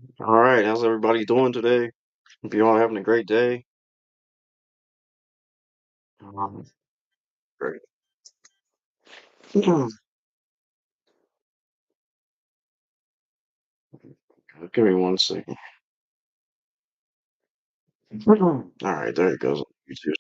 All right, how's everybody doing today? Hope you all having a great day. Um, Great. Give me one second. All right, there it goes. YouTube.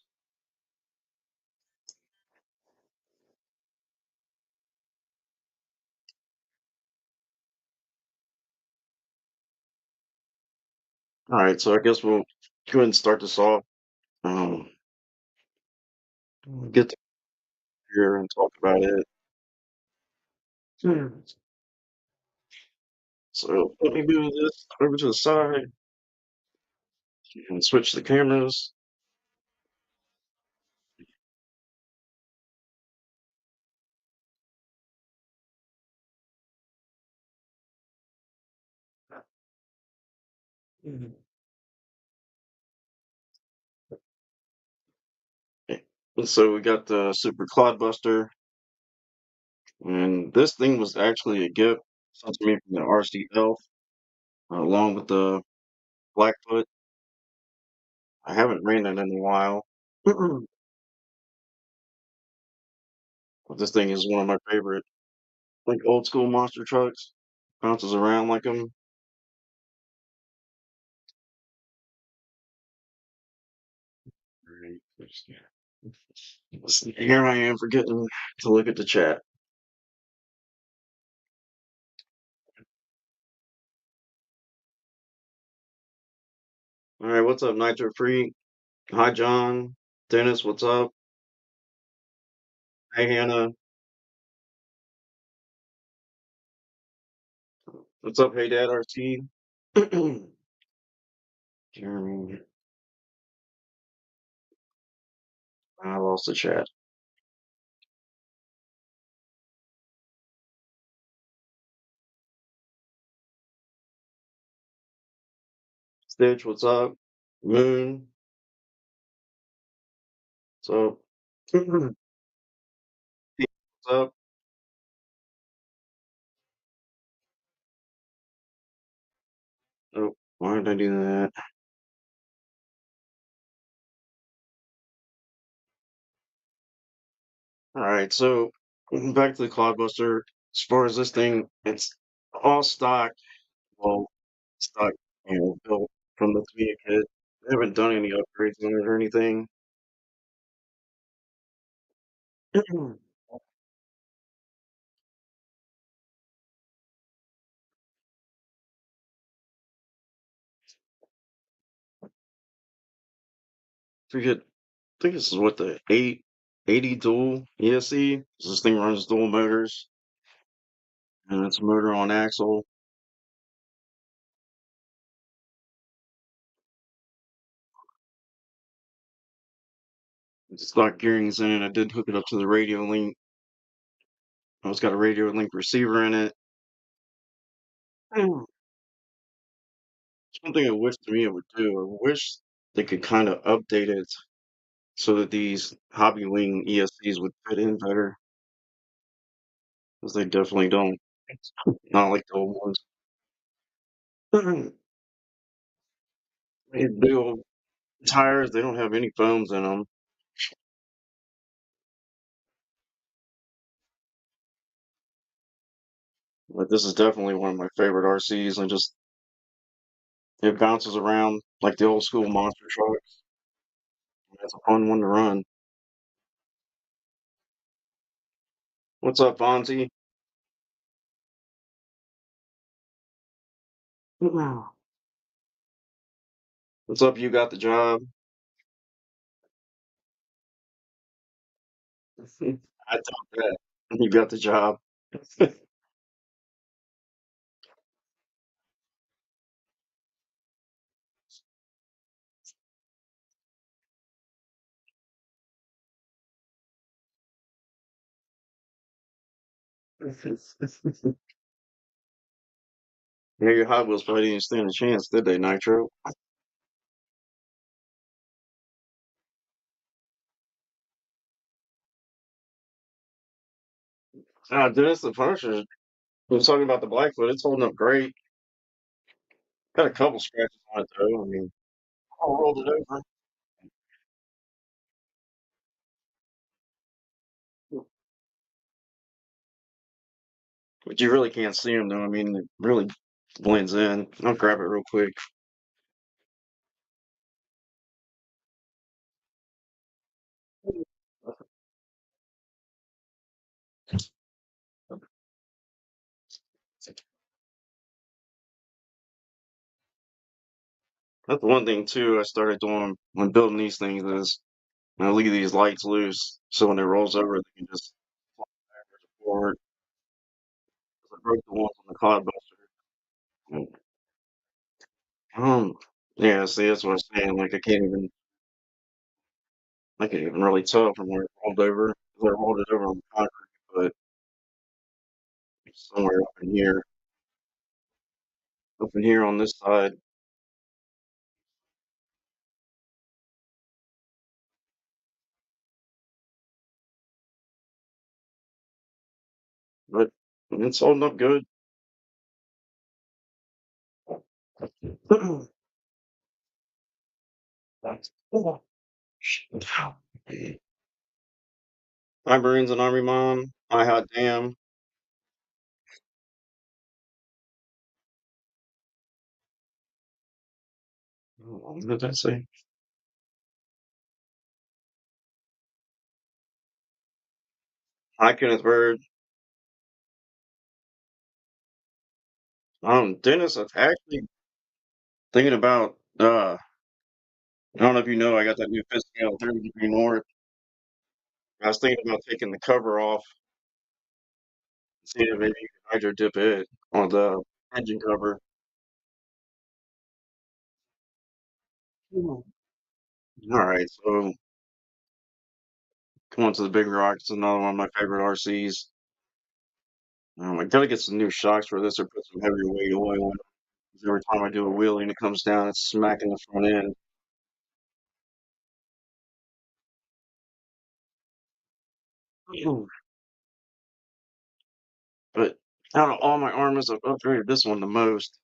All right, so I guess we'll go ahead and start this off. Um, get to here and talk about it. So let me move this over to the side and switch the cameras. Okay. So we got the Super Clodbuster, and this thing was actually a gift sent to me from the RC Elf, along with the Blackfoot. I haven't ran it in a while. But this thing is one of my favorite, like old school monster trucks. Bounces around like them. Here I am forgetting to look at the chat. All right, what's up, Nitro Free? Hi, John. Dennis, what's up? Hey, Hannah. What's up, Hey Dad RT? Jeremy. I lost the chat. Stitch, what's up? Moon, what's up? Pete, what's up? Oh, why did I do that? All right, so back to the Cloudbuster. As far as this thing, it's all stock. Well, stock, built from the to be a kid. I haven't done any upgrades on it or anything. Forget, I think this is what the 880 dual ESC. This thing runs dual motors, and it's a motor on axle. It's stock gearings in it. I did hook it up to the radio link. It's got a radio link receiver in it. Something I wish to me it would do. I wish they could kind of update it so that these Hobby Wing ESCs would fit in better, because they definitely don't. Not like the old ones. They have big old tires. They don't have any foams in them. But this is definitely one of my favorite RCs, and just it bounces around like the old school monster trucks. It's a fun one to run. What's up, Fonzie? What's up? You got the job. I thought that you got the job. Yeah, your Hot Wheels probably didn't stand a chance, did they, Nitro? Dennis the Punisher was talking about the Blackfoot. It's holding up great. Got a couple scratches on it though. I mean, I rolled it over, but you really can't see them though. I mean, it really blends in. I'll grab it real quick. That's the one thing too I started doing when building these things is I leave these lights loose, so when it rolls over, they can just fly backwards and forward. 'Cause I broke the ones on the cloudbuster. And, yeah, see, that's what I'm saying. Like I can't even really tell from where it rolled over. 'Cause I rolled it over on the concrete, but somewhere up in here on this side. But it's holding up good. Hi, Marines and Army Mom. Hi, hot damn. What did I say? Hi, Kenneth Bird. Dennis, I was actually thinking about, I don't know if you know, I got that new fifth scale 30-degree north. I was thinking about taking the cover off and seeing if maybe you can hydro dip it on the engine cover. All right, so come on to the Big Rock. It's another one of my favorite RCs. I gotta get some new shocks for this or put some heavier weight oil on it. 'Cause every time I do a wheelie and it comes down, it's smacking the front end. But out of all my armors, I've upgraded this one the most.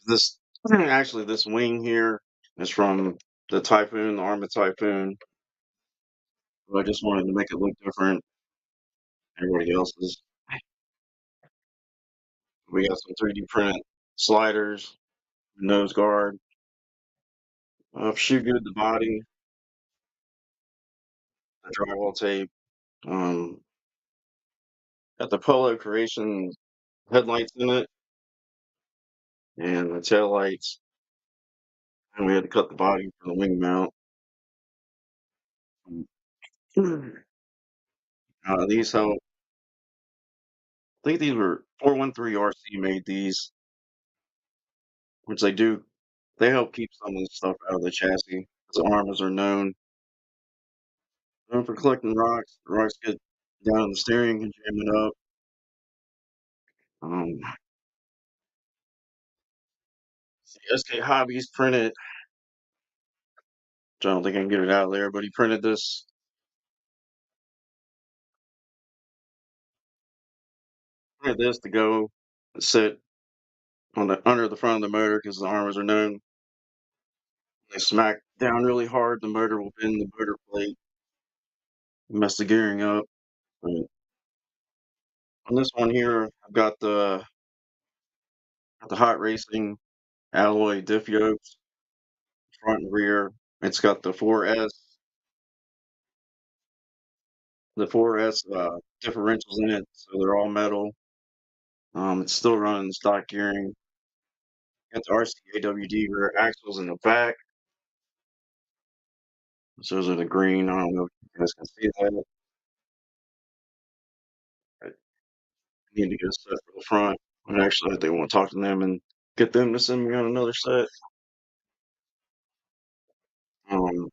This actually, this wing here is from the Typhoon, the Armored Typhoon. I just wanted to make it look different than everybody else's. We got some 3D printed sliders, nose guard, shoe good the body, the drywall tape. Um, got the Polo Creation headlights in it and the tail lights, and we had to cut the body for the wing mount. These help. I think these were 413 RC made these, which they do. They help keep some of the stuff out of the chassis. The armors are known for collecting rocks. Rocks get down in the steering and jam it up. Um, SK Hobbies printed. Which I don't think I can get it out of there, but he printed this to go sit on the under the front of the motor because the armors are known. They smack down really hard, the motor will bend the motor plate, mess the gearing up. But on this one here, I've got the hot racing alloy diff yokes, front and rear. It's got the 4S differentials in it, so they're all metal. It's still running the stock gearing. Got the RCAWD rear axles in the back. So those are the green. I don't know if you guys can see that. I need to get a set for the front. And actually, I think I want to talk to them and get them to send me on another set. Um,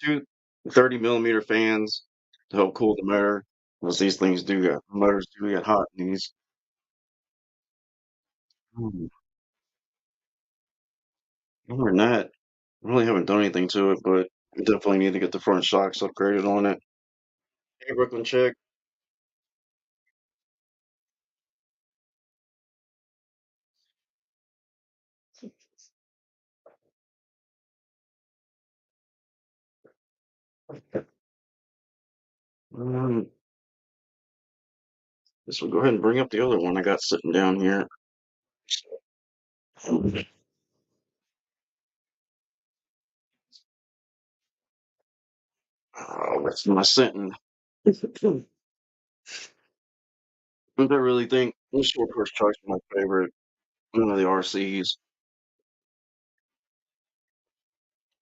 two 30 millimeter fans to help cool the motor. Because these things motors do get hot in these. Hmm. Other than that, I really haven't done anything to it, but I definitely need to get the front shocks upgraded on it. Hey, Brooklyn chick. Um, this will go ahead and bring up the other one I got sitting down here. Oh, what's my sitting? I really think the short course truck's my favorite. One of the RCs.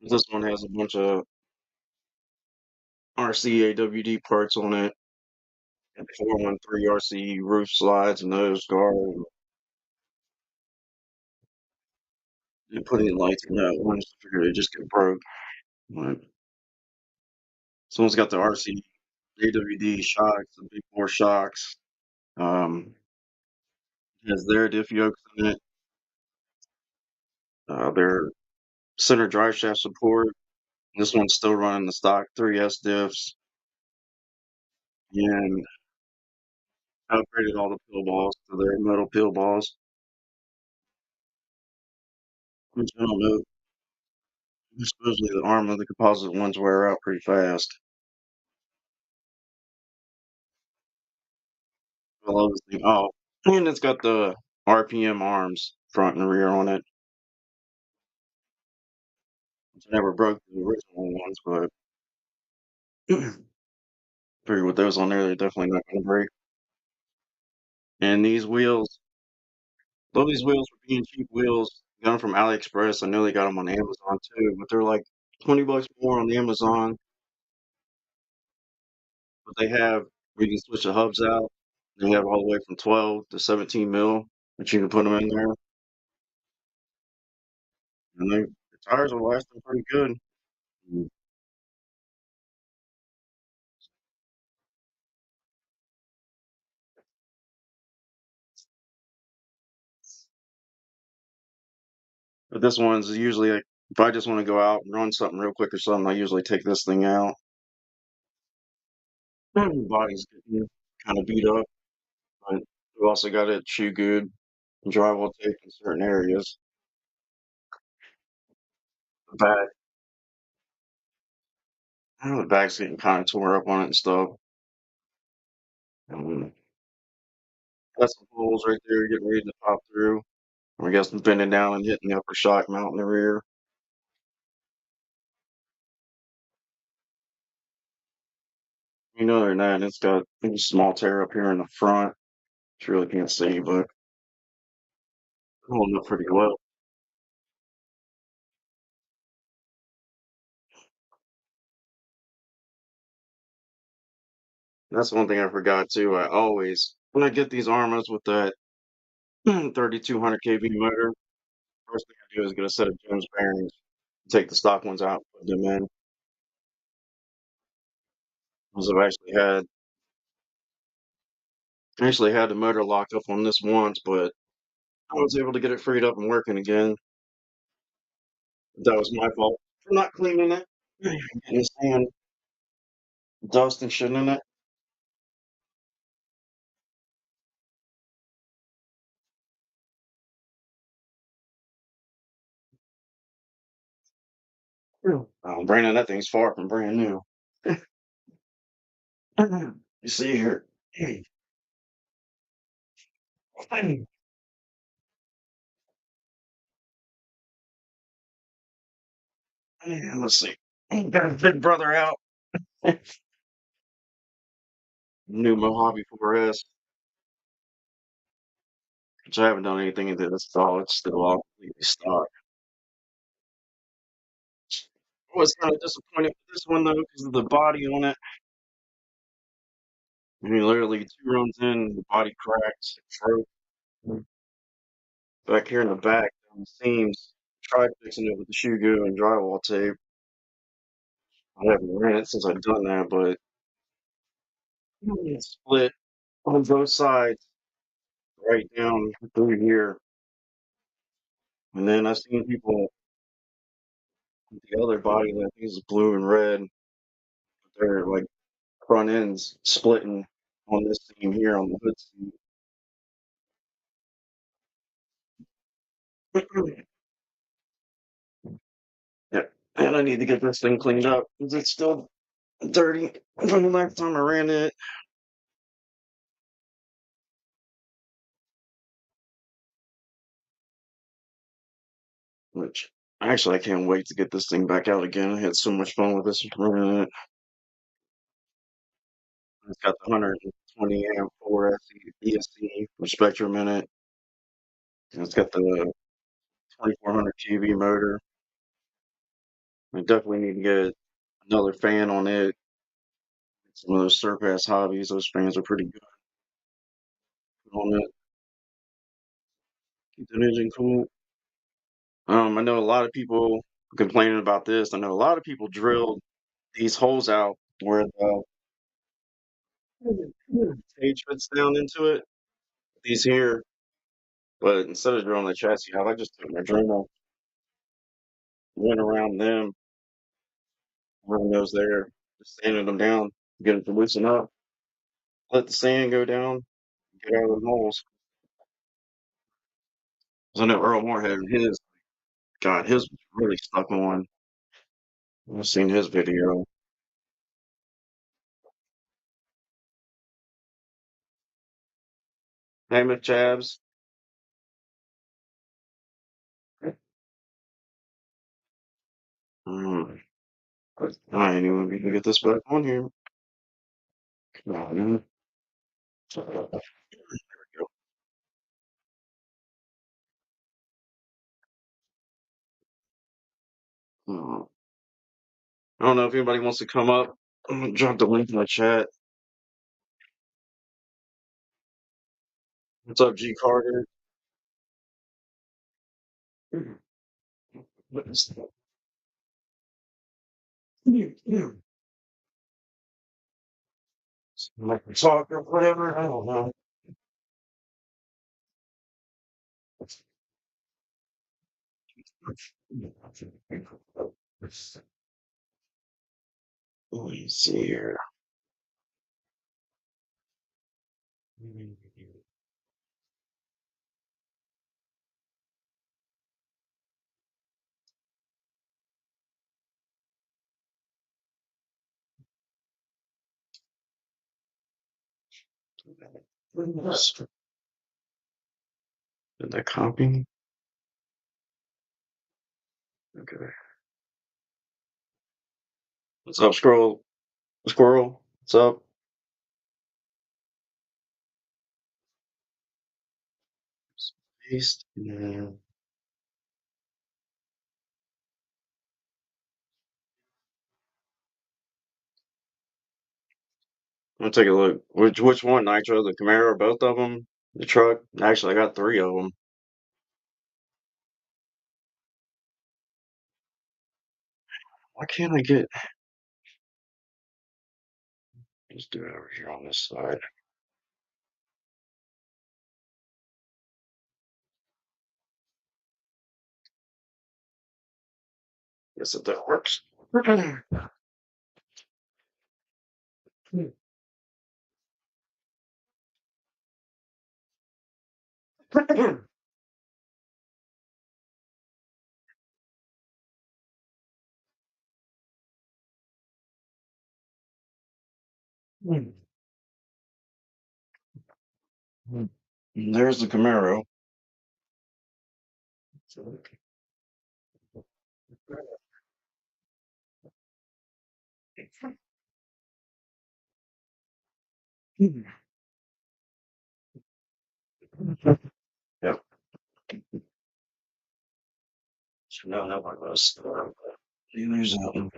This one has a bunch of RCAWD parts on it. And 413 RC roof slides and nose guard. And putting lights in that one, just figured it just get broke. But someone's got the RC AWD shocks, the big four shocks. Has their diff yokes in it. Their center drive shaft support. This one's still running the stock 3S diffs. And upgraded all the pill balls to their metal pill balls. Which I don't know. Supposedly the arm of the composite ones wear out pretty fast. I love this thing. Oh, and it's got the RPM arms front and rear on it. Which I never broke the original ones, but figure with those on there, they're definitely not going to break. And these wheels, though these wheels were being cheap wheels, got them from AliExpress. I know they got them on Amazon too, but they're like 20 bucks more on Amazon. But they have where you can switch the hubs out. They have all the way from 12 to 17 mil, but you can put them in there, and the tires will last them pretty good. Mm. But this one's usually like if I just want to go out and run something real quick or something, I usually take this thing out. Body's getting kind of beat up, but we also got it chew good and drywall tape in certain areas. The back, I know the back's getting kind of tore up on it and stuff. Um, got some holes right there getting ready to pop through. I guess I'm bending down and hitting the upper shock mount in the rear. Other than that, it's got a small tear up here in the front. You really can't see, but holding up pretty well. That's one thing I forgot too. I always, when I get these armors with that 3200 kV motor, first thing I do is get a set of Jones bearings, take the stock ones out, put them in. Because I actually had the motor locked up on this once, but I was able to get it freed up and working again. That was my fault for not cleaning it, getting sand, dust, and shit in it. Oh, Brandon, that thing's far from brand new. You see here. Hey, let's see. Got a big brother out. New Mojave 4S, which I haven't done anything into this stall. It's still all completely stock. I was kind of disappointed with this one though because of the body on it. I mean, literally 2 runs in, the body cracks, it broke. Back here in the back, down the seams. Tried fixing it with the shoe glue and drywall tape. I haven't ran it since I've done that, but it's split on both sides, right down through here. And then I've seen people with the other body that I think is blue and red. They're like front ends splitting on this seam here on the hood seam. Yeah, and I need to get this thing cleaned up. Is it still? dirty from the last time I ran it, which actually I can't wait to get this thing back out again. I had so much fun with this running it. It's got the 120 amp 4 ESC with Spectrum in it. And it's got the 2400 kV motor. I definitely need to get another fan on it. Some of those Surpass hobbies, those fans are pretty good on it. Keep the engine cool. I know a lot of people complaining about this. I know a lot of people drilled these holes out where the stage fits down into it. These here, but instead of drilling the chassis out, I just took my dremel, went around them, run those there, just sanded them down, get it to loosen up, let the sand go down, get out of the holes. 'Cause I know Earl Moorhead, his God, his was really stuck on. I've seen his video. Hey, McChabs. Mm, I ain't even gonna get this back on here. Come on, man. There we go. Uh, I don't know if anybody wants to come up. I'm gonna drop the link in the chat. What's up, G Carter? What is that? Like talk or whatever. I don't know. Let me see here. Did that copy? Okay. What's up, Squirrel? Squirrel? What's up? Paste. Yeah. I'll take a look. Which one? Nitro, the Camaro, both of them? The truck? Actually, I got three of them. Why can't I get? Let's do it over here on this side. Guess if that works. There's the Camaro. Yep. No, that one was. There's that one.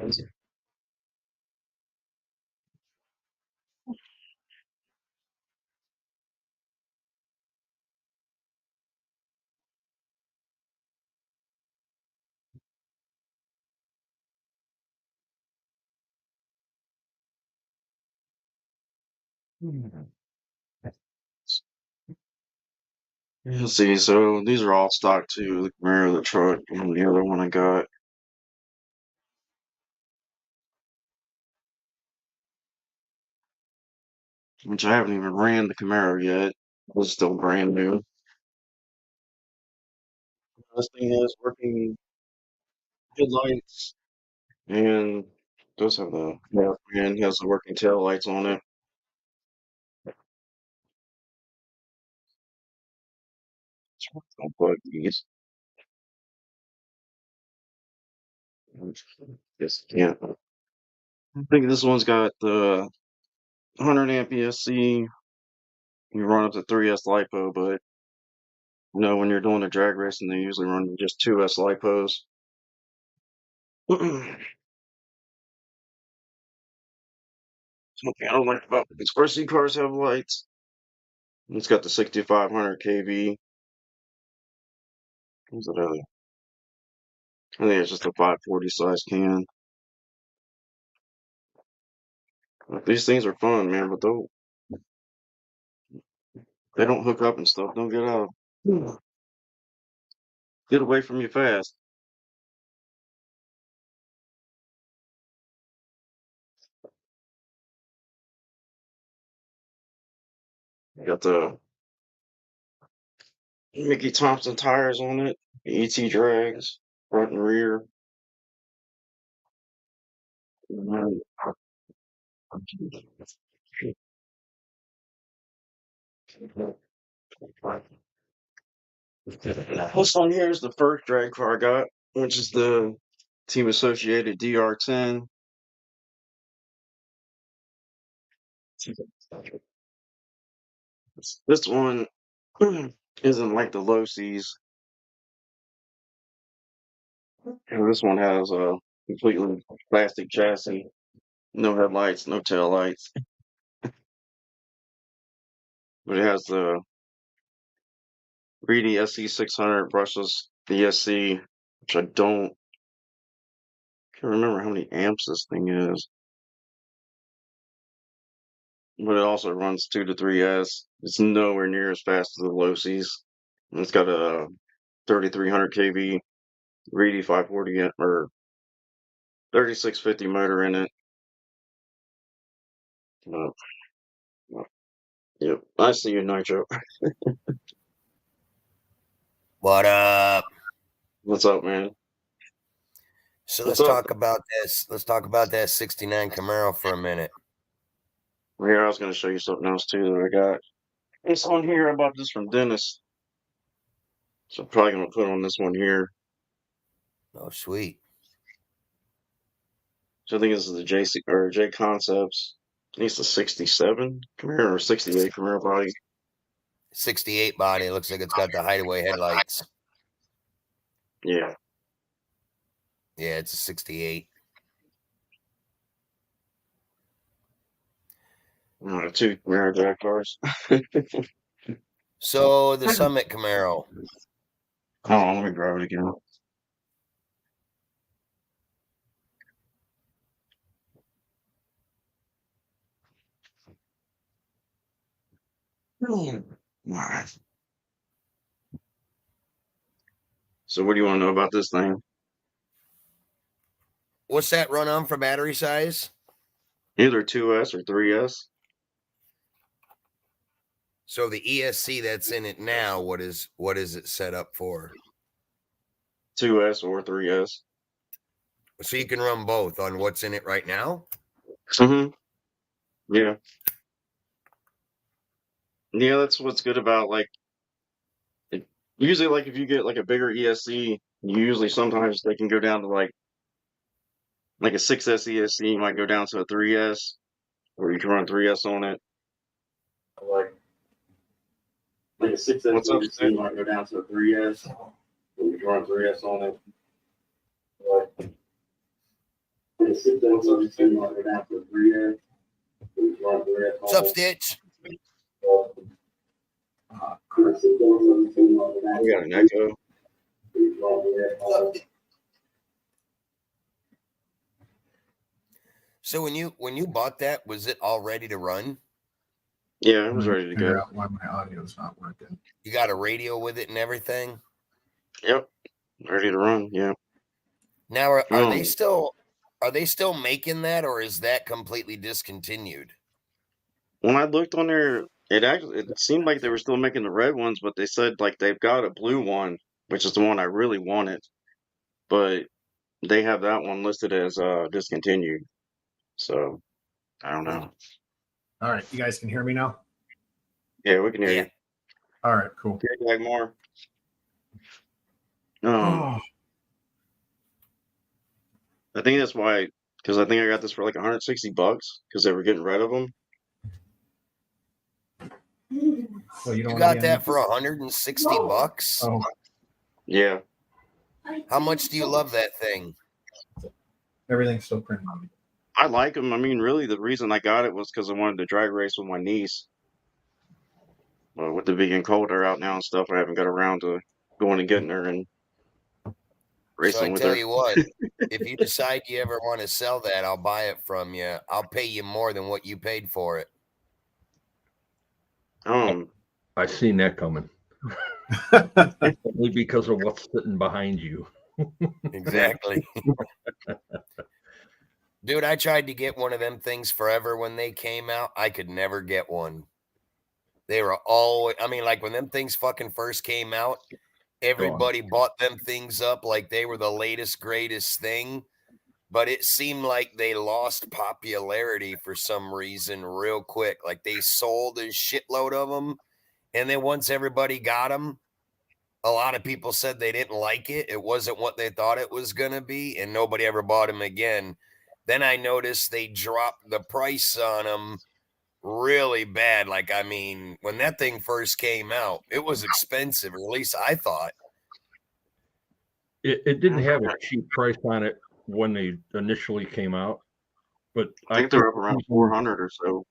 Let's see. So these are all stock too. The Camaro, the truck, and the other one I got, which I haven't even ran the Camaro yet. It's still brand new. This thing has working headlights and Does have the yeah, and has the working tail lights on it. But yes, yeah. I think this one's got the 100 amp ESC. You run up to 3S LiPo, but when you're doing a drag racing, they usually run just 2S LiPos. Something I don't like about express cars have lights. It's got the 6500 kV. What's it, I think it's just a 540 size can. These things are fun, man, but they don't hook up and stuff. Don't get out. Get away from you fast. Got the Mickey Thompson tires on it. ET drags, front and rear. And this one here is the first drag car I got, which is the Team Associated DR10. This one isn't like the low seas. And this one has a completely plastic chassis, no headlights, no tail lights, but it has the Reedy SC600 brushless VSC, which I don't can't remember how many amps this thing is, but it also runs 2 to 3S. It's nowhere near as fast as the low seas. And it's got a 3300 kV Reedy 540 or 3650 motor in it. Uh, yep, I see you, Nitro. What up? What's up, man? So What's let's up? talk about this. Let's talk about that 69 Camaro for a minute. Here, I was going to show you something else too that I got. It's on here. I bought this from Dennis. So I'm probably going to put on this one here. Oh, sweet. So I think this is the JC or J Concepts. I think it's the 67 Camaro or 68 Camaro body. 68 body. It looks like it's got the hideaway headlights. Yeah. Yeah, it's a 68. Two Camaro drag cars. So the Summit Camaro. Hold on, let me grab it again. Alright. So what do you want to know about this thing? What's that run on for battery size? Either 2S or 3S. So the ESC that's in it now, what is it set up for? 2S or 3S. So you can run both on what's in it right now? Mm-hmm. Yeah. Yeah, that's what's good about like usually like if you get like a bigger ESC, usually sometimes they can go down to like a 6S ESC might go down to a 3S, or you can run 3S on it. Like a 6S What's up, ESC might go down to a 3S, or you can run 3S on it. Like a 6S ESC might go down to a 3S, or you can run 3S What's on up, it. Stitch? We got an echo. So when you bought that, was it all ready to run? Yeah, it was ready to go. Out why my audio is not working. You got a radio with it and everything? Yep, ready to run. Yeah. Now are they still making that, or is that completely discontinued? When I looked on there, it seemed like they were still making the red ones, but they said like they've got a blue one, which is the one I really wanted, but they have that one listed as discontinued. So I don't know. All right, you guys can hear me now? Yeah, we can hear Yeah. you. All right, cool. Hear you back more. Oh, I think that's why, because I think I got this for like $160 because they were getting rid of them. so you don't You want to got be on that YouTube? for $160? Oh, Yeah. How much do you love that thing? everything's still printing on me. I like them. I mean, really, the reason I got it was because I wanted to drag race with my niece. But with it being colder out now and stuff, I haven't got around to going and getting her and So I racing with tell her. you what, if you decide you ever want to sell that, I'll buy it from you. I'll pay you more than what you paid for it. I seen that coming. Only because of what's sitting behind you. Exactly. Dude, I tried to get one of them things forever when they came out. I could never get one. They were always, I mean, like when them things fucking first came out, everybody bought them things up like they were the latest, greatest thing. But it seemed like they lost popularity for some reason real quick. Like they sold a shitload of them. And then once everybody got them, a lot of people said they didn't like it. It wasn't what they thought it was going to be. And nobody ever bought them again. Then I noticed they dropped the price on them really bad. Like, I mean, when that thing first came out, it was expensive, or at least I thought. It didn't have a cheap price on it when they initially came out, but I think they're up around 400 or so.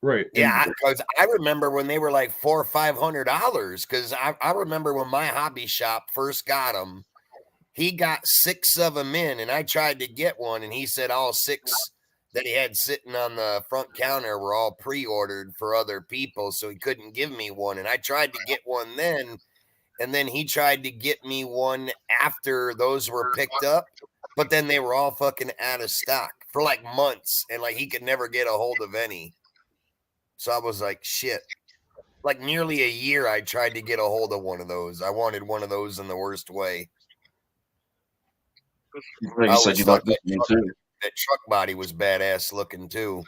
Right. Yeah, because I remember when they were like $400 or $500. Because I remember when my hobby shop first got them, he got 6 of them in, and I tried to get one, and he said all 6 that he had sitting on the front counter were all pre-ordered for other people, so he couldn't give me one. And I tried to get one then, and then he tried to get me one after those were picked up, but then they were all fucking out of stock for like months, and like he could never get a hold of any. So I was like, shit. Like nearly a year I tried to get a hold of one of those. I wanted one of those in the worst way. Like I you said, always you thought like this one too. that truck body was badass looking too.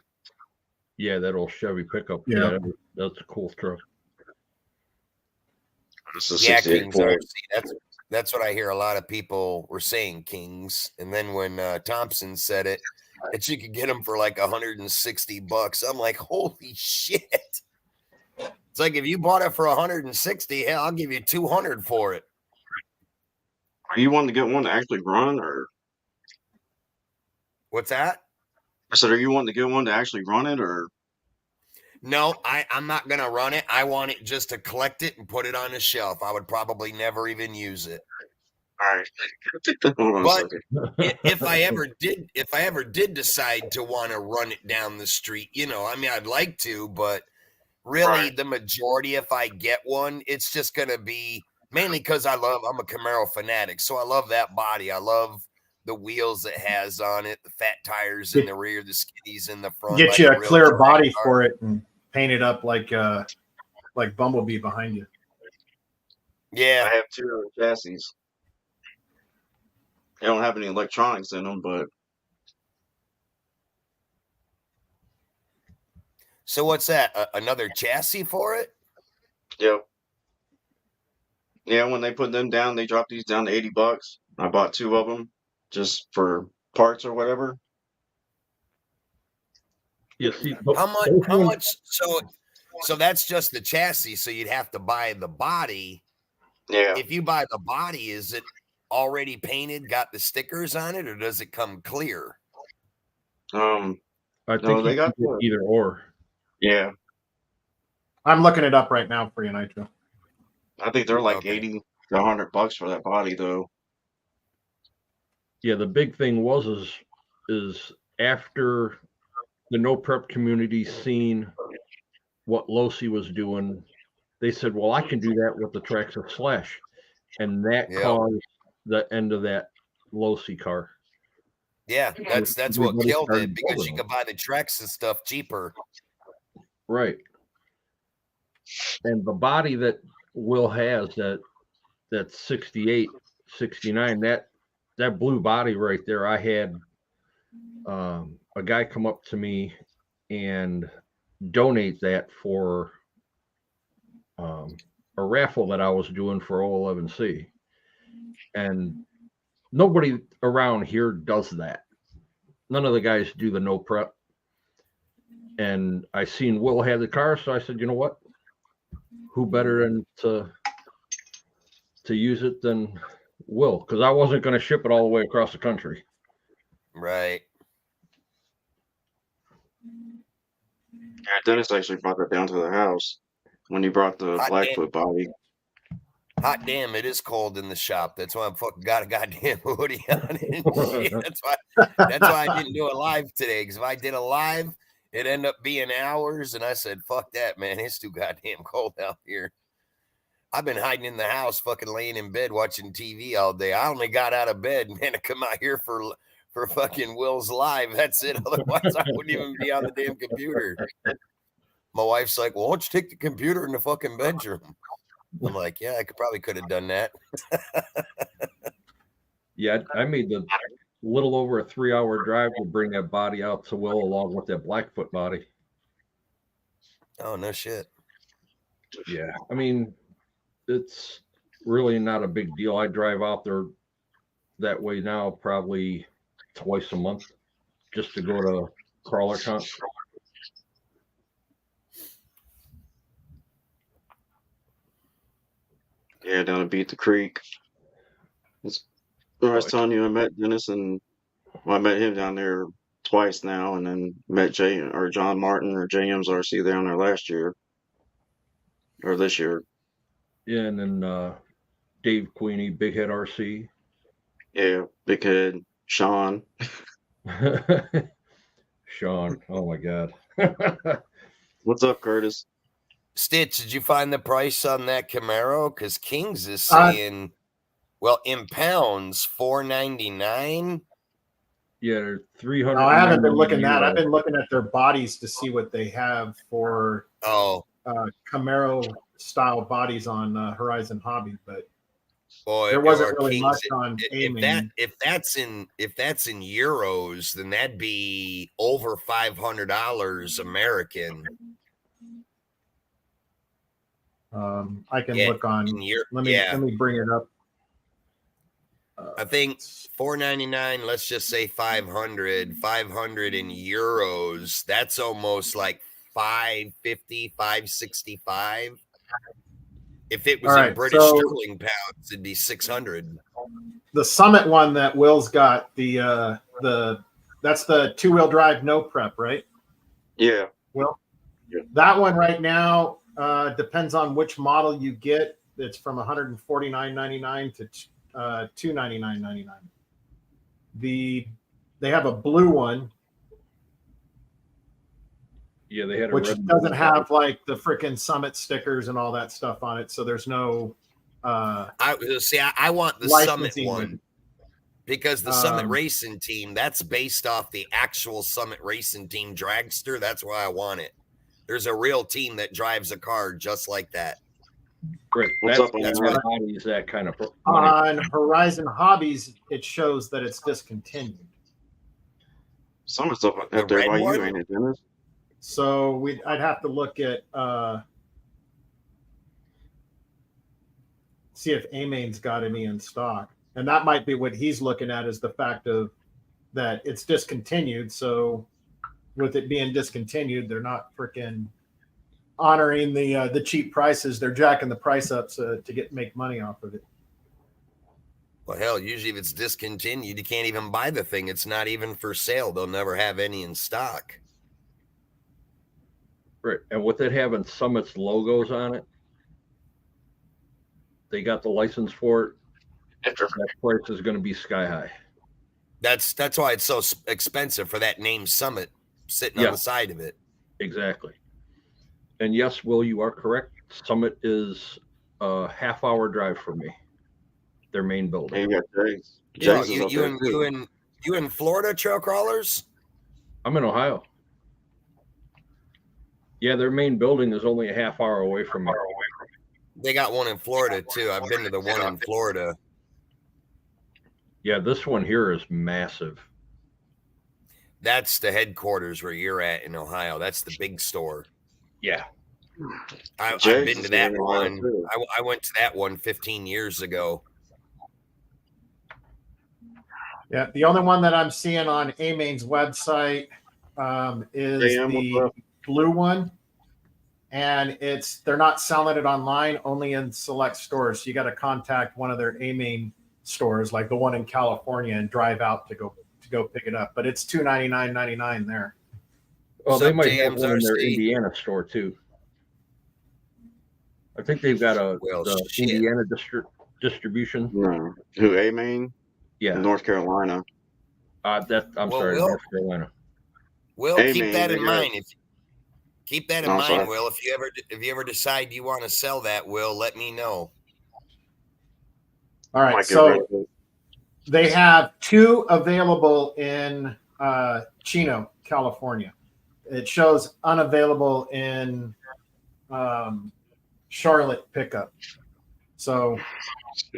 Yeah, that old Chevy pickup. Yeah. That's a cool truck. This is Yeah, 68 Kings Ford. RC. That's what I hear a lot of people were saying, Kings. And then when Thompson said it, that you could get them for like $160. I'm like, holy shit. It's like if you bought it for 160, hell, I'll give you 200 for it. Are you wanting to get one to actually run, or What's that? I said, are you wanting to get one to actually run it, or? No, I'm not gonna run it. I want it just to collect it and put it on a shelf. I would probably never even use it. All right, hold on a But second. if I ever did decide to want to run it down the street, you know, I mean, I'd like to, but really Right. the majority, if I get one, it's just gonna be mainly because I'm a Camaro fanatic, so I love that body. I love the wheels it has on it, the fat tires in the rear, the skinnies in the front. Get like you a real clear track body car. for it and paint it up like Bumblebee behind you. Yeah. I have 2 chassis. They don't have any electronics in them, but So what's that? Another chassis for it? yep. Yeah, when they put them down, they dropped these down to $80. I bought 2 of them just for parts or whatever. You see, How much? So that's just the chassis. So you'd have to buy the body. Yeah. If you buy the body, is it already painted, got the stickers on it, or does it come clear? I think No, they you got can get the, either or. yeah. I'm looking it up right now for you, Nitro. I think they're like Okay. 80 to $100 for that body, though. Yeah, the big thing is after the no prep community seen what Losi was doing, they said, well, I can do that with the Traxxas Slash. And that Yep. caused the end of that Losi car. Yeah, that's what Everybody killed it started because building you them. could buy the Trex and stuff cheaper. Right. And the body that Will has, that 68, 69, that blue body right there, I had a a guy come up to me and donate that for a raffle that I was doing for 011C. And nobody around here does that. None of the guys do the no prep. And I seen Will had the car, so I said, you know what? Who better than to use it than Will? Because I wasn't going to ship it all the way across the country. Right. Yeah, Dennis actually brought that down to the house when he brought the Blackfoot body. Hot damn, it is cold in the shop. That's why I'm fucking got a goddamn hoodie on and shit. That's why I didn't do a live today. Because if I did a live, it'd end up being hours. And I said, fuck that, man. It's too goddamn cold out here. I've been hiding in the house, fucking laying in bed watching TV all day. I only got out of bed, man, to come out here for fucking Will's live. That's it. Otherwise, I wouldn't even be on the damn computer. My wife's like, well, why don't you take the computer in the fucking bedroom? I'm like, yeah, I could have done that. Yeah, I made the little over a 3-hour drive to bring that body out to Will along with that Blackfoot body. Oh, no shit. Yeah, I mean, it's really not a big deal. I drive out there that way now probably twice a month just to go to crawler comp. Yeah, down at Beat the Creek. I was telling you, I met Dennis and I met him down there twice now, and then met John Martin or JM's down there last year or this year. Yeah, and then Dave Queenie, Big Head RC. Yeah, Big Head, Sean. Sean, oh my God. What's up, Curtis? Stitch, did you find the price on that Camaro? Because Kings is saying, well, in pounds, $499. Yeah, they're 300. No, I haven't been looking at. I've been looking at their bodies to see what they have for Camaro style bodies on Horizon Hobby, but there wasn't really Kings, much on if that's in euros, then that'd be over $500 American. I can look on. Let me bring it up. I think $499. Let's just say 500 in euros. That's almost like 550, 565. If it was in British sterling pounds, it'd be 600. The Summit one that Will's got, that's the 2-wheel drive no prep, right? Yeah. Will? Yeah. That one right now depends on which model you get. It's from $149.99 to $299.99. They have a blue one. Yeah, they had which doesn't have like the freaking Summit stickers and all that stuff on it. So there's no. I want the Summit one because the Summit Racing Team, that's based off the actual Summit Racing Team dragster. That's why I want it. There's a real team that drives a car just like that. Great. That's why Hobbies that kind of on Horizon Hobbies. It shows that it's discontinued. Summit's up there by you, ain't it, Dennis? So I'd have to look at see if A-Main's got any in stock, and that might be what he's looking at, is the fact of that it's discontinued. So with it being discontinued, they're not freaking honoring the cheap prices. They're jacking the price up to make money off of it. Well, hell, usually if it's discontinued, you can't even buy the thing. It's not even for sale. They'll never have any in stock. Right, and with it having Summit's logos on it, they got the license for it. That price is going to be sky high. That's why it's so expensive for that name Summit sitting on the side of it. Exactly. And yes, Will, you are correct. Summit is a half-hour drive from me. Their main building. You in Florida, trail crawlers? I'm in Ohio. Yeah, their main building is only a half hour away from me. They got one in Florida too. I've been to the one in Florida. Yeah, this one here is massive. That's the headquarters where you're at in Ohio. That's the big store. Yeah. I've Jake's been is to that in Ohio, one. too. I went to that one 15 years ago. Yeah, the only one that I'm seeing on A-Main's website is AM, what's the up? blue one, and they're not selling it online, only in select stores. So you got to contact one of their A-Main stores, like the one in California, and drive out to go pick it up. But it's $299.99 there. Well, they Sup, might have one in their JMSRC? Indiana store too. I think they've got Well, the shit. Indiana distribution. No. Who, A-Main? Yeah. North Carolina. I'm Well, sorry, Will, North Carolina. Will, keep A-Main, that they in got. mind. Keep that in No, I'm mind, sorry. Will. If you ever decide you want to sell that, Will, let me know. All right, Might get rid so of it. they have 2 available in Chino, California. It shows unavailable in Charlotte pickup. So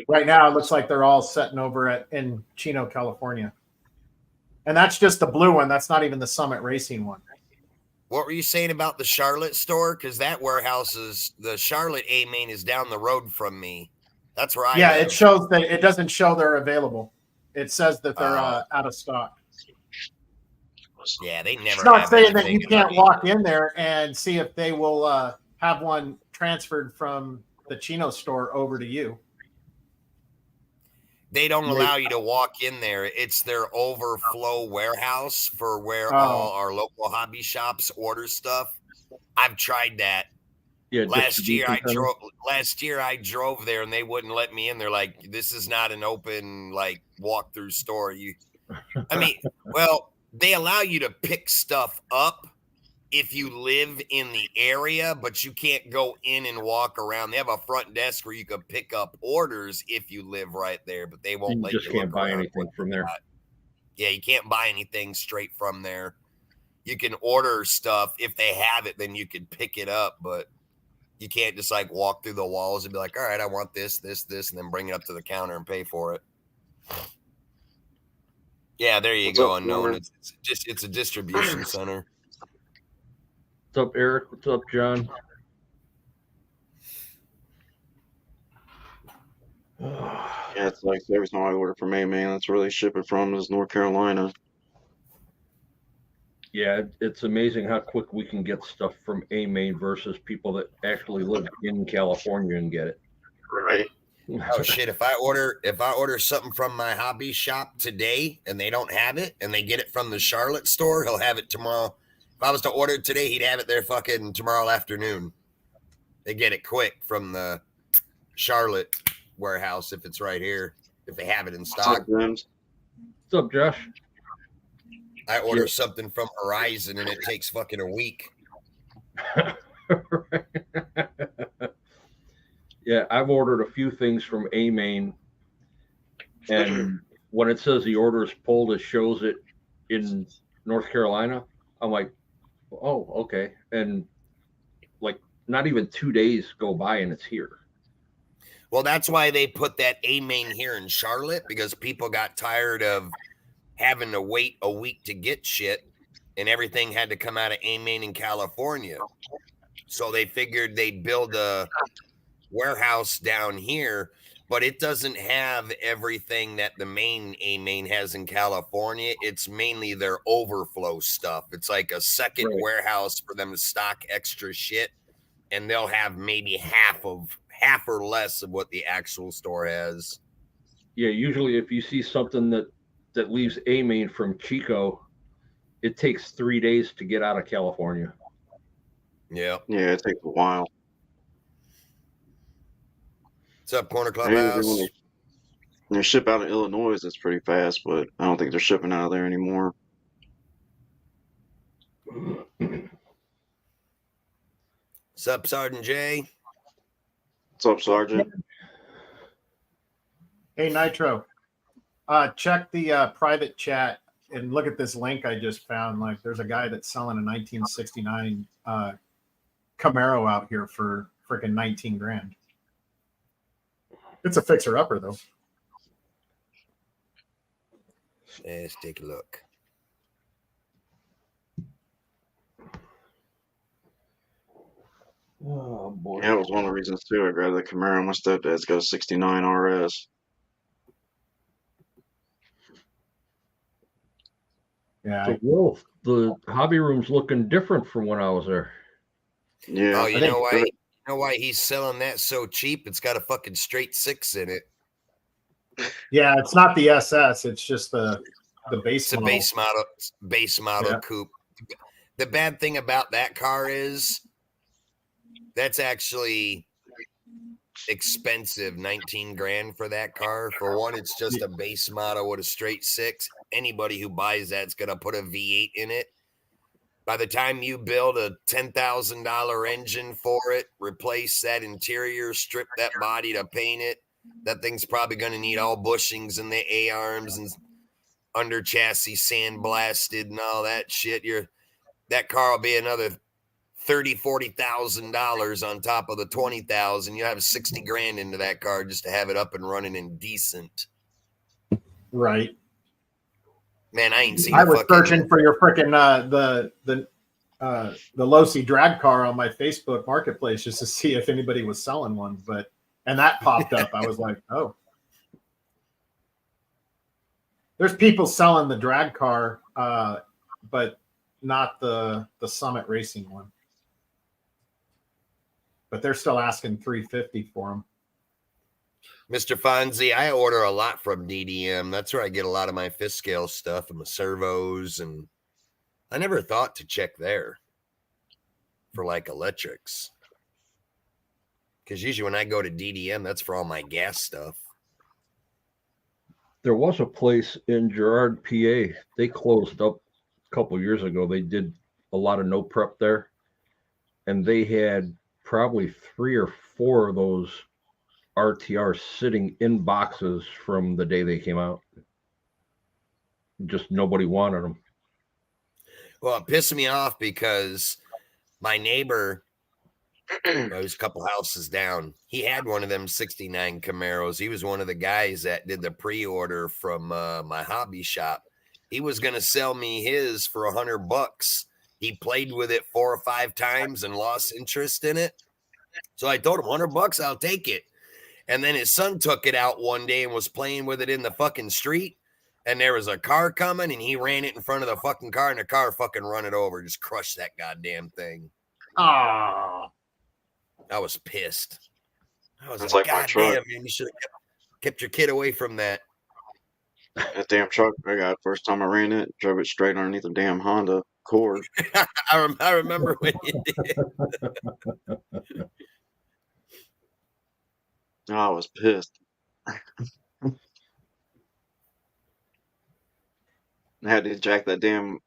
right now it looks like they're all setting over in Chino, California. And that's just the blue one. That's not even the Summit Racing one. What were you saying about the Charlotte store? Because that warehouse the Charlotte A-Main is down the road from me. That's where I live. It shows that it doesn't show they're available. It says that they're out of stock. Yeah, they never. It's not have saying that anything you can't walk in there and see if they will have one transferred from the Chino store over to you. They don't allow you to walk in there. It's their overflow warehouse for where Oh. all our local hobby shops order stuff. I've tried that. Yeah. Last year distribution I drove there and they wouldn't let me in. They're like, this is not an open like walk-through store. Well, they allow you to pick stuff up if you live in the area, but you can't go in and walk around. They have a front desk where you can pick up orders if you live right there, but they won't let you. You just can't buy anything from there. Yeah, you can't buy anything straight from there. You can order stuff. If they have it, then you can pick it up, but you can't just like walk through the walls and be like, all right, I want this, this, this, and then bring it up to the counter and pay for it. Yeah, there you What's go. up, Unknown. Warren? It's a distribution center. What's up, Eric? What's up, John? Yeah, it's like every time I order from A-Main, that's where they ship it from is North Carolina. Yeah, it's amazing how quick we can get stuff from A-Main versus people that actually live in California and get it. Right. Oh shit! If I order something from my hobby shop today and they don't have it and they get it from the Charlotte store, he'll have it tomorrow. If I was to order it today, he'd have it there fucking tomorrow afternoon. They get it quick from the Charlotte warehouse if it's right here, if they have it in stock. What's up, Josh? I order something from Horizon and it takes fucking a week. Yeah, I've ordered a few things from A-Main, and when it says the order is pulled, it shows it in North Carolina. I'm like, oh, okay. And like not even 2 days go by and it's here. Well, that's why they put that A-Main here in Charlotte, because people got tired of having to wait a week to get shit and everything had to come out of A-Main in California. So they figured they'd build a warehouse down here, but it doesn't have everything that the main A-Main has in California. It's mainly their overflow stuff. It's like a second warehouse for them to stock extra shit, and they'll have maybe half or less of what the actual store has. Yeah, usually if you see something that leaves A-Main from Chico, it takes 3 days to get out of California. Yeah. Yeah, it takes a while. What's up, Corner Clubhouse? When they ship out of Illinois, it's pretty fast, but I don't think they're shipping out of there anymore. What's up, Sergeant J? What's up, Sergeant? Hey, Nitro. Check the private chat and look at this link I just found. Like, there's a guy that's selling a 1969 Camaro out here for freaking 19 grand. It's a fixer-upper, though. Let's take a look. Oh boy. Yeah, it was one of the reasons too. I grabbed the Camaro. My stepdad's got a '69 RS. Yeah. So, Will, the hobby room's looking different from when I was there. Yeah, Oh, I think you know why he's selling that so cheap? It's got a fucking straight 6 in it. yeah, it's not the SS, it's just the base It's a model. base model Yeah. coupe. The bad thing about that car is that's actually expensive, 19 grand for that car. For one, it's just a base model with a straight 6. Anybody who buys that's going to put a V8 in it. By the time you build a $10,000 engine for it, replace that interior, strip that body to paint it, that thing's probably going to need all bushings and the A-arms and under chassis sandblasted and all that shit. That car will be another $30,000-$40,000 on top of the 20,000. You have 60 grand into that car just to have it up and running and decent. Right. Man, I ain't seen. I was searching for your freaking the Losi drag car on my Facebook Marketplace just to see if anybody was selling one, and that popped up. I was like, oh, there's people selling the drag car, but not the Summit Racing one. But they're still asking $350 for them. Mr. Fonzie, I order a lot from DDM. That's where I get a lot of my fifth scale stuff and my servos, and I never thought to check there for like electrics. Because usually when I go to DDM, that's for all my gas stuff. There was a place in Girard, PA. They closed up a couple of years ago. They did a lot of no prep there, and they had probably 3 or 4 of those RTR sitting in boxes from the day they came out. Just nobody wanted them. Well, it pissed me off because my neighbor, who's a couple houses down, he had one of them 69 Camaros. He was one of the guys that did the pre-order from my hobby shop. He was going to sell me his for $100. He played with it 4 or 5 times and lost interest in it. So I told him $100, I'll take it. And then his son took it out one day and was playing with it in the fucking street. And there was a car coming and he ran it in front of the fucking car and the car fucking run it over. Just crushed that goddamn thing. Ah, I was pissed. I was That's like, like my God truck. damn, man, you should have kept your kid away from that. That damn truck I got first time I ran it, drove it straight underneath a damn Honda Accord. I remember when you did. I was pissed. I had to jack that damn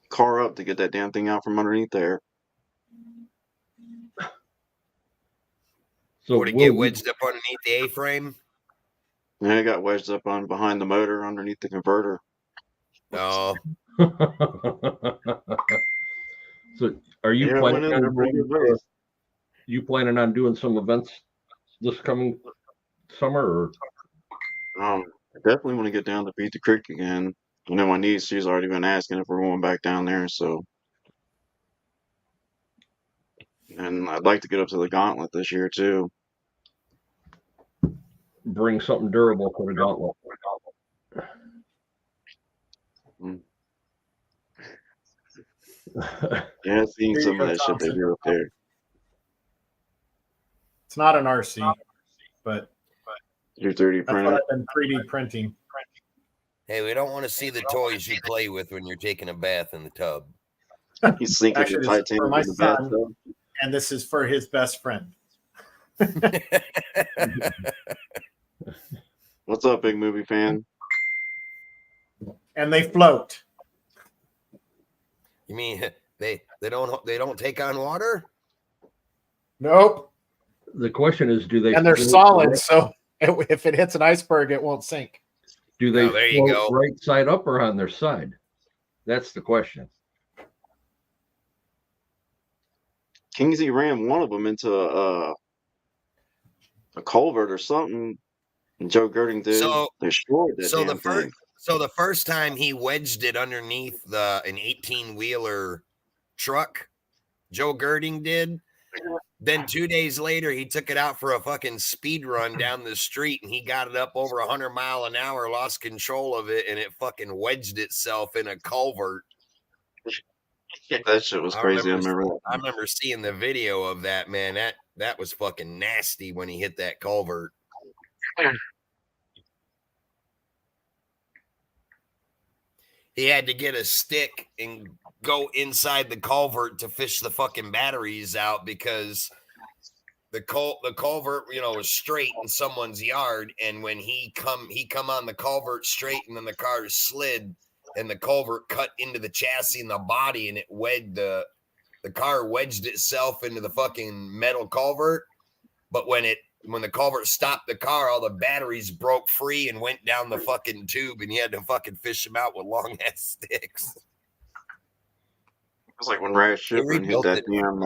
car up to get that damn thing out from underneath there. So Would it get wedged up underneath the A-frame? And I got wedged up on behind the motor underneath the converter. No. So are you Yeah, it went planning in there pretty good race. on doing some events this coming summer? Or? I definitely want to get down to Beat the Creek again. I know my niece, she's already been asking if we're going back down there, so. And I'd like to get up to the Gauntlet this year, too. Bring something durable for the Gauntlet. Yeah, I've seen some of that shit they do up there. it's not an RC, but You're 3D that's what printed. I've been 3D printing. Hey, we don't want to see the toys you play with when you're taking a bath in the tub. He's sinking Actually, the this is for titanium my in the son, bathtub. and this is for his best friend. What's up, big movie fan? And they float. You mean they don't take on water? Nope. The question is, do they? And they're solid, so if it hits an iceberg, it won't sink. Do they there you float go. right side up or on their side? That's the question. Kingsley ran one of them into a culvert or something. And Joe Girding did. So- They destroyed that so damn the first thing. So the first time he wedged it underneath an 18-wheeler truck, Joe Girding did, Then 2 days later, he took it out for a fucking speed run down the street, and he got it up over 100 mile an hour, lost control of it, and it fucking wedged itself in a culvert. That shit was crazy. I remember that. I remember seeing the video of that, man. That was fucking nasty when he hit that culvert. He had to get a stick and go inside the culvert to fish the fucking batteries out because the culvert, you know, was straight in someone's yard, and when he come on the culvert straight, and then the car slid, and the culvert cut into the chassis and the body, and it the car wedged itself into the fucking metal culvert. But when the culvert stopped the car, all the batteries broke free and went down the fucking tube, and he had to fucking fish them out with long ass sticks. It was like when Rad Shipman hit that damn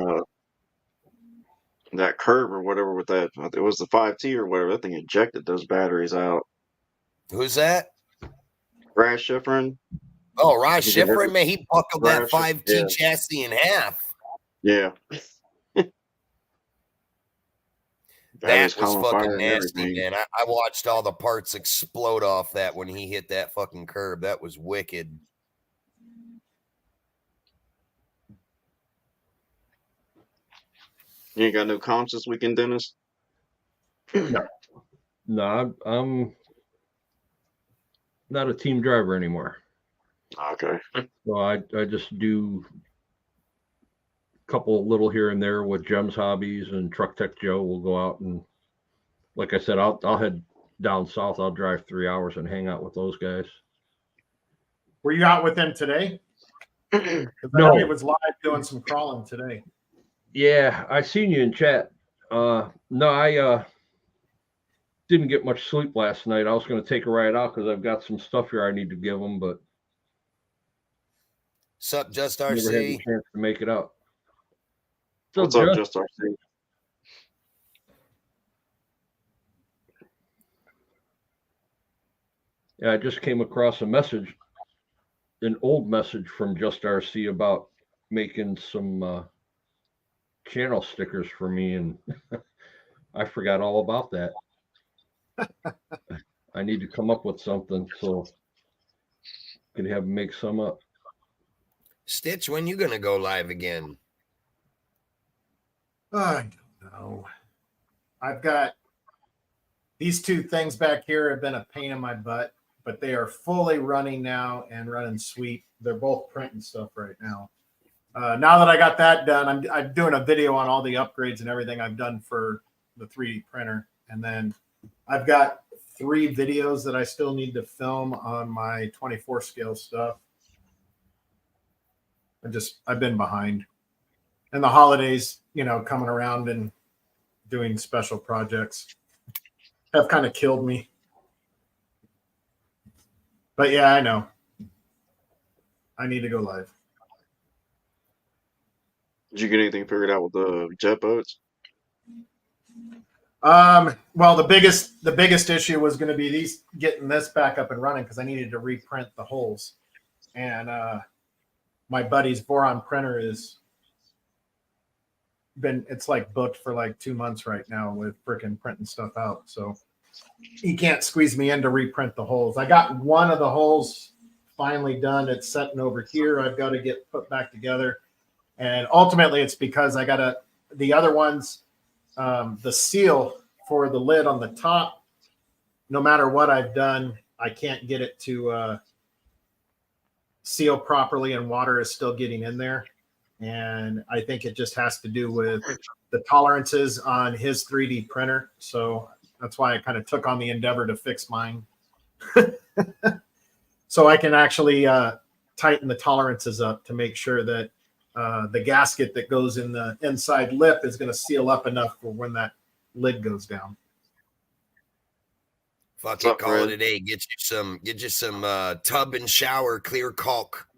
that curb or whatever with that. It was the 5T or whatever. That thing ejected those batteries out. Who's that? Rad Shipman. Oh, Raj Schifrin, man, he buckled that 5T chassis in half. Yeah. That was fucking nasty, man. I watched all the parts explode off that when he hit that fucking curb. That was wicked. You ain't got no comps this weekend, Dennis? No, I'm not a team driver anymore. Okay. So I just do a couple little here and there with Jem's Hobbies and Truck Tech Joe. We'll go out and, like I said, I'll head down south. I'll drive 3 hours and hang out with those guys. Were you out with them today? No, it was live doing some crawling today. Yeah, I seen you in chat. No, I didn't get much sleep last night. I was going to take a ride out because I've got some stuff here I need to give them, but Sup, Just RC? Never had the chance to make it up. What's up, Just RC? Yeah, I just came across a message, an old message from Just RC about making some channel stickers for me, and I forgot all about that. I need to come up with something so I can have him make some up. Stitch, when you gonna go live again? I don't know. I've got these two things back here have been a pain in my butt, but they are fully running now and running sweet. They're both printing stuff right now. Now that I got that done, I'm doing a video on all the upgrades and everything I've done for the 3D printer. And then I've got 3 videos that I still need to film on my 24 scale stuff. I've been behind. And the holidays, you know, coming around and doing special projects have kind of killed me. But yeah, I know. I need to go live. Did you get anything figured out with the jet boats? Well, the biggest issue was going to be getting this back up and running because I needed to reprint the holes. And my buddy's Boron printer it's like booked for like 2 months right now with freaking printing stuff out. So he can't squeeze me in to reprint the holes. I got one of the holes finally done. It's sitting over here. I've got to get put back together. And ultimately it's because the other ones, the seal for the lid on the top, no matter what I've done, I can't get it to seal properly, and water is still getting in there. And I think it just has to do with the tolerances on his 3D printer. So that's why I kind of took on the endeavor to fix mine. So I can actually tighten the tolerances up to make sure that the gasket that goes in the inside lip is going to seal up enough for when that lid goes down. Fuck it, call it a day. Get you some tub and shower clear caulk.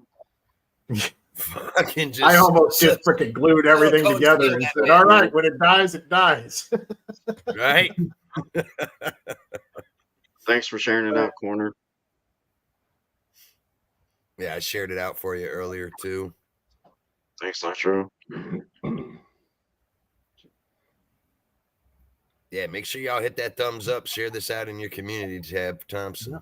Fucking just, I almost just freaking glued everything together and said, all right, when it dies, it dies. Right? Thanks for sharing it out, Corner. Yeah, I shared it out for you earlier too. Thanks, Nitro. Yeah, make sure y'all hit that thumbs up. Share this out in your community tab, Thompson.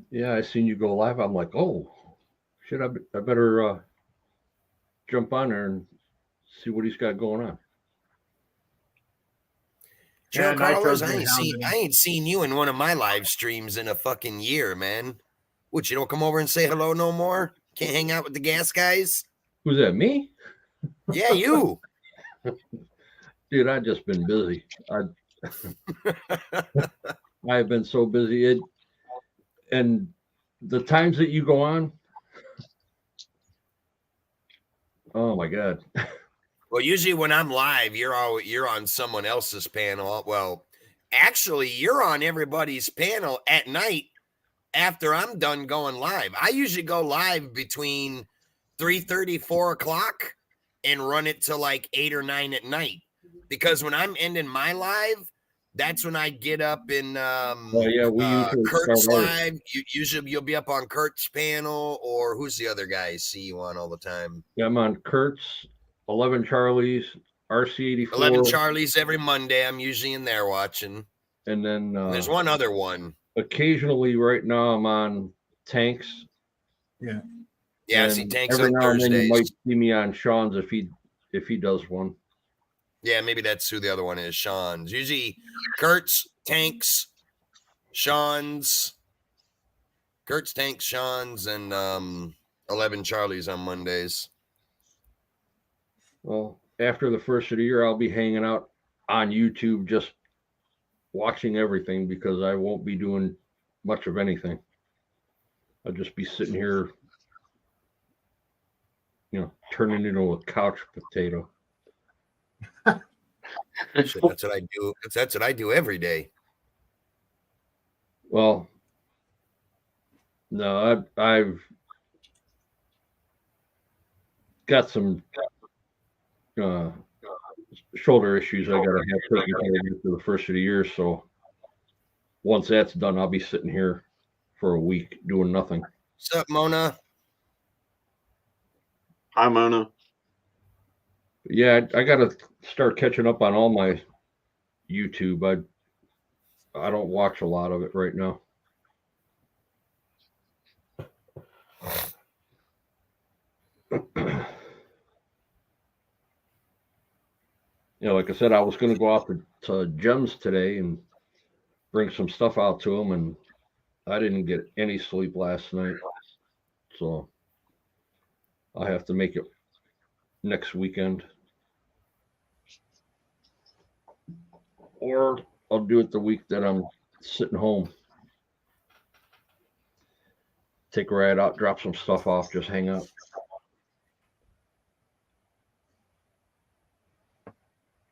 Yeah, I seen you go live. I'm like, oh, shit, I better jump on there and see what he's got going on. Joe Yeah, Carlos, Nitro's been hounding him. I ain't seen you in one of my live streams in a fucking year, man. What, you don't come over and say hello no more? Can't hang out with the gas guys? Who's that? Me? Yeah, you. Dude, I've just been busy. I've been so busy. And the times that you go on, oh my God. Well, usually when I'm live, you're on someone else's panel. Well, actually, you're on everybody's panel at night after I'm done going live. I usually go live between 3:30, 4 o'clock and run it to like 8 or 9 at night. Because when I'm ending my live, that's when I get up in we usually Kurt's start live. Usually you'll be up on Kurt's panel, or who's the other guy I see you on all the time? Yeah, I'm on Kurt's, 11 Charlie's, RC84. 11 Charlie's every Monday. I'm usually in there watching. And then There's one other one. Occasionally, right now, I'm on Tanks. Yeah. Yeah, I see Tanks every on now and then Thursdays. you might see me on Sean's if he does one. Yeah, maybe that's who the other one is. Sean's. Usually Kurt's, Tanks, Sean's, and 11 Charlie's on Mondays. Well, after the first of the year, I'll be hanging out on YouTube just watching everything because I won't be doing much of anything. I'll just be sitting here, turning into a couch potato. Shit, that's what I do. That's what I do every day. Well, no, I've got some shoulder issues I got to have taken care of after the first of the year. So once that's done, I'll be sitting here for a week doing nothing. What's up, Mona? Hi, Mona. Yeah, I got to start catching up on all my YouTube. I don't watch a lot of it right now. Like I said, I was going to go out to Gems today and bring some stuff out to them, and I didn't get any sleep last night. So I have to make it next weekend. Or I'll do it the week that I'm sitting home. Take a ride out, drop some stuff off, just hang out.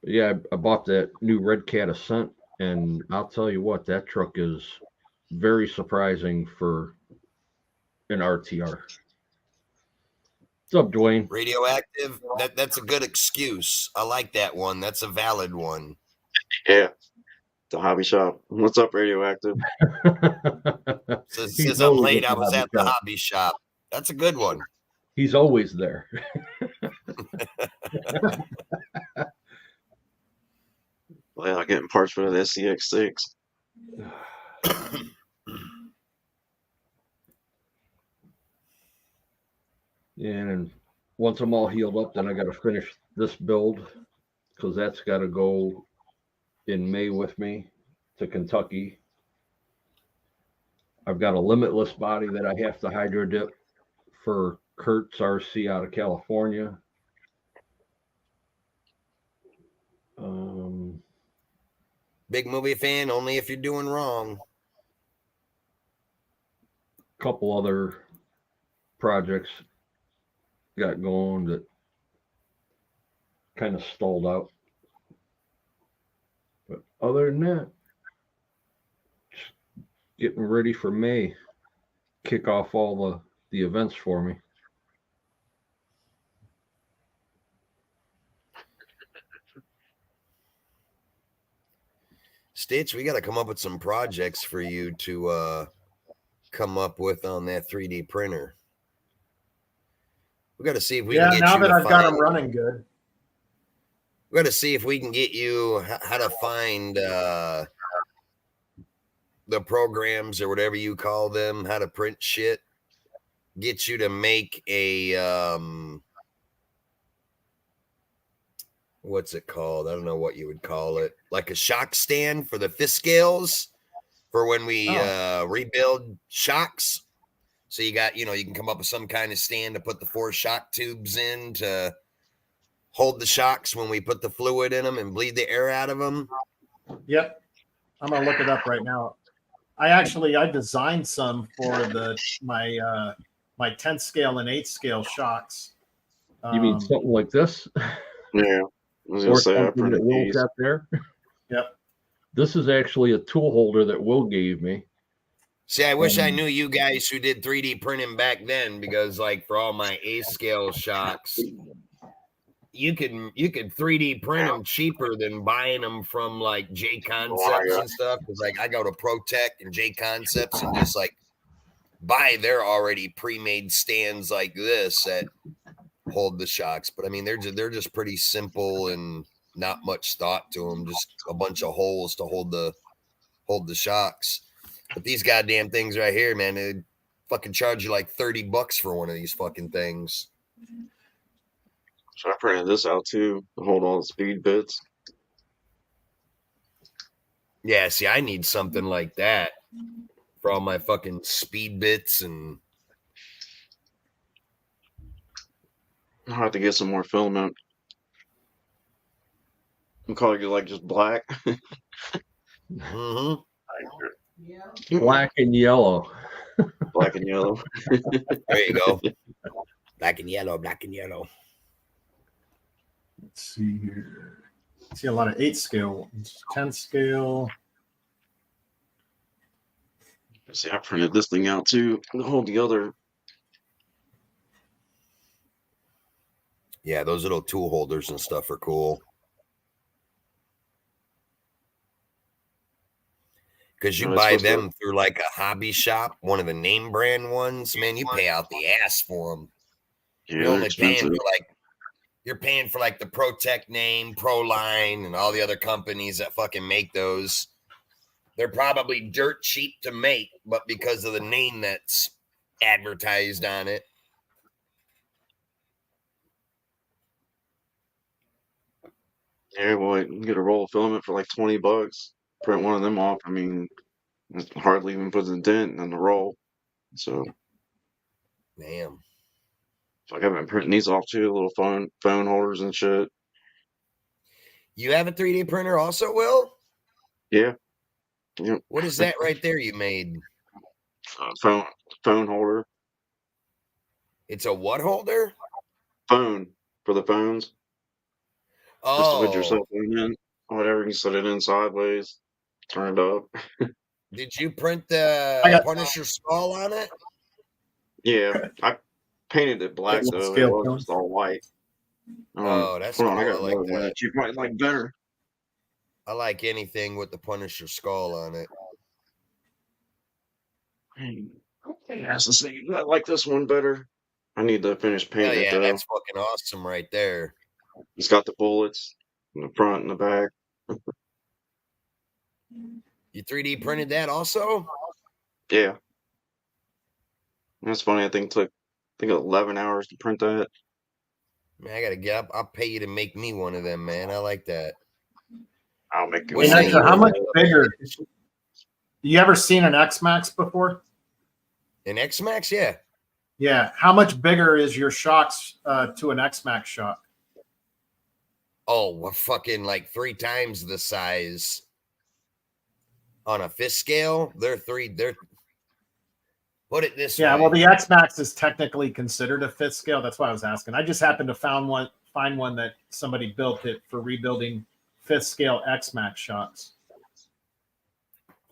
But yeah, I bought that new Red Cat Ascent, and I'll tell you what, that truck is very surprising for an RTR. What's up, Dwayne? Radioactive. That's a good excuse. I like that one. That's a valid one. Yeah. The hobby shop. What's up, Radioactive? Says I'm late. I was at the hobby shop. That's a good one. He's always there. Well, getting parts for the SCX6. And once I'm all healed up, then I got to finish this build because that's got to go in May with me to Kentucky. I've got a limitless body that I have to hydro dip for Kurt's RC out of California. Big movie fan, only if you're doing wrong. Couple other projects got going that kind of stalled out. But other than that, just getting ready for May. Kick off all the events for me. Stitch, we got to come up with some projects for you to come up with on that 3D printer. We got to see if we can get now you that to I've got them find. running good. We got to see if we can get you how to find the programs or whatever you call them, how to print shit. Get you to make a what's it called? I don't know what you would call it. Like a shock stand for the fifth scales for when we rebuild shocks. So you got, you can come up with some kind of stand to put the 4 shock tubes in to hold the shocks when we put the fluid in them and bleed the air out of them. Yep. I'm going to look it up right now. I designed some for my 10th scale and 8th scale shocks. You mean something like this? Yeah. I was gonna Or say I something that printed Will's these. got there? Yep. This is actually a tool holder that Will gave me. See, I wish I knew you guys who did 3D printing back then, because like for all my A scale shocks, you can 3D print them cheaper than buying them from like J Concepts and stuff. Because like I go to ProTech and J Concepts and just like buy their already pre-made stands like this that hold the shocks. But I mean, they're just pretty simple and not much thought to them. Just a bunch of holes to hold the shocks. But these goddamn things right here, man, they fucking charge you like $30 for one of these fucking things. So I printed this out too to hold all the speed bits. Yeah, see, I need something like that for all my fucking speed bits. And I'll have to get some more filament. I'm calling it like just black. mm-hmm. Black and yellow. Black and yellow. There you go. Black and yellow, black and yellow. Let's see here. See a lot of 8 scale ones, 10 scale. See, I printed this thing out too to hold the other. Yeah, those little tool holders and stuff are cool. Because you buy them through like a hobby shop, one of the name brand ones, man, you pay out the ass for them. Yeah, You're only paying for you're paying for like the ProTech name, ProLine, and all the other companies that fucking make those. They're probably dirt cheap to make, but because of the name that's advertised on it. Yeah, well, you can get a roll of filament for like $20. Print one of them off. I mean, it hardly even puts a dent in the roll. So, Damn. so I've been printing these off too, little phone holders and shit. You have a 3D printer also, Will? Yeah. Yep. What is that right there you made? Phone holder. It's a what holder? Phone for the phones. Oh. Just to put your cell phone in. Whatever, you set it in sideways, turn it up. Did you print the Punisher skull on it? Yeah, I painted it black though. It was just all white. Oh, that's cool. I got I like another one that you might like better. I like anything with the Punisher skull on it. That's the same. I like this one better. I need to finish painting it though. That's fucking awesome right there. It's got the bullets in the front and the back. You 3D printed that also? Yeah. That's funny. I think it took 11 hours to print that. Man, I gotta get up. I'll pay you to make me one of them, man. I like that. I'll make you one. How much bigger? You ever seen an X-Max before? An X-Max, yeah. Yeah. How much bigger is your shocks to an X-Max shock? Oh, well, fucking like 3 times the size. On a fifth scale, they're put it this way. Yeah, well, the X-Max is technically considered a fifth scale. That's why I was asking. I just happened to find one that somebody built it for rebuilding fifth scale X-Max shocks.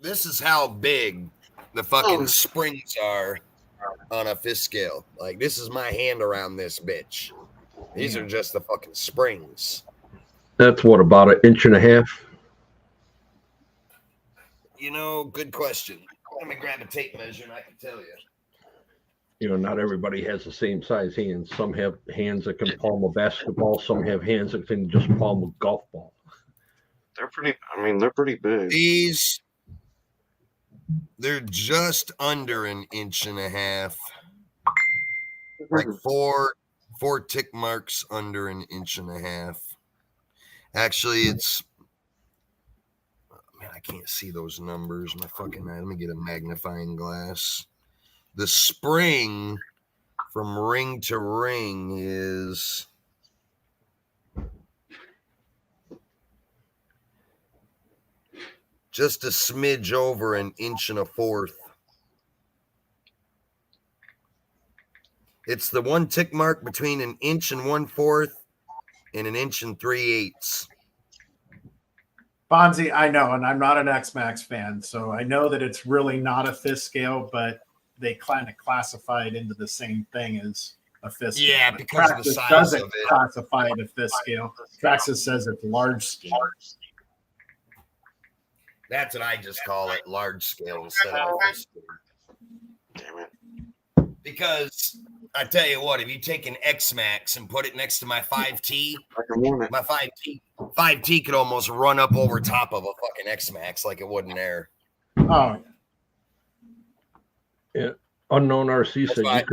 This is how big the fucking springs are on a fifth scale. Like, this is my hand around this bitch. These are just the fucking springs. That's what, about 1.5 inches? You know, good question. Let me grab a tape measure and I can tell you. not everybody has the same size hands. Some have hands that can palm a basketball. Some have hands that can just palm a golf ball. They're pretty. I mean, they're pretty big. They're just under an inch and a half. Like four tick marks under an inch and a half. Actually, it's. Man, I can't see those numbers. My fucking. Let me get a magnifying glass. The spring from ring to ring is just a smidge over an inch and a fourth. It's the one tick mark between an inch and 1/4 and an inch and 3/8. Bonzi, I know, and I'm not an X-Max fan, so I know that it's really not a fifth scale, but they kind of classify it into the same thing as a fifth scale. Yeah, But because of the Traxxas size doesn't of it. classify it as fifth scale. Traxxas says it's large scale. That's what I just call it, large scale instead of fifth scale. Damn it. Because I tell you what, if you take an X-Max and put it next to my 5T, I can warn it. my 5T could almost run up over top of a fucking X-Max like it would in air. Oh, Yeah. Unknown RC That's said why-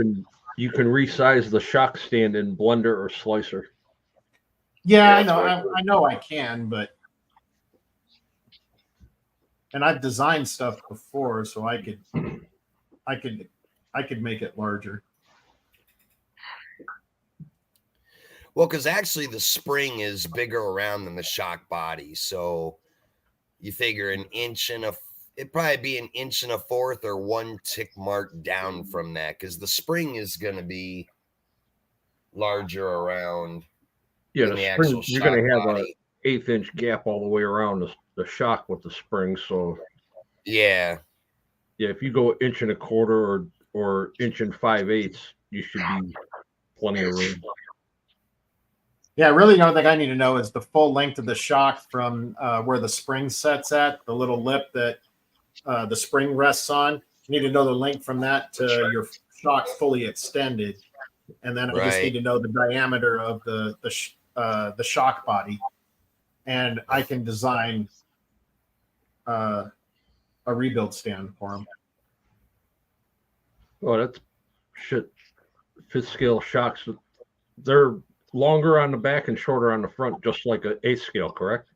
you can resize the shock stand in blender or slicer. yeah, Yeah, I know I can, but and I've designed stuff before, so I could make it larger. Well, because actually the spring is bigger around than the shock body. So you figure it'd probably be an inch and a fourth or one tick mark down from that, because the spring is going to be larger around. Yeah, than the the spring, actual you're going to shock have body. a 1/8 inch gap all the way around the shock with the spring. So Yeah. yeah, if you go inch and a quarter or inch and 5/8, you should be plenty of room. Yeah, really, the only thing I need to know is the full length of the shock from where the spring sets at, the little lip that the spring rests on. You need to know the length from that to your shock fully extended, and then I just need to know the diameter of the shock body, and I can design a rebuild stand for them. Oh, that's shit. Fifth scale shocks, they're longer on the back and shorter on the front, just like an 8th scale, correct?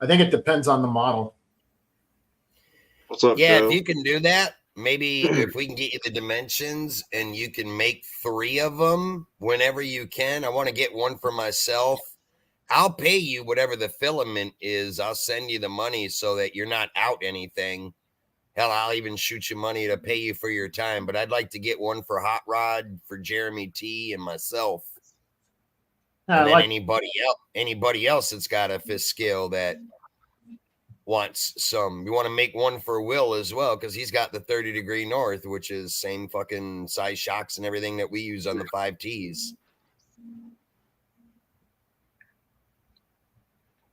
I think it depends on the model. What's up, Yeah, Joe? if you can do that, maybe if we can get you the dimensions and you can make 3 of them whenever you can. I want to get one for myself. I'll pay you whatever the filament is. I'll send you the money so that you're not out anything. Hell, I'll even shoot you money to pay you for your time. But I'd like to get one for Hot Rod, for Jeremy T, and myself. And then anybody else that's got a fifth scale that wants some. You want to make one for Will as well, because he's got the 30 degree north, which is same fucking size shocks and everything that we use on the 5Ts.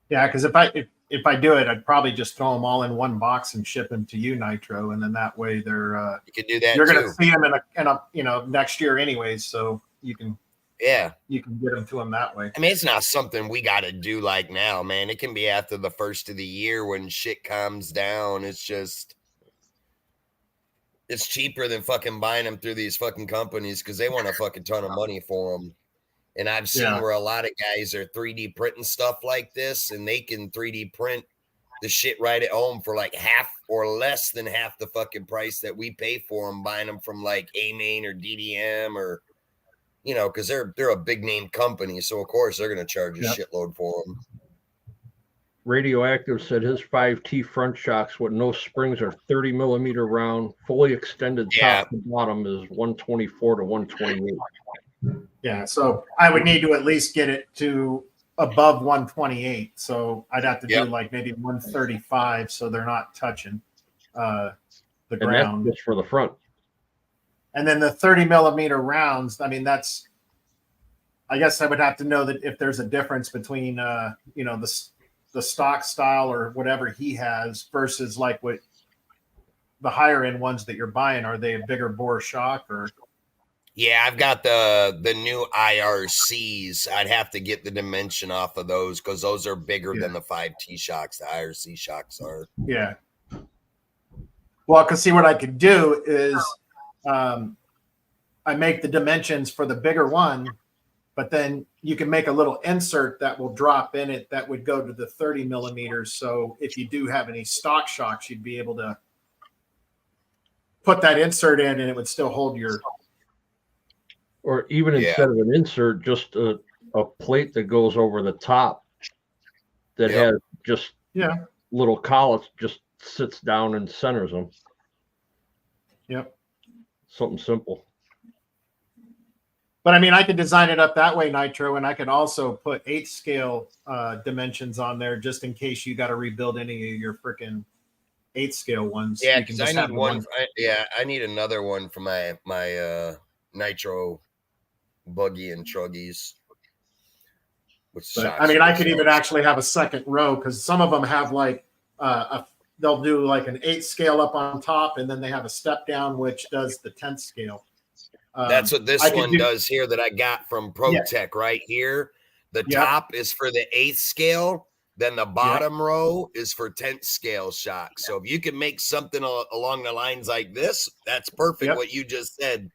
Yeah, because if I do it, I'd probably just throw them all in one box and ship them to you, Nitro, and then that way they're You could do that. you're too. going to see them in a next year anyways, so you can get them to them that way. I mean, it's not something we got to do like now, man. It can be after the first of the year when shit calms down. It's cheaper than fucking buying them through these fucking companies because they want a fucking ton of money for them. And I've seen where a lot of guys are 3D printing stuff like this, and they can 3D print the shit right at home for like half or less than half the fucking price that we pay for them, buying them from like A-Main or DDM or, because they're a big name company. So, of course, they're going to charge a shitload for them. Radioactive said his 5T front shocks with no springs are 30 millimeter round, fully extended top to bottom is 124 to 128. Yeah, so I would need to at least get it to above 128. So I'd have to do like maybe 135, so they're not touching the ground. And that's just for the front. And then the 30 millimeter rounds, I mean, I guess I would have to know that if there's a difference between, the stock style or whatever he has versus like what the higher end ones that you're buying, are they a bigger bore shock or? Yeah, I've got the new IRCs. I'd have to get the dimension off of those because those are bigger than the 5T shocks. The IRC shocks are. Yeah. Well, because see, what I could do is I make the dimensions for the bigger one, but then you can make a little insert that will drop in it that would go to the 30 millimeters. So if you do have any stock shocks, you'd be able to put that insert in and it would still hold your. Or even instead of an insert, just a plate that goes over the top that has just little collets, just sits down and centers them. Yep. Something simple. But I mean, I could design it up that way, Nitro, and I could also put 8 scale dimensions on there just in case you got to rebuild any of your freaking 8 scale ones. Yeah, because I need one. I need another one for my Nitro buggy and truggies. I mean, I could even actually have a second row because some of them have like they'll do like an 8 scale up on top, and then they have a step down which does the 10th scale. That's what this one does here that I got from ProTech right here. The top is for the 8th scale, then the bottom row is for 10th scale shock. So if you can make something along the lines like this, that's perfect. What you just said.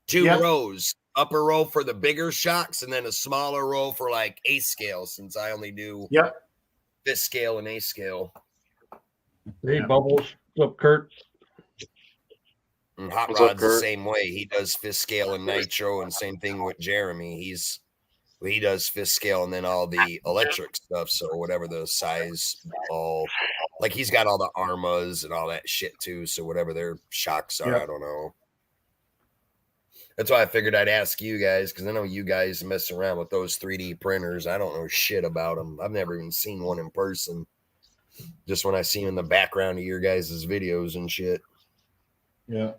2 rows, upper row for the bigger shocks, and then a smaller row for like 8th scale, since I only do 5th scale and 8th scale. Hey, Bubbles. What's up, Kurt? And Hot Rod's the same way. He does 5th scale and Nitro, and same thing with Jeremy. He does 5th scale and then all the electric stuff. So whatever the size, like he's got all the Armas and all that shit too. So whatever their shocks are, I don't know. That's why I figured I'd ask you guys, because I know you guys mess around with those 3D printers. I don't know shit about them. I've never even seen one in person. Just when I see them in the background of your guys' videos and shit. Yeah.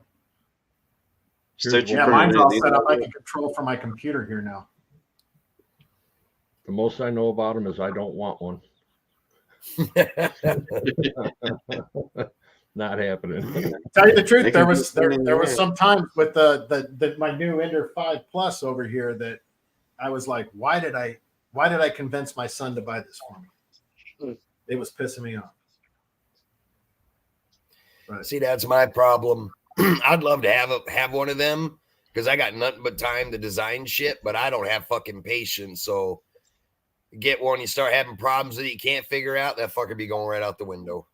Mine's all set up. I can control from my computer here now. The most I know about them is I don't want one. Not happening. Tell you the truth, there was some times with the my new Ender 5 Plus over here that I was like, why did I convince my son to buy this for me? It was pissing me off. But see, that's my problem. I'd love to have one of them because I got nothing but time to design shit, but I don't have fucking patience. So get one, you start having problems that you can't figure out, that fucker be going right out the window.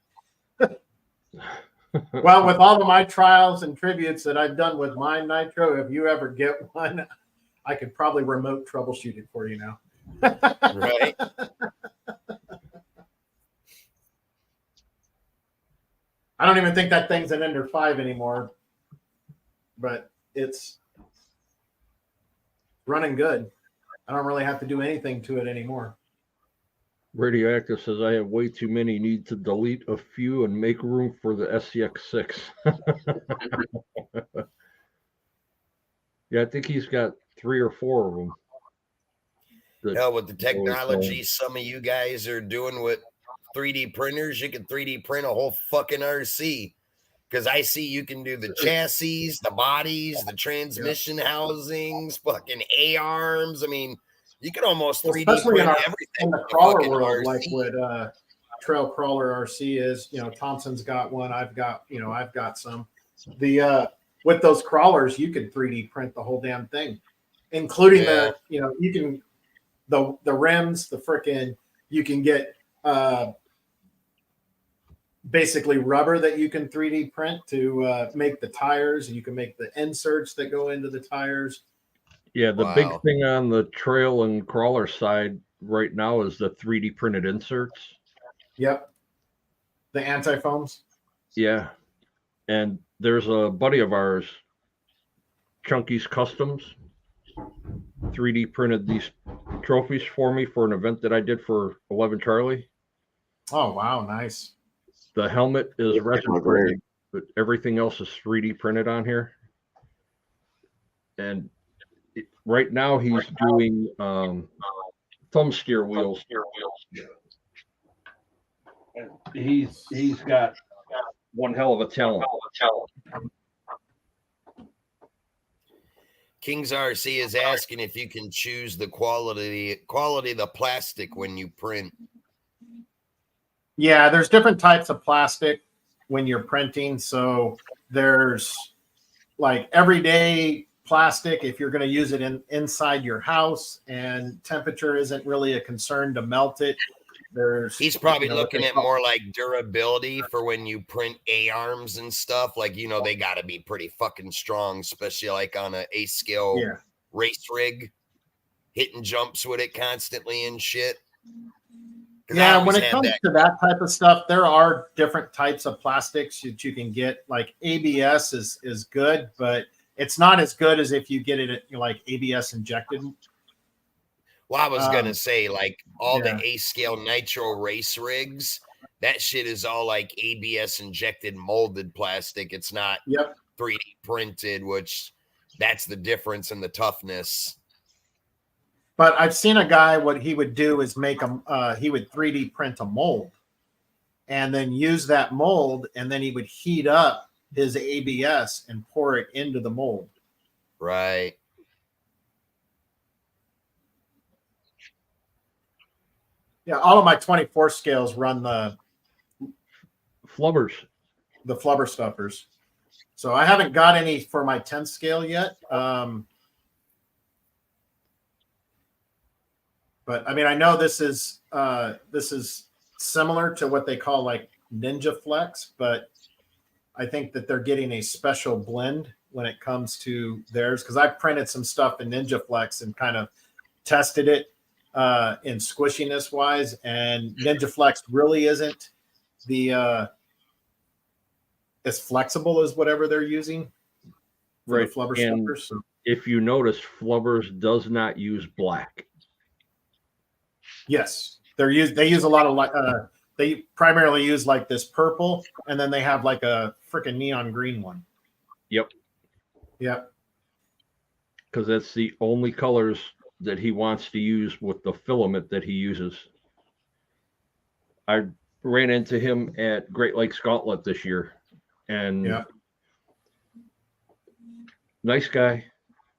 Well, with all of my trials and tributes that I've done with mine, Nitro, if you ever get one, I could probably remote troubleshoot it for you now. Right. I don't even think that thing's an Ender 5 anymore, but it's running good. I don't really have to do anything to it anymore. Radioactive says I have way too many. Need to delete a few and make room for the SCX6. Yeah, I think he's got 3 or 4 of them. Hell, with the technology some of you guys are doing with 3D printers, you can 3D print a whole fucking RC. Because I see you can do the chassis, the bodies, the transmission housings, fucking A-arms. I mean, you can almost 3D print everything. In the crawler world, like what Trail Crawler RC is, Thompson's got one. I've got some. With those crawlers, you can 3D print the whole damn thing, including you can the rims, the frickin', you can get basically rubber that you can 3D print to make the tires, and you can make the inserts that go into the tires. Yeah, the big thing on the trail and crawler side right now is the 3D printed inserts. Yep. The anti-foams. Yeah. And there's a buddy of ours, Chunky's Customs, 3D printed these trophies for me for an event that I did for 11 Charlie. Oh, wow. Nice. The helmet is resin printed, but everything else is 3D printed on here. And right now he's doing thumb steer wheels. He's got one hell of a talent. Kings RC is asking if you can choose the quality of the plastic when you print. Yeah, there's different types of plastic when you're printing. So there's like everyday plastic if you're going to use it inside your house and temperature isn't really a concern to melt it. He's probably looking at more like durability for when you print A-arms and stuff. Like, they got to be pretty fucking strong, especially like on a scale race rig, hitting jumps with it constantly and shit. Yeah, when it comes to that type of stuff, there are different types of plastics that you can get. Like ABS is good, but it's not as good as if you get it like ABS injected. Well, I was gonna say, like all the A-scale nitro race rigs, that shit is all like ABS injected molded plastic. It's not 3D printed, which that's the difference in the toughness. But I've seen a guy, what he would do is make he would 3D print a mold and then use that mold, and then he would heat up his ABS and pour it into the mold. Right. Yeah, all of my 24 scales run the flubbers, the flubber stuffers. So I haven't got any for my 10th scale yet. But I mean, I know this is similar to what they call like Ninja Flex, but I think that they're getting a special blend when it comes to theirs, because I've printed some stuff in Ninja Flex and kind of tested it in squishiness wise, and Ninja Flex really isn't the as flexible as whatever they're using. Right. The flubber stuffers. So. If you notice, Flubbers does not use black. Yes, they use a lot of they primarily use like this purple, and then they have like a freaking neon green one. Yep. Yep. Because that's the only colors that he wants to use with the filament that he uses. I ran into him at Great Lakes Gauntlet this year, and nice guy,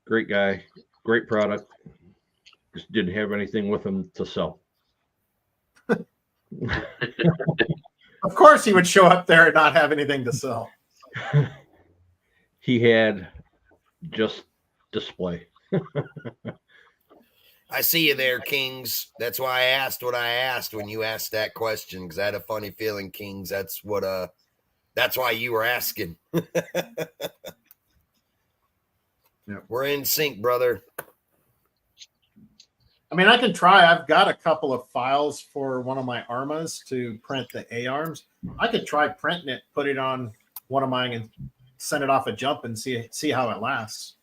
great product. Just didn't have anything with him to sell. Of course he would show up there and not have anything to sell. He had just display. I see you there, Kings. That's why I asked what I asked when you asked that question, because I had a funny feeling, Kings. That's why you were asking. We're in sync, brother. I mean, I can try. I've got a couple of files for one of my Armas to print the A-arms. I could try printing it, put it on one of mine, and send it off a jump and see how it lasts.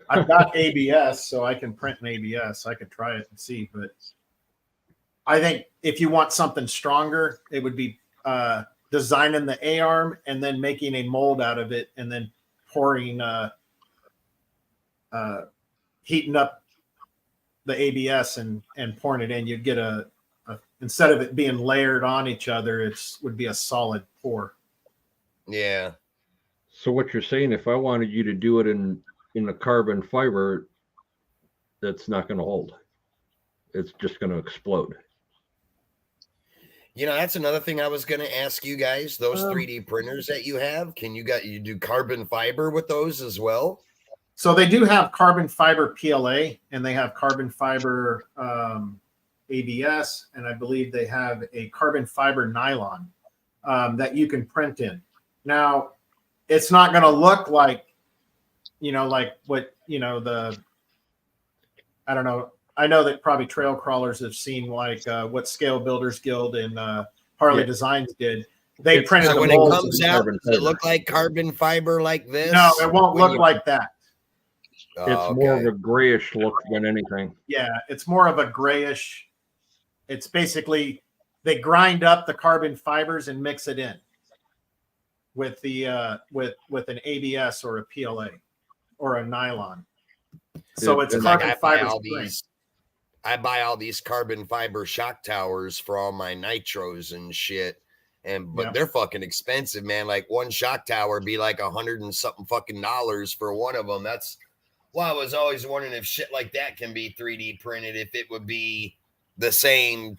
I've got ABS, so I can print an ABS. I could try it and see. But I think if you want something stronger, it would be designing the A-arm and then making a mold out of it and then pouring, heating up the ABS and pouring it in. You'd get a instead of it being layered on each other, would be a solid pour. Yeah. So what you're saying, if I wanted you to do it in a carbon fiber, that's not going to hold. It's just going to explode. That's another thing I was going to ask you guys. Those 3D printers that you have, you do carbon fiber with those as well? So they do have carbon fiber PLA, and they have carbon fiber ABS, and I believe they have a carbon fiber nylon that you can print in. Now, it's not going to look like, like what, I don't know. I know that probably trail crawlers have seen like what Scale Builders Guild and Harley Designs did. They printed so the when molds. It comes out, does it look like carbon fiber like this? No, it won't look like that. It's more of a grayish look than anything. Yeah, it's more of a grayish. It's basically they grind up the carbon fibers and mix it in with the with an ABS or a PLA or a nylon. So it's carbon fiber. I buy all these carbon fiber shock towers for all my nitros and shit. But they're fucking expensive, man. Like one shock tower be like $100 and something fucking dollars for one of them. That's why I was always wondering if shit like that can be 3D printed, if it would be the same.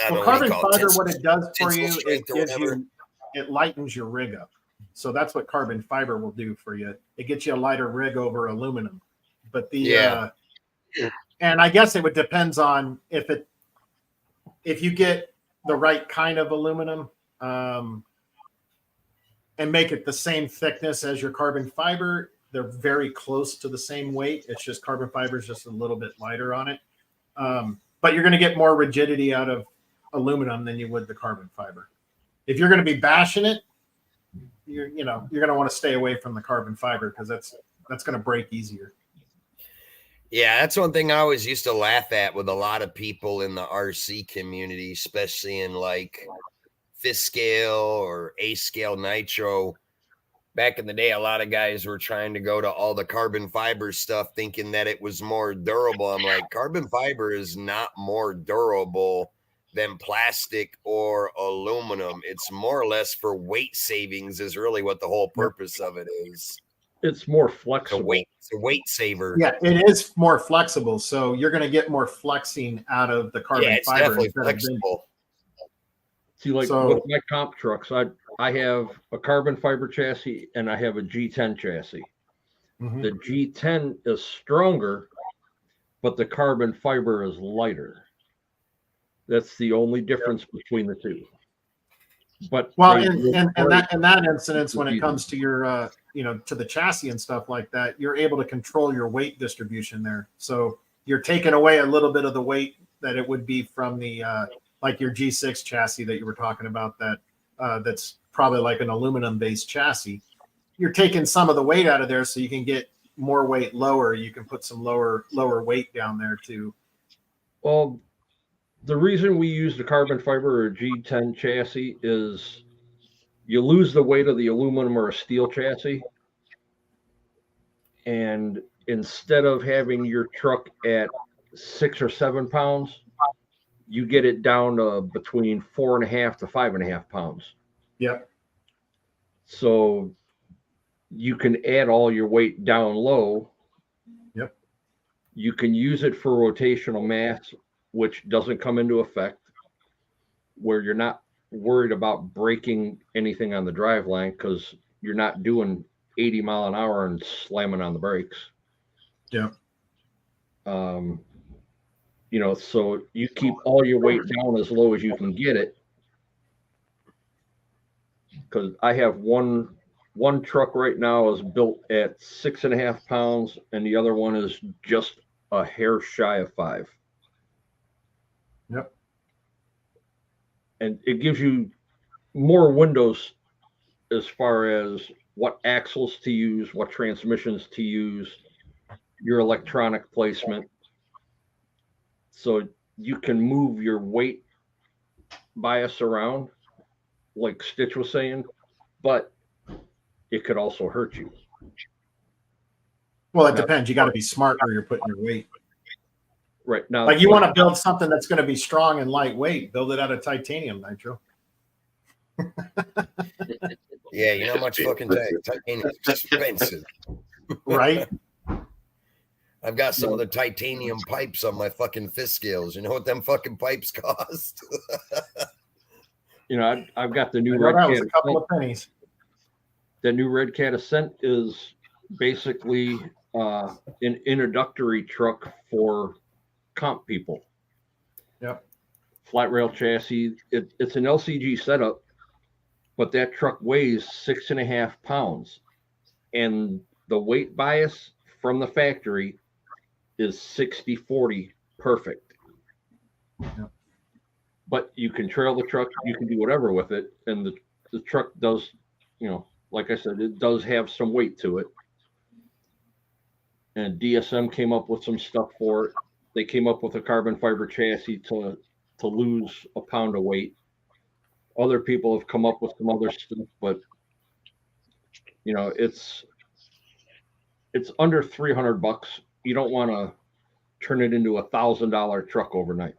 I don't know carbon what fiber, what it does for you, it gives whatever. you, it lightens your rig up. So that's what carbon fiber will do for you. It gets you a lighter rig over aluminum. But the and I guess it would depends on if you get the right kind of aluminum and make it the same thickness as your carbon fiber. They're very close to the same weight. It's just carbon fiber is just a little bit lighter on it. But you're going to get more rigidity out of aluminum than you would the carbon fiber. If you're going to be bashing it, you're going to want to stay away from the carbon fiber because that's going to break easier. Yeah, that's one thing I always used to laugh at with a lot of people in the RC community, especially in like fifth scale or eighth scale nitro. Back in the day, a lot of guys were trying to go to all the carbon fiber stuff thinking that it was more durable. I'm like, carbon fiber is not more durable than plastic or aluminum. It's more or less for weight savings is really what the whole purpose of it is. It's more flexible. It's a weight saver. Yeah, it is more flexible. So you're going to get more flexing out of the carbon it's fiber. Definitely flexible. See, like with my comp trucks, I have a carbon fiber chassis and I have a G10 chassis. Mm-hmm. The G10 is stronger, but the carbon fiber is lighter. That's the only difference between the two. But in that instance, when it comes to your to the chassis and stuff like that, you're able to control your weight distribution there. So you're taking away a little bit of the weight that it would be from the like your G6 chassis that you were talking about that's probably like an aluminum based chassis. You're taking some of the weight out of there so you can get more weight lower. You can put some lower weight down there too. Well, the reason we use the carbon fiber or G10 chassis is you lose the weight of the aluminum or a steel chassis. And instead of having your truck at 6 or 7 pounds, you get it down to between 4.5 to 5.5 pounds. Yep. So you can add all your weight down low. Yep. You can use it for rotational mass, which doesn't come into effect, where you're not worried about breaking anything on the driveline because you're not doing 80 mile an hour and slamming on the brakes. Yeah. So you keep all your weight down as low as you can get it. Because I have one truck right now is built at 6.5 pounds, and the other one is just a hair shy of 5. Yep. And it gives you more windows as far as what axles to use, what transmissions to use, your electronic placement. So you can move your weight bias around, like Stitch was saying, but it could also hurt you. Well, it depends. You got to be smart where you're putting your weight. Right now, like you want to build something that's going to be strong and lightweight. Build it out of titanium, Nitro. Yeah, you know how much fucking titanium is expensive, right? I've got some of the titanium pipes on my fucking fifth scales. You know what them fucking pipes cost? I've got the new Red Cat. Was a couple of pennies. The new Red Cat Ascent is basically an introductory truck for comp people. Yep. Flat rail chassis. It's an LCG setup, but that truck weighs 6.5 pounds, and the weight bias from the factory is 60-40 perfect. Yep. But you can trail the truck, you can do whatever with it, and the truck does, like I said, it does have some weight to it. And DSM came up with some stuff for it. They came up with a carbon fiber chassis to lose a pound of weight. Other people have come up with some other stuff, but it's under $300. You don't want to turn it into $1,000 truck overnight.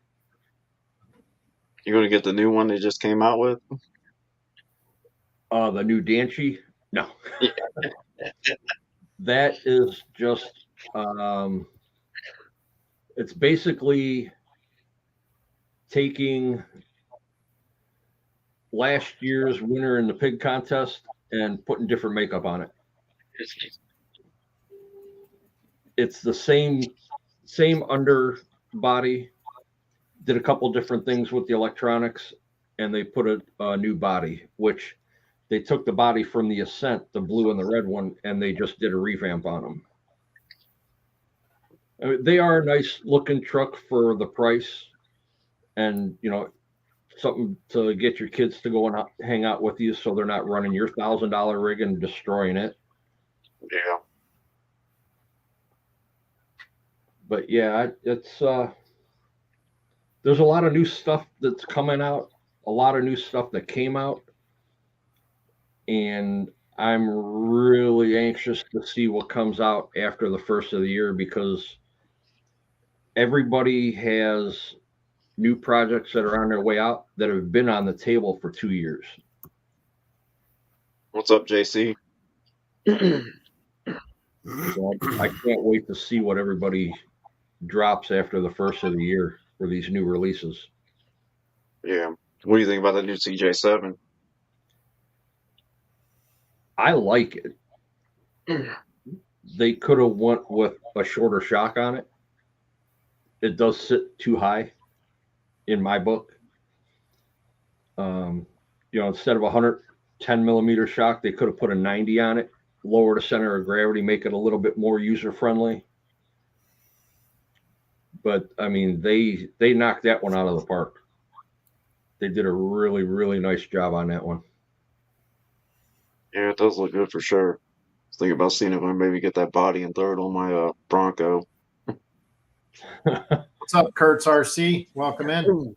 You're going to get the new one they just came out with? The new Danchi? No. That is just it's basically taking last year's winner in the pig contest and putting different makeup on it. It's the same underbody. Did a couple different things with the electronics, and they put a new body, which they took the body from the Ascent, the blue and the red one, and they just did a revamp on them. I mean, they are a nice looking truck for the price, and something to get your kids to go and hang out with you, so they're not running your $1,000 rig and destroying it. Yeah. But yeah, it's there's a lot of new stuff that's coming out, a lot of new stuff that came out, and I'm really anxious to see what comes out after the first of the year, because everybody has new projects that are on their way out that have been on the table for 2 years. What's up, JC? So I can't wait to see what everybody drops after the first of the year for these new releases. Yeah. What do you think about that new CJ7? I like it. They could have went with a shorter shock on it. It does sit too high in my book. Instead of a 110 millimeter shock, they could have put a 90 on it, lower the center of gravity, make it a little bit more user friendly. But I mean, they knocked that one out of the park. They did a really, really nice job on that one. Yeah, it does look good for sure. I was thinking about seeing if I maybe get that body and throw it on my Bronco. What's up, Kurt's RC? Welcome in.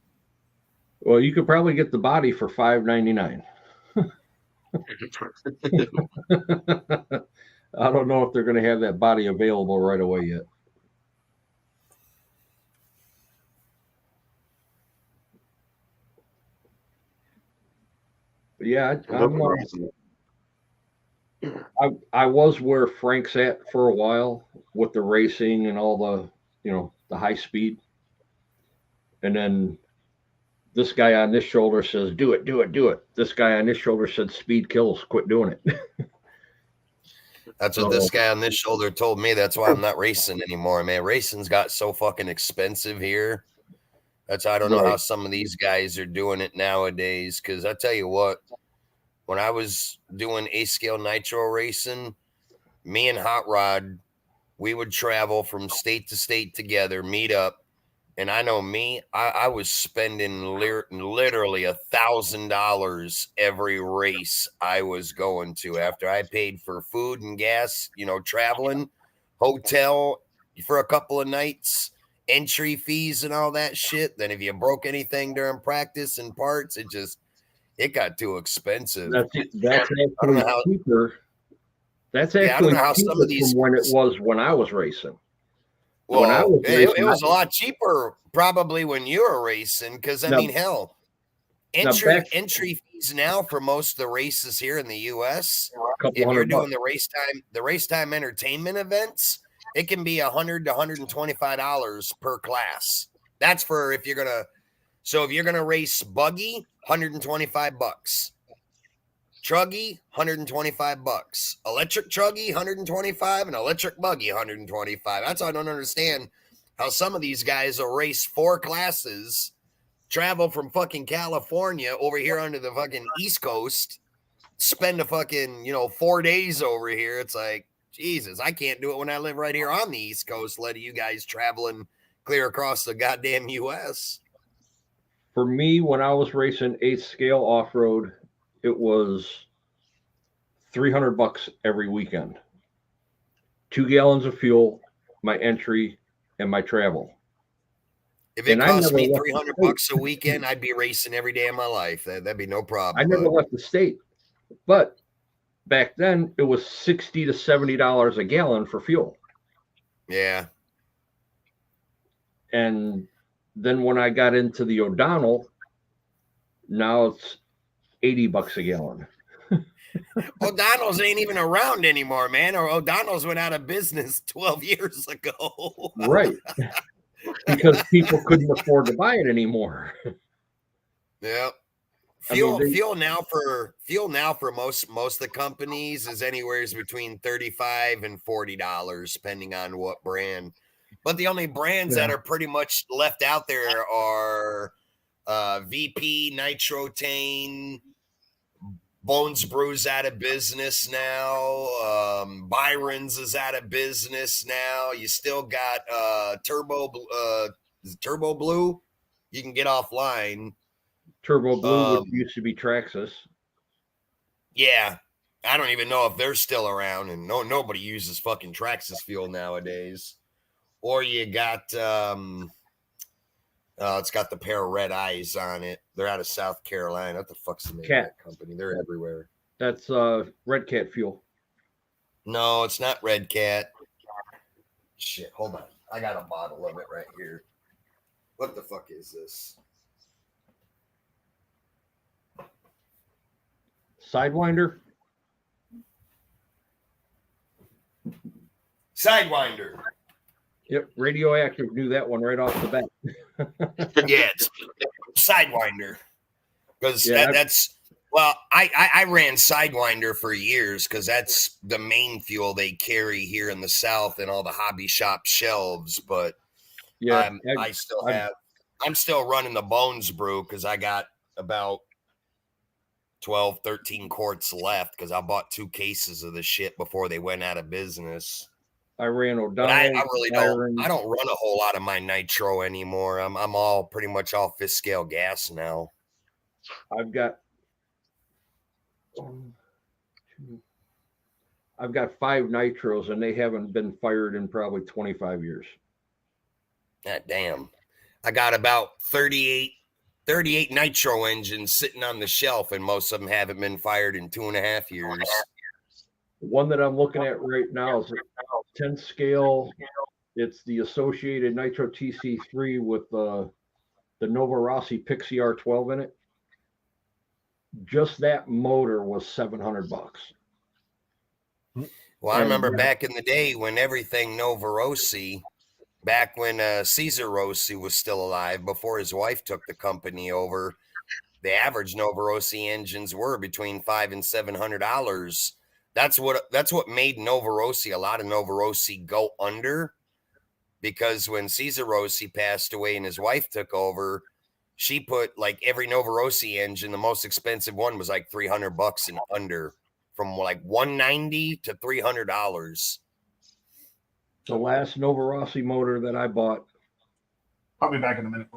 Well, you could probably get the body for $599. I don't know if they're going to have that body available right away yet. But yeah, I was where Frank's at for a while with the racing and all the high speed. And then this guy on this shoulder says, do it, do it, do it. This guy on this shoulder said, speed kills, quit doing it. That's what this guy on this shoulder told me. That's why I'm not racing anymore, man. Racing's got so fucking expensive here. I don't know how some of these guys are doing it nowadays. Because I tell you what, when I was doing A-scale nitro racing, me and Hot Rod, we would travel from state to state together, meet up. And I know me, I was spending literally $1,000 every race I was going to after I paid for food and gas, traveling, hotel for a couple of nights, entry fees and all that shit. Then if you broke anything during practice and parts, it got too expensive. That's actually cheaper. That's actually cheaper from when it was when I was racing. Well, it was a lot cheaper probably when you were racing, because hell, entry fees now for most of the races here in the US, if you're doing the race time entertainment events, it can be $100 to $125 per class. That's for if you're gonna race buggy, $125. Truggy, $125. Electric truggy, $125, and electric buggy, $125. That's why I don't understand how some of these guys will race 4 classes, travel from fucking California over here onto the fucking East Coast, spend a fucking, 4 days over here. It's like, Jesus, I can't do it when I live right here on the East Coast, letting you guys traveling clear across the goddamn US. For me, when I was racing 8th scale off-road, it was $300 every weekend. 2 gallons of fuel, my entry, and my travel. If it cost me $300 a weekend, I'd be racing every day of my life. That'd be no problem. I never left the state, but back then it was $60 to $70 a gallon for fuel. Yeah. And then when I got into the O'Donnell, now it's $80 a gallon. O'Donnell's ain't even around anymore, man. Or O'Donnell's went out of business 12 years ago. Right. Because people couldn't afford to buy it anymore. Yep. I mean, Fuel now for most of the companies is anywhere between $35 and $40, depending on what brand. But the only brands that are pretty much left out there are VP, Nitrotane, Bones Brew's out of business now. Byron's is out of business now. You still got Turbo Blue. You can get offline. Turbo Blue which used to be Traxxas. Yeah, I don't even know if they're still around, and nobody uses fucking Traxxas fuel nowadays. Or you got it's got the pair of red eyes on it. They're out of South Carolina. What the fuck's the name of that company? They're everywhere. That's Red Cat fuel. No, it's not Red Cat. Shit, hold on. I got a bottle of it right here. What the fuck is this? Sidewinder? Sidewinder. Yep, Radioactive knew that one right off the bat. Yeah, it's Sidewinder. Because that's, well, I ran Sidewinder for years because that's the main fuel they carry here in the South and all the hobby shop shelves. But yeah, I'm still running the Bones Brew because I got about 12, 13 quarts left because I bought 2 cases of the shit before they went out of business. I ran O'Donnell. But I really don't. I don't run a whole lot of my nitro anymore. I'm all pretty much all fifth scale gas now. I've got 5 nitros and they haven't been fired in probably 25 years. God damn. I got about 38 nitro engines sitting on the shelf, and most of them haven't been fired in 2.5 years. The one that I'm looking at right now is a 10 scale. It's the Associated Nitro TC3 with the Nova Rossi Pixie R12 in it. Just that motor was $700. Well, I remember back in the day when everything Nova Rossi, back when Cesar Rossi was still alive, before his wife took the company over, the average Nova Rossi engines were between $500 and $700. That's what made Nova Rossi, a lot of Nova Rossi, go under, because when Cesar Rossi passed away and his wife took over, she put like every Nova Rossi engine, the most expensive one was like $300 and under, from like $190 to $300. The last Nova Rossi motor that I bought, I'll be back in a minute.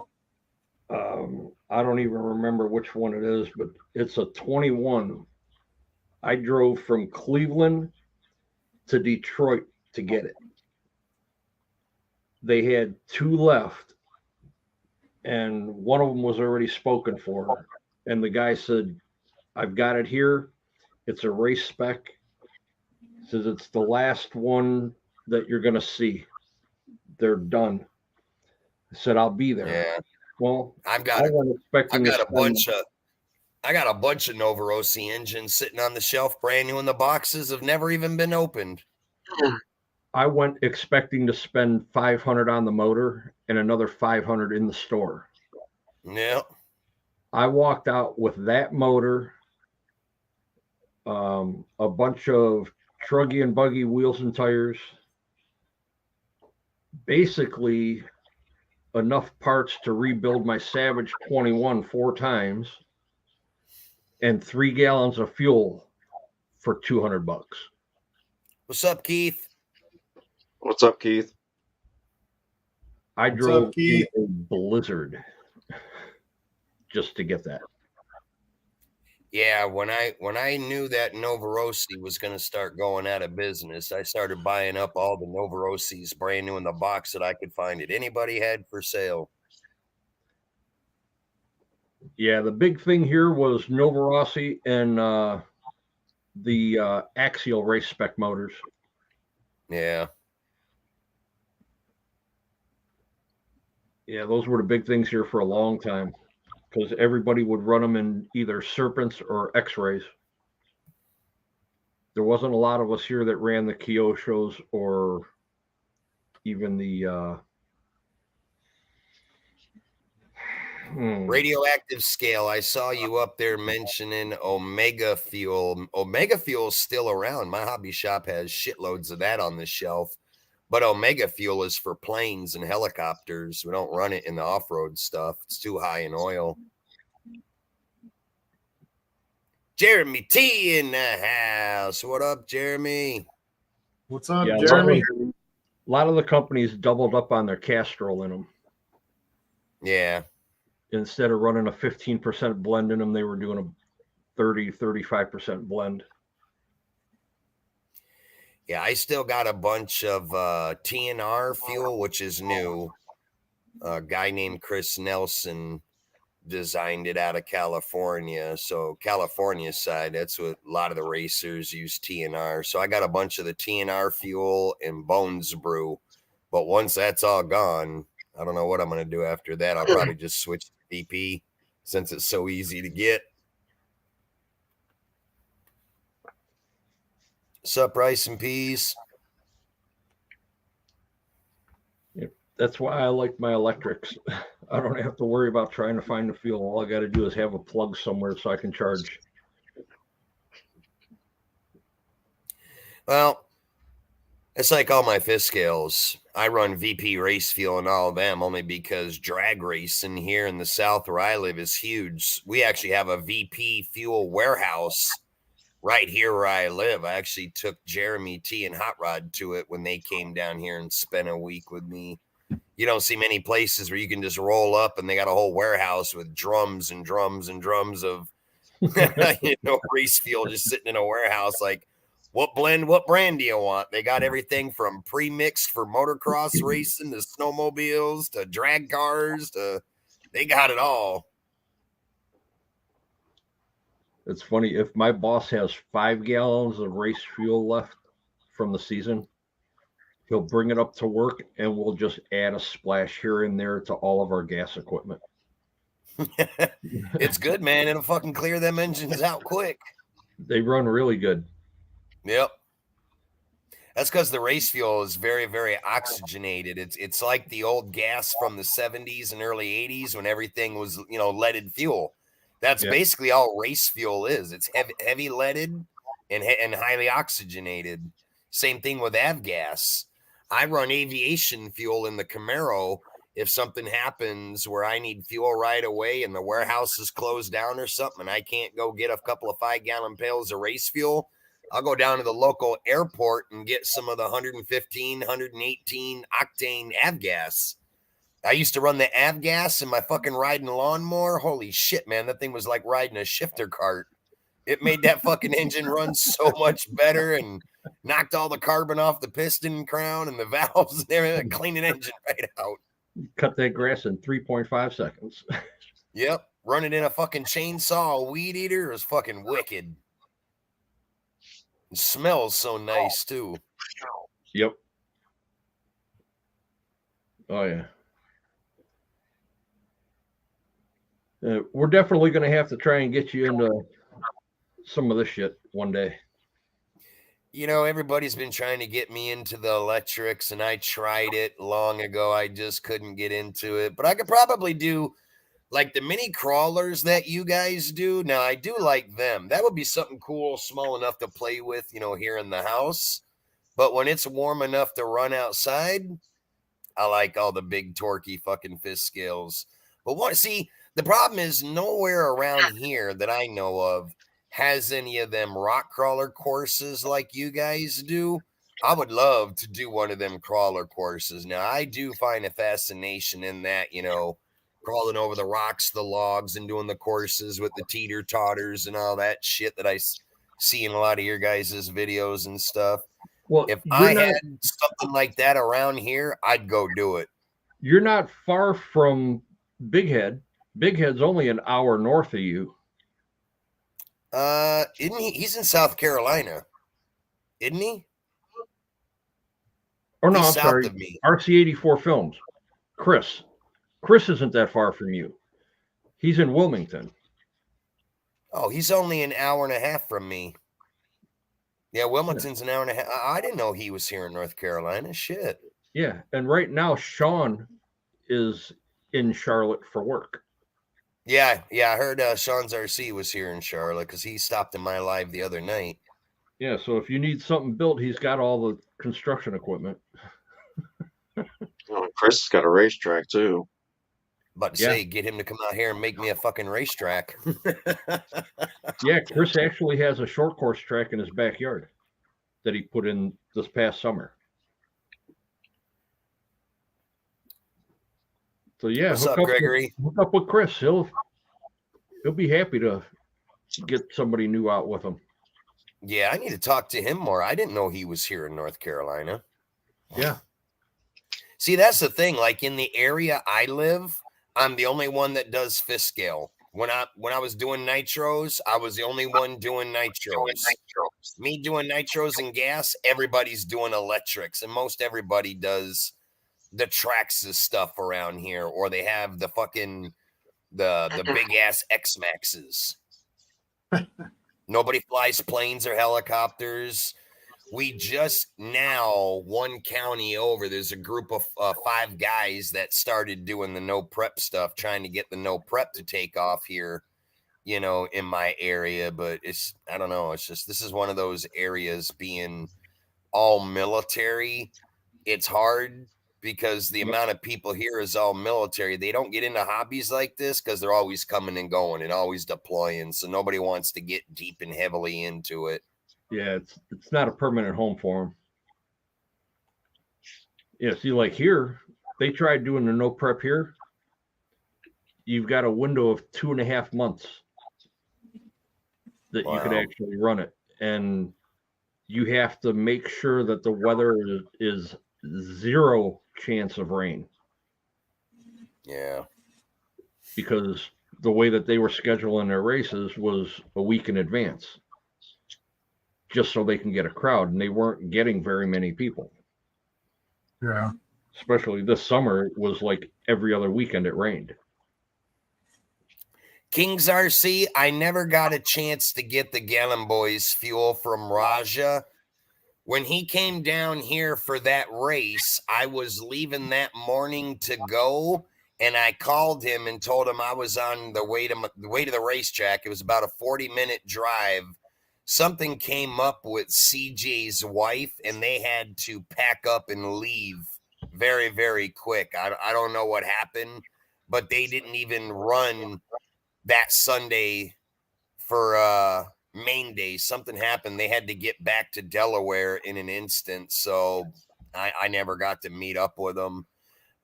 I don't even remember which one it is, but it's a 21. I drove from Cleveland to Detroit to get it. They had 2 left, and one of them was already spoken for. And the guy said, I've got it here. It's a race spec. He says it's the last one that you're going to see. They're done. I said, I'll be there. Yeah. Well, I got a bunch of Nova Rossi engines sitting on the shelf, brand new in the boxes, have never even been opened. I went expecting to spend $500 on the motor and another $500 in the store. Yeah. I walked out with that motor, a bunch of truggy and buggy wheels and tires, basically enough parts to rebuild my Savage 21 4 times, and 3 gallons of fuel for $200. What's up, Keith? What's up, Keith? I drove in a blizzard just to get that. Yeah, when I knew that Nova Rossi was going to start going out of business, I started buying up all the Nova Rossis brand new in the box that I could find that anybody had for sale. Yeah, the big thing here was Nova Rossi and the axial race spec motors. Yeah. Yeah, those were the big things here for a long time, because everybody would run them in either Serpents or X-rays. there wasn't a lot of us here that ran the Kyoshos or even the radioactive scale. I saw you up there mentioning Omega Fuel. Omega Fuel is still around. My hobby shop has shitloads of that on the shelf. But Omega Fuel is for planes and helicopters. We don't run it in the off-road stuff. It's too high in oil. Jeremy T in the house. What up, Jeremy? What's up, yeah, Jeremy? A lot of the companies doubled up on their Castrol in them. Yeah. Instead of running a 15% blend in them, they were doing a 30-35% blend. Yeah, I still got a bunch of TNR fuel, which is new. A guy named Chris Nelson designed it out of California. So California side, that's what a lot of the racers use TNR. So I got a bunch of the TNR fuel and Bones Brew. But once that's all gone, I don't know what I'm going to do after that. I'll probably just switch to VP since it's so easy to get. Sup, rice and peas? Yep. That's why I like my electrics. I don't have to worry about trying to find the fuel. All I got to do is have a plug somewhere so I can charge. Well, it's like all my fish scales. I run VP race fuel and all of them only because drag racing here in the South where I live is huge. We actually have a VP fuel warehouse right here where I live. I actually took Jeremy T and Hot Rod to it when they came down here and spent a week with me. You don't see many places where you can just roll up and they got a whole warehouse with drums and drums and drums of race fuel just sitting in a warehouse. Like, what blend, what brand do you want? They got everything from pre-mixed for motocross racing to snowmobiles to drag cars to they got it all. It's funny, if my boss has 5 gallons of race fuel left from the season, he'll bring it up to work and we'll just add a splash here and there to all of our gas equipment. It's good, man. It'll fucking clear them engines out quick. They run really good. Yep. That's because the race fuel is very, very oxygenated. It's like the old gas from the 70s and early 80s when everything was, leaded fuel. That's basically all race fuel is. It's heavy leaded and highly oxygenated. Same thing with avgas. I run aviation fuel in the Camaro. If something happens where I need fuel right away and the warehouse is closed down or something and I can't go get a couple of 5-gallon pails of race fuel, I'll go down to the local airport and get some of the 115, 118 octane avgas. I used to run the avgas in my fucking riding lawnmower. Holy shit, man. That thing was like riding a shifter cart. It made that fucking engine run so much better and knocked all the carbon off the piston crown and the valves and everything, clean an engine right out. Cut that grass in 3.5 seconds. Yep. Running in a fucking chainsaw, a weed eater is fucking wicked. It smells so nice too. Yep. Oh, yeah. We're definitely going to have to try and get you into some of this shit one day. Everybody's been trying to get me into the electrics, and I tried it long ago. I just couldn't get into it. But I could probably do like the mini crawlers that you guys do. Now, I do like them. That would be something cool, small enough to play with, here in the house. But when it's warm enough to run outside, I like all the big torquey fucking fist scales. But the problem is nowhere around here that I know of has any of them rock crawler courses like you guys do. I would love to do one of them crawler courses. Now, I do find a fascination in that, crawling over the rocks, the logs, and doing the courses with the teeter-totters and all that shit that I see in a lot of your guys' videos and stuff. Well, if I had something like that around here, I'd go do it. You're not far from Big Head. Big Head's only an hour north of you. Isn't he? He's in South Carolina, isn't he? Oh no, I'm sorry. RC84 Films. Chris isn't that far from you. He's in Wilmington. Oh, he's only an hour and a half from me. Yeah, Wilmington's an hour and a half. I didn't know he was here in North Carolina. Shit. Yeah, and right now Sean is in Charlotte for work. Yeah, I heard Sean's RC was here in Charlotte because he stopped in my live the other night. Yeah, so if you need something built, he's got all the construction equipment. Oh, Chris has got a racetrack too. About to say, get him to come out here and make me a fucking racetrack. Yeah, Chris actually has a short course track in his backyard that he put in this past summer. So yeah, What's up, Gregory? Hook up with Chris. He'll be happy to get somebody new out with him. Yeah, I need to talk to him more. I didn't know he was here in North Carolina. Yeah. See, that's the thing. Like in the area I live, I'm the only one that does fifth scale. When I was doing nitros, I was the only one doing nitros. Me doing nitros and gas, everybody's doing electrics, and most everybody does the Traxxas stuff around here, or they have the fucking the big ass X Maxes. Nobody flies planes or helicopters. We just now, one county over, there's a group of 5 guys that started doing the no prep stuff, trying to get the no prep to take off here, you know, in my area. But I don't know. It's just, this is one of those areas being all military. It's hard because the amount of people here is all military. They don't get into hobbies like this because they're always coming and going and always deploying. So nobody wants to get deep and heavily into it. Yeah, it's not a permanent home for them. Yeah, see, like here, they tried doing the no prep here. You've got a window of 2.5 months that you could actually run it. And you have to make sure that the weather is 0 chance of rain. Yeah. Because the way that they were scheduling their races was a week in advance, just so they can get a crowd, and they weren't getting very many people. Yeah. Especially this summer, it was like every other weekend it rained. King's RC, I never got a chance to get the Gallon Boys fuel from Raja. When he came down here for that race, I was leaving that morning to go, and I called him and told him I was on the way to the racetrack. It was about a 40-minute drive. Something came up with CJ's wife, and they had to pack up and leave very, very quick. I don't know what happened, but they didn't even run that Sunday for main day. Something happened. They had to get back to Delaware in an instant, so I never got to meet up with him.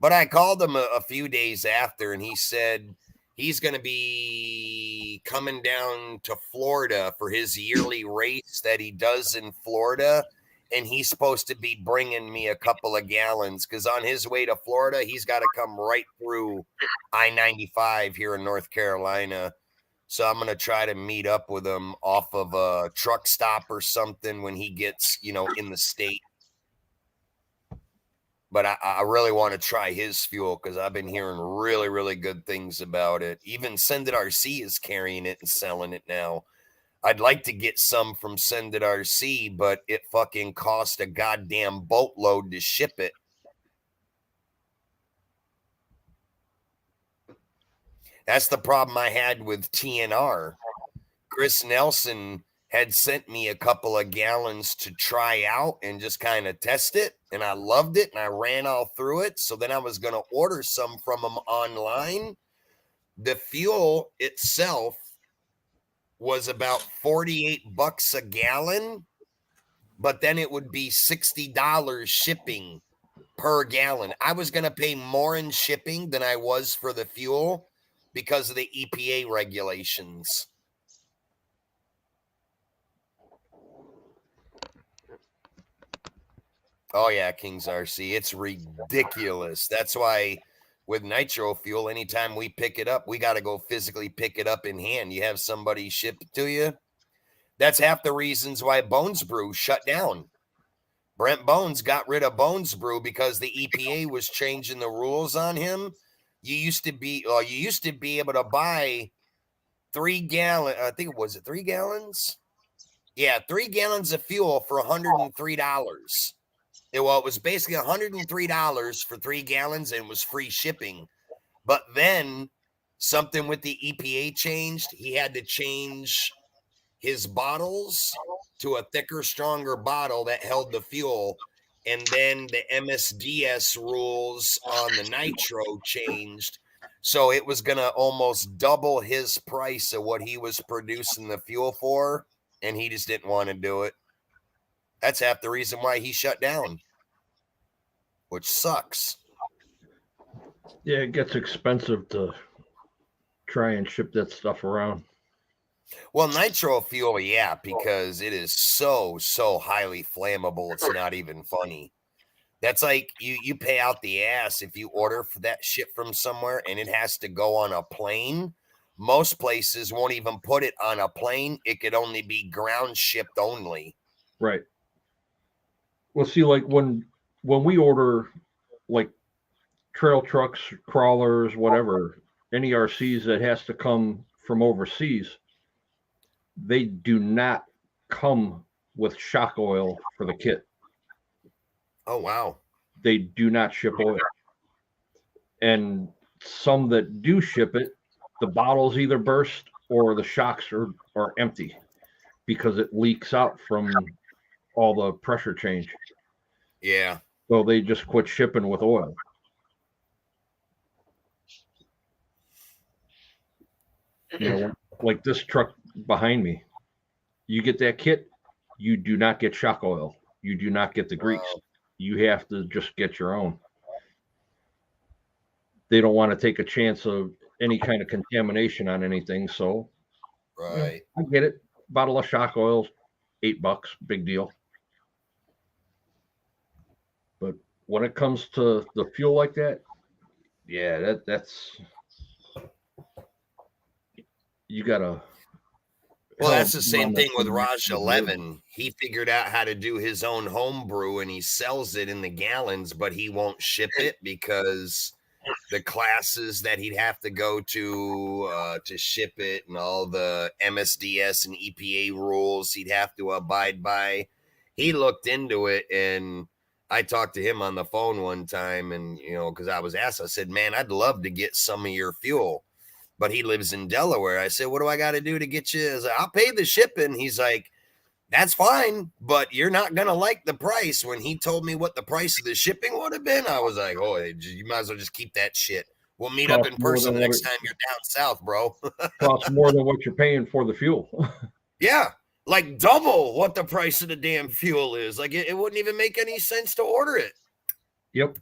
But I called him a few days after, and he said he's going to be coming down to Florida for his yearly race that he does in Florida, and he's supposed to be bringing me a couple of gallons because on his way to Florida, he's got to come right through I-95 here in North Carolina. So I'm going to try to meet up with him off of a truck stop or something when he gets, you know, in the state. But I really want to try his fuel because I've been hearing really, really good things about it. Even Send It RC is carrying it and selling it now. I'd like to get some from Send It RC, but it fucking cost a goddamn boatload to ship it. That's the problem I had with TNR. Chris Nelson had sent me a couple of gallons to try out and just kind of test it. And I loved it and I ran all through it. So then I was going to order some from him online. The fuel itself was about $48 a gallon, but then it would be $60 shipping per gallon. I was going to pay more in shipping than I was for the fuel because of the EPA regulations. Oh, yeah, King's RC. It's ridiculous. That's why with nitro fuel, anytime we pick it up, we got to go physically pick it up in hand. You have somebody ship it to you. That's half the reasons why Bones Brew shut down. Brent Bones got rid of Bones Brew because the EPA was changing the rules on him. You used to be able to buy 3 gallons. I think it was 3 gallons. Yeah, 3 gallons of fuel for $103. It was basically $103 for 3 gallons and was free shipping. But then something with the EPA changed. He had to change his bottles to a thicker, stronger bottle that held the fuel. And then the MSDS rules on the nitro changed. So it was going to almost double his price of what he was producing the fuel for. And he just didn't want to do it. That's half the reason why he shut down, which sucks. Yeah, it gets expensive to try and ship that stuff around. Well, nitro fuel, yeah, because it is so highly flammable. It's not even funny. That's like you pay out the ass if you order for that shit from somewhere and it has to go on a plane. Most places won't even put it on a plane. It could only be ground shipped only. Right. Well, see, like when we order like trail trucks, crawlers, whatever, any RCs that has to come from overseas, they do not come with shock oil for the kit. Oh, wow. They do not ship oil. And some that do ship it, the bottles either burst or the shocks are empty because it leaks out from all the pressure change. Yeah. So they just quit shipping with oil. You know, like this truck behind me, you get that kit, you do not get shock oil. You do not get the grease. Wow. You have to just get your own. They don't want to take a chance of any kind of contamination on anything. So, Right. I get it. Bottle of shock oil, $8, big deal. But when it comes to the fuel like that, yeah, that's you gotta. Well, that's the same thing with Raj 11. He figured out how to do his own home brew and he sells it in the gallons, but he won't ship it because the classes that he'd have to go to ship it and all the MSDS and EPA rules he'd have to abide by. He looked into it and I talked to him on the phone one time and, because I was asked, I said, man, I'd love to get some of your fuel. But he lives in Delaware. I said, what do I got to do to get you? I was like, I'll pay the shipping. He's like, that's fine, but you're not going to like the price. When he told me what the price of the shipping would have been, I was like, oh, you might as well just keep that shit. We'll meet up in person the next time you're down south, bro. Costs more than what you're paying for the fuel. Yeah, like double what the price of the damn fuel is. Like it wouldn't even make any sense to order it. Yep.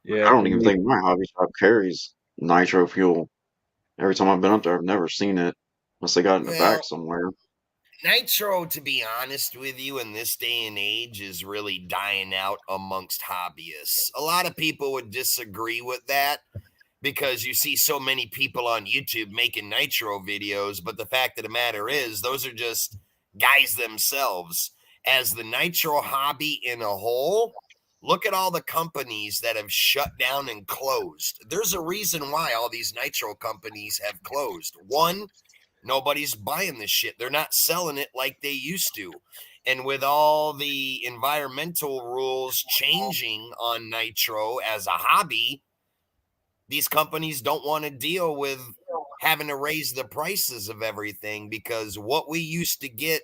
Yeah, I don't even think my hobby shop carries nitro fuel. Every time I've been up there, I've never seen it unless they got it in the back somewhere. Nitro, to be honest with you, in this day and age is really dying out amongst hobbyists. A lot of people would disagree with that because you see so many people on YouTube making nitro videos, but the fact of the matter is those are just guys themselves. As the nitro hobby in a whole, look at all the companies that have shut down and closed. There's a reason why all these nitro companies have closed. One, nobody's buying this shit. They're not selling it like they used to. And with all the environmental rules changing on nitro as a hobby, these companies don't want to deal with having to raise the prices of everything because what we used to get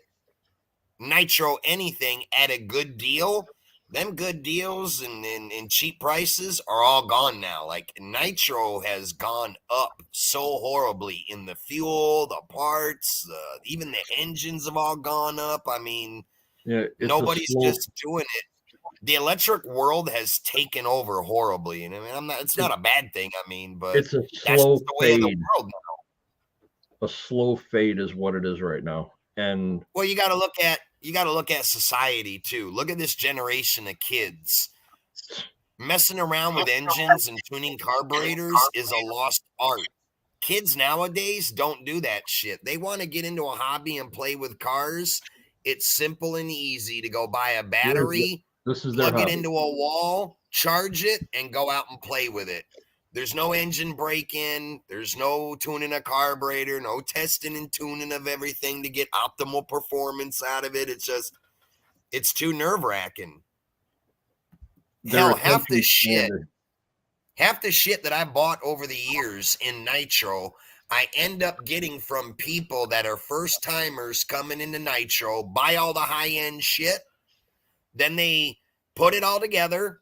nitro anything at a good deal, them good deals and cheap prices are all gone now. Like nitro has gone up so horribly in the fuel, the parts, even the engines have all gone up. I mean, yeah, nobody's just doing it. The electric world has taken over horribly, and I mean, it's not a bad thing. I mean, but it's a that's slow the way fade. of the world now. A slow fade is what it is right now. And well, you got to look at society too. Look at this generation of kids. Messing around with engines and tuning carburetors is a lost art. Kids nowadays don't do that shit. They want to get into a hobby and play with cars. It's simple and easy to go buy a battery, this is plug it into a wall, charge it, and go out and play with it. There's no engine break-in. There's no tuning a carburetor, no testing and tuning of everything to get optimal performance out of it. It's too nerve-wracking. Hell, half the shit that I bought over the years in nitro, I end up getting from people that are first timers coming into nitro, buy all the high end shit, then they put it all together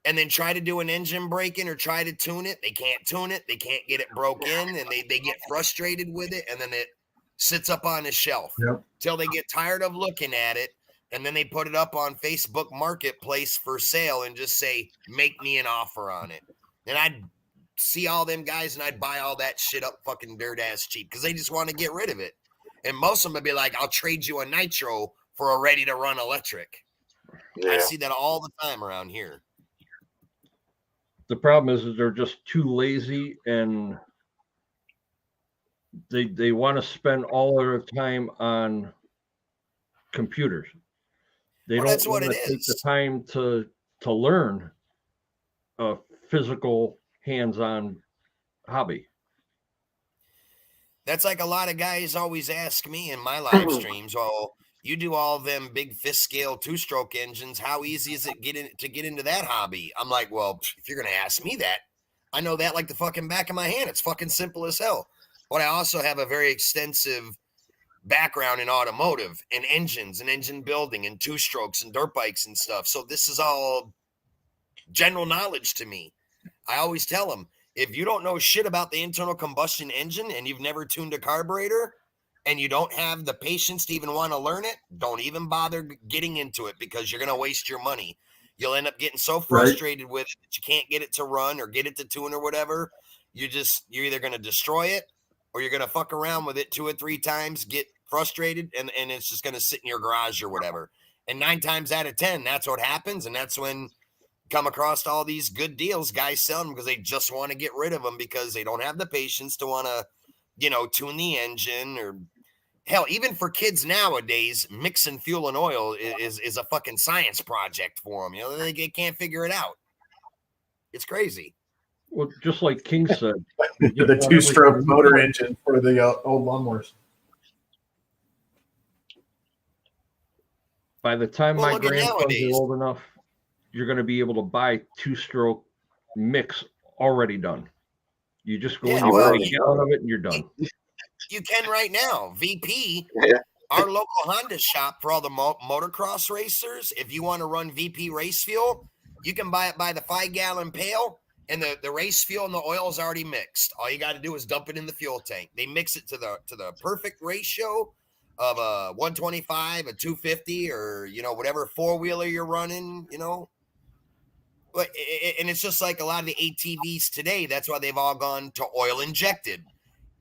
and then try to do an engine break-in or try to tune it. They can't tune it, they can't get it broke in, and they get frustrated with it, and then it sits up on the shelf till they get tired of looking at it. And then they put it up on Facebook Marketplace for sale and just say, make me an offer on it. And I'd see all them guys and I'd buy all that shit up fucking dirt ass cheap because they just want to get rid of it. And most of them would be like, I'll trade you a nitro for a ready to run electric. Yeah. I see that all the time around here. The problem is they're just too lazy, and they want to spend all their time on computers. They Well, don't that's what want to it take is. the time to learn a physical, hands-on hobby. That's like a lot of guys always ask me in my live streams, well, you do all them big fifth scale two-stroke engines. How easy is it to get into that hobby? I'm like, well, if you're going to ask me that, I know that like the fucking back of my hand. It's fucking simple as hell. But I also have a very extensive background in automotive and engines and engine building and two-strokes and dirt bikes and stuff. So this is all general knowledge to me. I always tell them, if you don't know shit about the internal combustion engine and you've never tuned a carburetor and you don't have the patience to even want to learn it, don't even bother getting into it because you're going to waste your money. You'll end up getting so frustrated with it that you can't get it to run or get it to tune or whatever. You're either going to destroy it or you're going to fuck around with it 2 or 3 times, get frustrated, and it's just going to sit in your garage or whatever. And 9 times out of 10, that's what happens. And that's when come across all these good deals, guys sell them because they just want to get rid of them because they don't have the patience to want to, tune the engine. Or hell, even for kids nowadays, mixing fuel and oil is a fucking science project for them. They can't figure it out. It's crazy. Well, just like King said, the two-stroke motor engine for the old lawnmowers. By the time my grandsons are old enough, you're going to be able to buy two-stroke mix already done. You just go and you buy a gallon of it and you're done. You can right now. VP, our local Honda shop for all the motocross racers, if you want to run VP race fuel, you can buy it by the 5-gallon pail, and the race fuel and the oil is already mixed. All you got to do is dump it in the fuel tank. They mix it to the perfect ratio of a 125, a 250, or whatever four-wheeler you're running, But and it's just like a lot of the ATVs today. That's why they've all gone to oil injected.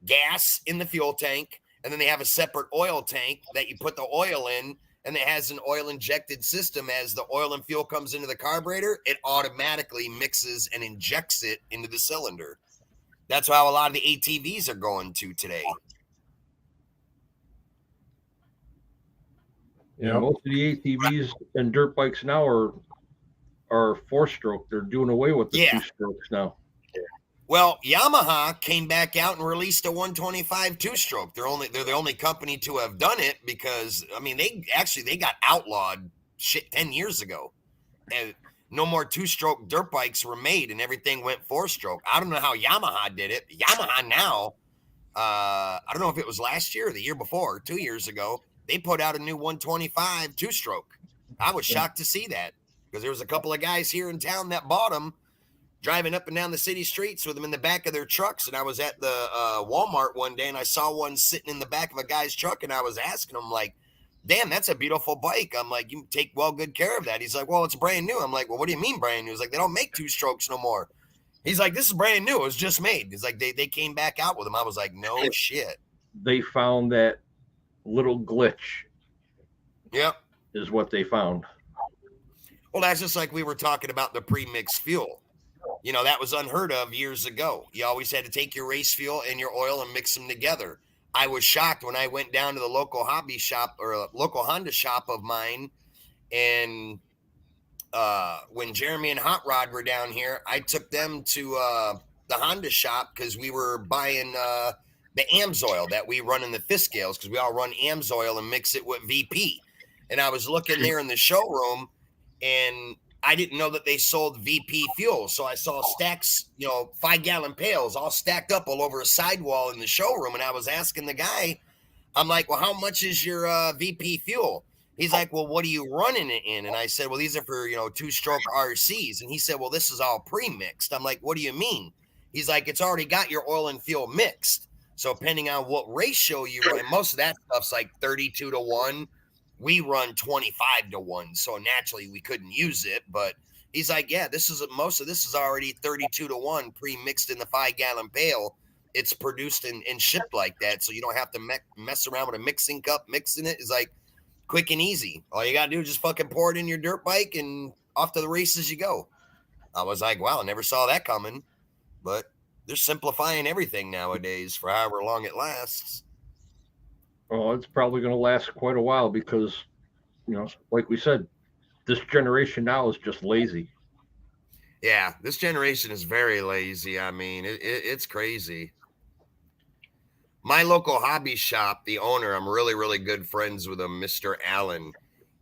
Gas in the fuel tank, and then they have a separate oil tank that you put the oil in, and it has an oil injected system. As the oil and fuel comes into the carburetor, it automatically mixes and injects it into the cylinder. That's how a lot of the ATVs are going to today. Yeah, most of the ATVs and dirt bikes now are 4-stroke. They're doing away with the 2-strokes now. Well, Yamaha came back out and released a 125 2-stroke. They're the only company to have done it because they got outlawed shit 10 years ago, and no more 2-stroke dirt bikes were made, and everything went 4-stroke. I don't know how Yamaha did it. Yamaha now, I don't know if it was last year or the year before, 2 years ago, they put out a new 125 2-stroke. I was shocked to see that because there was a couple of guys here in town that bought them, driving up and down the city streets with them in the back of their trucks. And I was at the Walmart one day and I saw one sitting in the back of a guy's truck, and I was asking him, like, damn, that's a beautiful bike. I'm like, you take good care of that. He's like, well, it's brand new. I'm like, well, what do you mean brand new? He's like, they don't make 2-strokes no more. He's like, this is brand new. It was just made. He's like, they came back out with them. I was like, no shit. They found that little glitch. Yep. Is what they found. Well, that's just like we were talking about the pre-mixed fuel. That was unheard of years ago. You always had to take your race fuel and your oil and mix them together. I was shocked when I went down to the local hobby shop or a local Honda shop of mine. And when Jeremy and Hot Rod were down here, I took them to the Honda shop because we were buying the AMSOIL that we run in the Fiskales because we all run AMSOIL and mix it with VP. And I was looking there in the showroom, and I didn't know that they sold VP fuel. So I saw stacks, 5-gallon pails all stacked up all over a sidewall in the showroom. And I was asking the guy, I'm like, well, how much is your VP fuel? He's like, well, what are you running it in? And I said, well, these are for, 2-stroke RCs. And he said, well, this is all pre-mixed. I'm like, what do you mean? He's like, it's already got your oil and fuel mixed. So depending on what ratio you run, most of that stuff's like 32-1. We run 25-1. So naturally we couldn't use it. But he's like, yeah, most of this is already 32-1 pre-mixed in the 5-gallon pail. It's produced and shipped like that, so you don't have to mess around with a mixing cup. Mixing it is like quick and easy. All you gotta do is just fucking pour it in your dirt bike and off to the races you go. I was like, wow, I never saw that coming. But they're simplifying everything nowadays for however long it lasts. Oh, it's probably going to last quite a while because, like we said, this generation now is just lazy. Yeah, this generation is very lazy. I mean, it's crazy. My local hobby shop, the owner, I'm really, really good friends with him, Mr. Allen.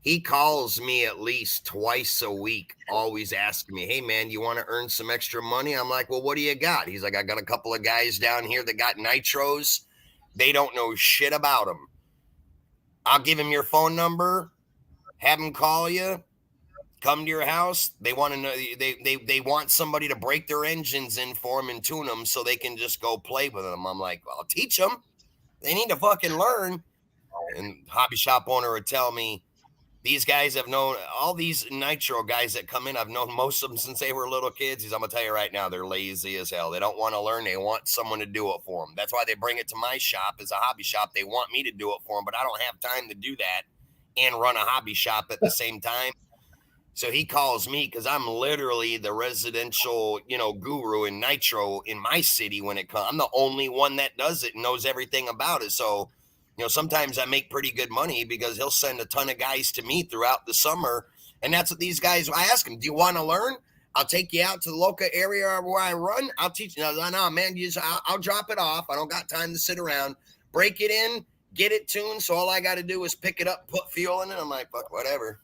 He calls me at least twice a week, always asking me, hey, man, you want to earn some extra money? I'm like, well, what do you got? He's like, I got a couple of guys down here that got nitros. They don't know shit about them. I'll give him your phone number, have him call you, come to your house. They want to know, they want somebody to break their engines in for them and tune them so they can just go play with them. I'm like, well, I'll teach them. They need to fucking learn. And hobby shop owner would tell me, these guys have known all these nitro guys that come in. I've known most of them since they were little kids. I'm going to tell you right now, they're lazy as hell. They don't want to learn. They want someone to do it for them. That's why they bring it to my shop as a hobby shop. They want me to do it for them, but I don't have time to do that and run a hobby shop at the same time. So he calls me because I'm literally the residential, guru in nitro in my city when it comes. I'm the only one that does it and knows everything about it. So, sometimes I make pretty good money because he'll send a ton of guys to me throughout the summer. And that's what these guys, I ask them, do you want to learn? I'll take you out to the local area where I run. I'll teach you. No, man, I'll drop it off. I don't got time to sit around. Break it in, get it tuned. So all I got to do is pick it up, put fuel in it. I'm like, fuck, whatever.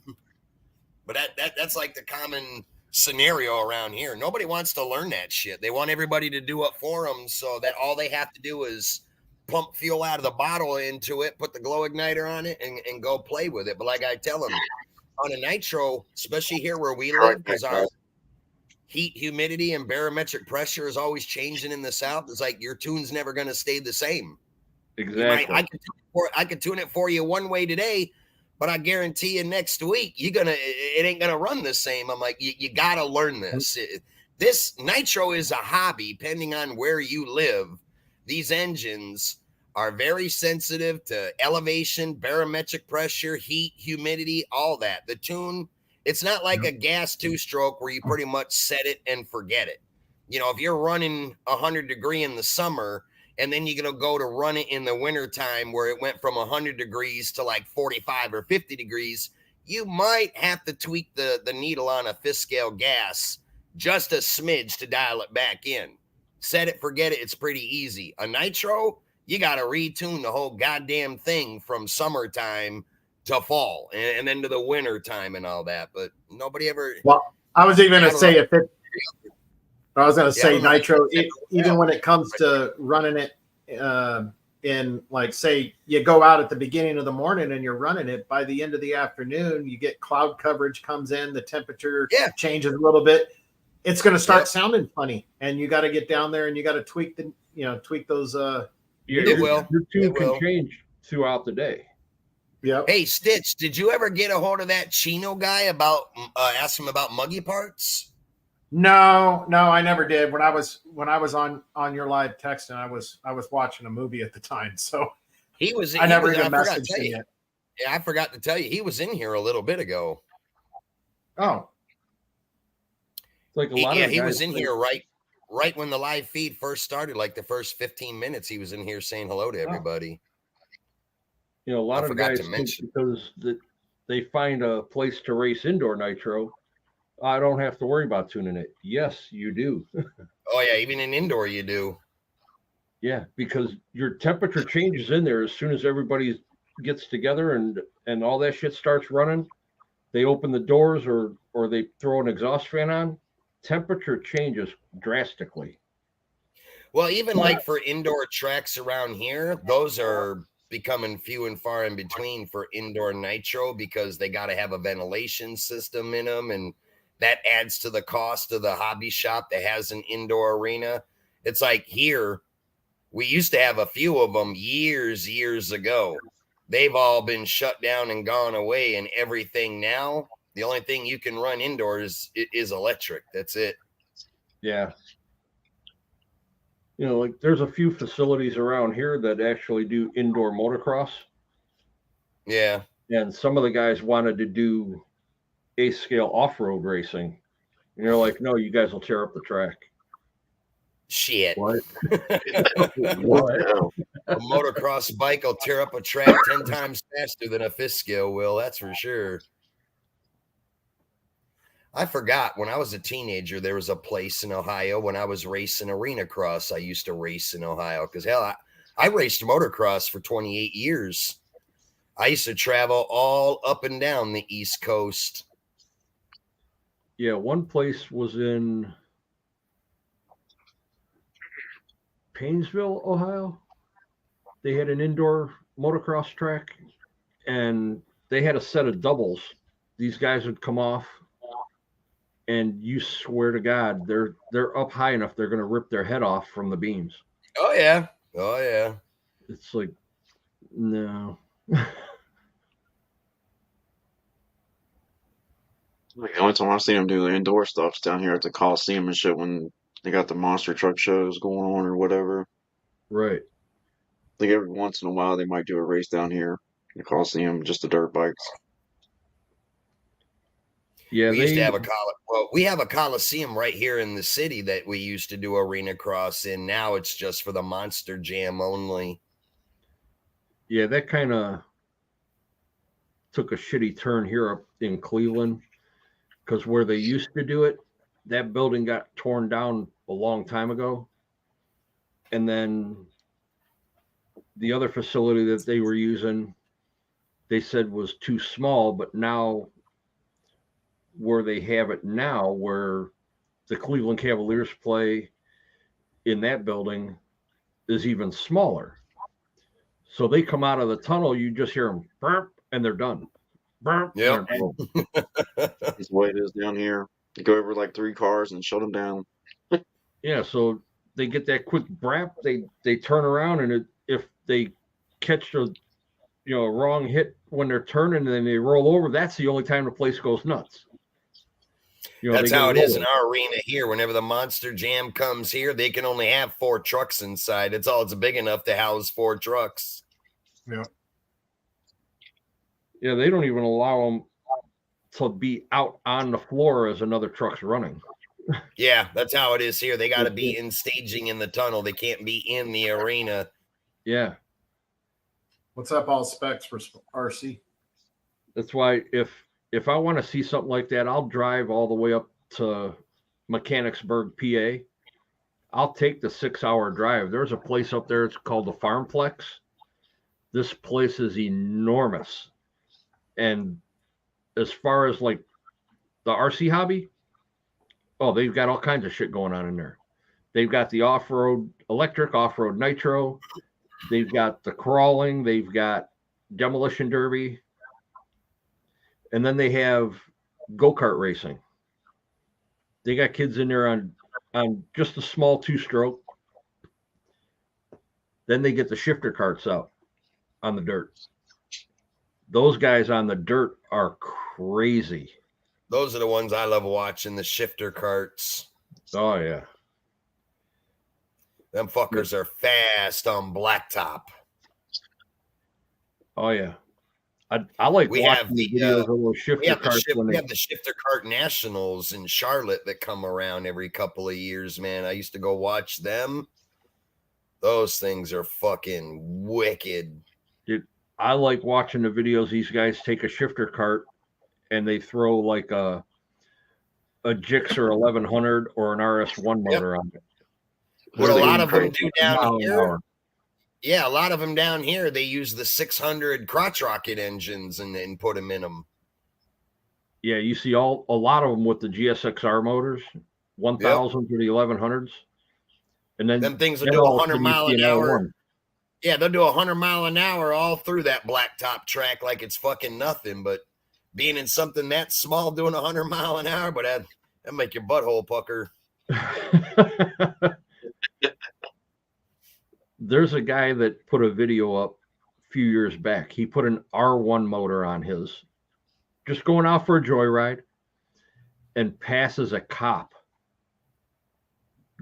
But that's like the common scenario around here. Nobody wants to learn that shit. They want everybody to do it for them so that all they have to do is pump fuel out of the bottle into it, put the glow igniter on it, and go play with it. But like I tell them, on a nitro, especially here where we live, because our heat, humidity, and barometric pressure is always changing in the South, it's like your tune's never going to stay the same. Exactly. I could tune it for you one way today, but I guarantee you next week it ain't gonna run the same. I'm like, you gotta learn this. This nitro is a hobby, depending on where you live. These engines are very sensitive to elevation, barometric pressure, heat, humidity, all that. The tune, it's not like a gas 2-stroke where you pretty much set it and forget it. If you're running 100-degree in the summer, and then you're going to go to run it in the wintertime where it went from 100 degrees to like 45 or 50 degrees, you might have to tweak the needle on a Fiskale gas just a smidge to dial it back in. Set it, forget it. It's pretty easy. A nitro, you got to retune the whole goddamn thing from summertime to fall and then to the winter time and all that. But nobody ever. Well, I was even going to say nitro, even when it comes to running it in, like, say you go out at the beginning of the morning and you're running it, by the end of the afternoon, you get cloud coverage comes in, the temperature changes a little bit. It's going to start sounding funny, and you got to get down there and you got to tweak those. It will. Your tune can change throughout the day. Yeah. Hey, Stitch, did you ever get a hold of that Chino guy about ask him about muggy parts? No, I never did. When I was on your live text, and I was watching a movie at the time, so I never even messaged him yet. Yeah, I forgot to tell you, he was in here a little bit ago. Oh, like a lot of he was in here right when the live feed first started, like the first 15 minutes. He was in here saying hello to everybody. A lot of guys think because they find a place to race indoor nitro, I don't have to worry about tuning it. Yes, you do. Oh yeah, even in indoor you do. Yeah, because your temperature changes in there as soon as everybody gets together and all that shit starts running. They open the doors or they throw an exhaust fan on. Temperature changes drastically. Well, even like for indoor tracks around here, those are becoming few and far in between for indoor nitro because they got to have a ventilation system in them, and that adds to the cost of the hobby shop that has an indoor arena. It's like here, we used to have a few of them years ago. They've all been shut down and gone away, and everything now, the only thing you can run indoors is electric. That's it. Yeah. Like there's a few facilities around here that actually do indoor motocross. Yeah. And some of the guys wanted to do A scale off road racing. And you're like, no, you guys will tear up the track. Shit. What? What the hell? A motocross bike will tear up a track 10 times faster than a fifth scale will. That's for sure. I forgot when I was a teenager, there was a place in Ohio when I was racing arena cross. I used to race in Ohio because hell, I raced motocross for 28 years. I used to travel all up and down the East Coast. Yeah, one place was in Painesville, Ohio. They had an indoor motocross track and they had a set of doubles. These guys would come off and you swear to God, they're up high enough they're gonna rip their head off from the beams. Oh yeah. Oh yeah. It's like no. Like the only time I see them do the indoor stuff's down here at the Coliseum and shit when they got the monster truck shows going on or whatever. Right. Like every once in a while they might do a race down here in the Coliseum, just the dirt bikes. Yeah, We used to have we have a Coliseum right here in the city that we used to do arena cross in. Now it's just for the Monster Jam only. Yeah, that kind of took a shitty turn here up in Cleveland because where they used to do it, that building got torn down a long time ago. And then the other facility that they were using, they said was too small, but now where they have it now, where the Cleveland Cavaliers play in that building, is even smaller. So they come out of the tunnel, you just hear them burp, and they're done. Burp. Yep. That's the way it is down here. You go over like 3 cars and shut them down. Yeah, so they get that quick brap, they turn around, and if they catch a wrong hit when they're turning and then they roll over, that's the only time the place goes nuts. That's how it is in our arena here. Whenever the Monster Jam comes here, they can only have 4 trucks inside. It's big enough to house 4 trucks. Yeah. Yeah, they don't even allow them to be out on the floor as another truck's running. Yeah, that's how it is here. They got to be in staging in the tunnel. They can't be in the arena. Yeah. What's up, all specs for RC? That's why if I want to see something like that, I'll drive all the way up to Mechanicsburg, PA. I'll take the 6-hour drive. There's a place up there. It's called the Farmplex. This place is enormous. And as far as like the RC hobby, oh, they've got all kinds of shit going on in there. They've got the off-road electric, off-road nitro. They've got the crawling. They've got demolition derby. And then they have go-kart racing. They got kids in there on just a small 2-stroke. Then they get the shifter carts out on the dirt. Those guys on the dirt are crazy. Those are the ones I love watching, the shifter carts. Oh, yeah. Them fuckers are fast on blacktop. Oh, yeah. I like watching the videos of those shifter carts. We have the shifter cart nationals in Charlotte that come around every couple of years, man. I used to go watch them. Those things are fucking wicked. Dude, I like watching the videos. These guys take a shifter cart and they throw like a a Gixxer 1100 or an RS1 motor on it. What a They're lot of them crazy. do down Mile an here. hour. Yeah, a lot of them down here, they use the 600 crotch rocket engines and put them in them. Yeah, you see a lot of them with the GSXR motors, 1000 to the 1100s. And then Them things will then do all of a 100 sudden you mile see an an hour. L1. Yeah, they'll do 100 mile an hour all through that blacktop track like it's fucking nothing. But being in something that small doing 100 mile an hour, but that make your butthole pucker. There's a guy that put a video up a few years back. He put an R1 motor on his, just going out for a joyride, and passes a cop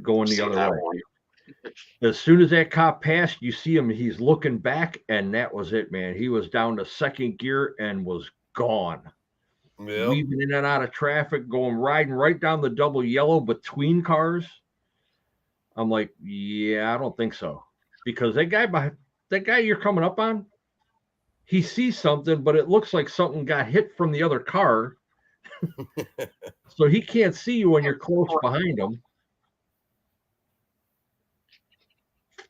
going the other way. One. As soon as that cop passed, you see him, he's looking back, and that was it, man. He was down to second gear and was gone. Yep. Weaving in and out of traffic, riding right down the double yellow between cars. I'm like, yeah, I don't think so. Because that guy you're coming up on, he sees something, but it looks like something got hit from the other car. So he can't see you when you're close behind him.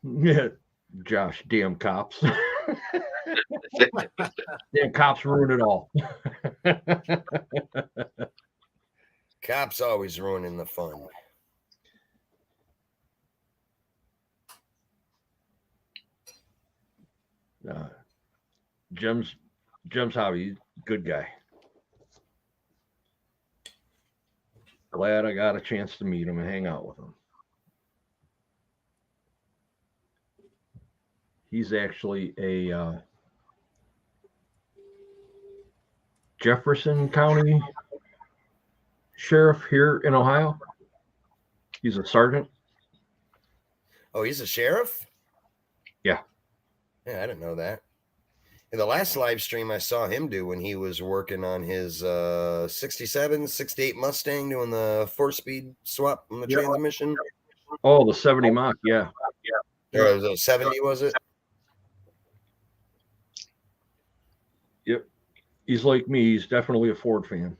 Yeah, Josh, damn cops. Damn cops ruin it all. Cops always ruining the fun. Jim's hobby, good guy. Glad I got a chance to meet him and hang out with him. He's actually a Jefferson County sheriff here in Ohio. He's a sergeant. Oh, he's a sheriff? Yeah. Yeah, I didn't know that. In the last live stream I saw him do when he was working on his 67, 68 Mustang doing the 4-speed swap on the transmission. Oh, the 70 Mach, yeah. Or was it 70, was it? Yep. He's like me. He's definitely a Ford fan.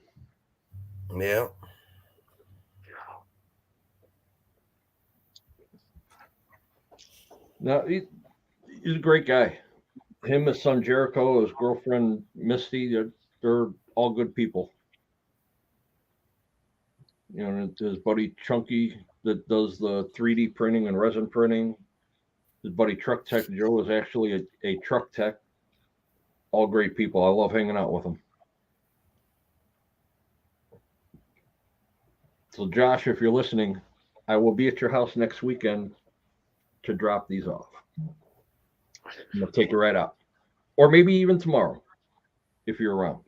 Yeah. No, he's a great guy. Him, his son Jericho, his girlfriend Misty, they're all good people. You know, his buddy Chunky that does the 3D printing and resin printing. His buddy Truck Tech Joe is actually a truck tech. All great people. I love hanging out with them. So, Josh, if you're listening, I will be at your house next weekend to drop these off. I'm going to take you right out. Or maybe even tomorrow, if you're around.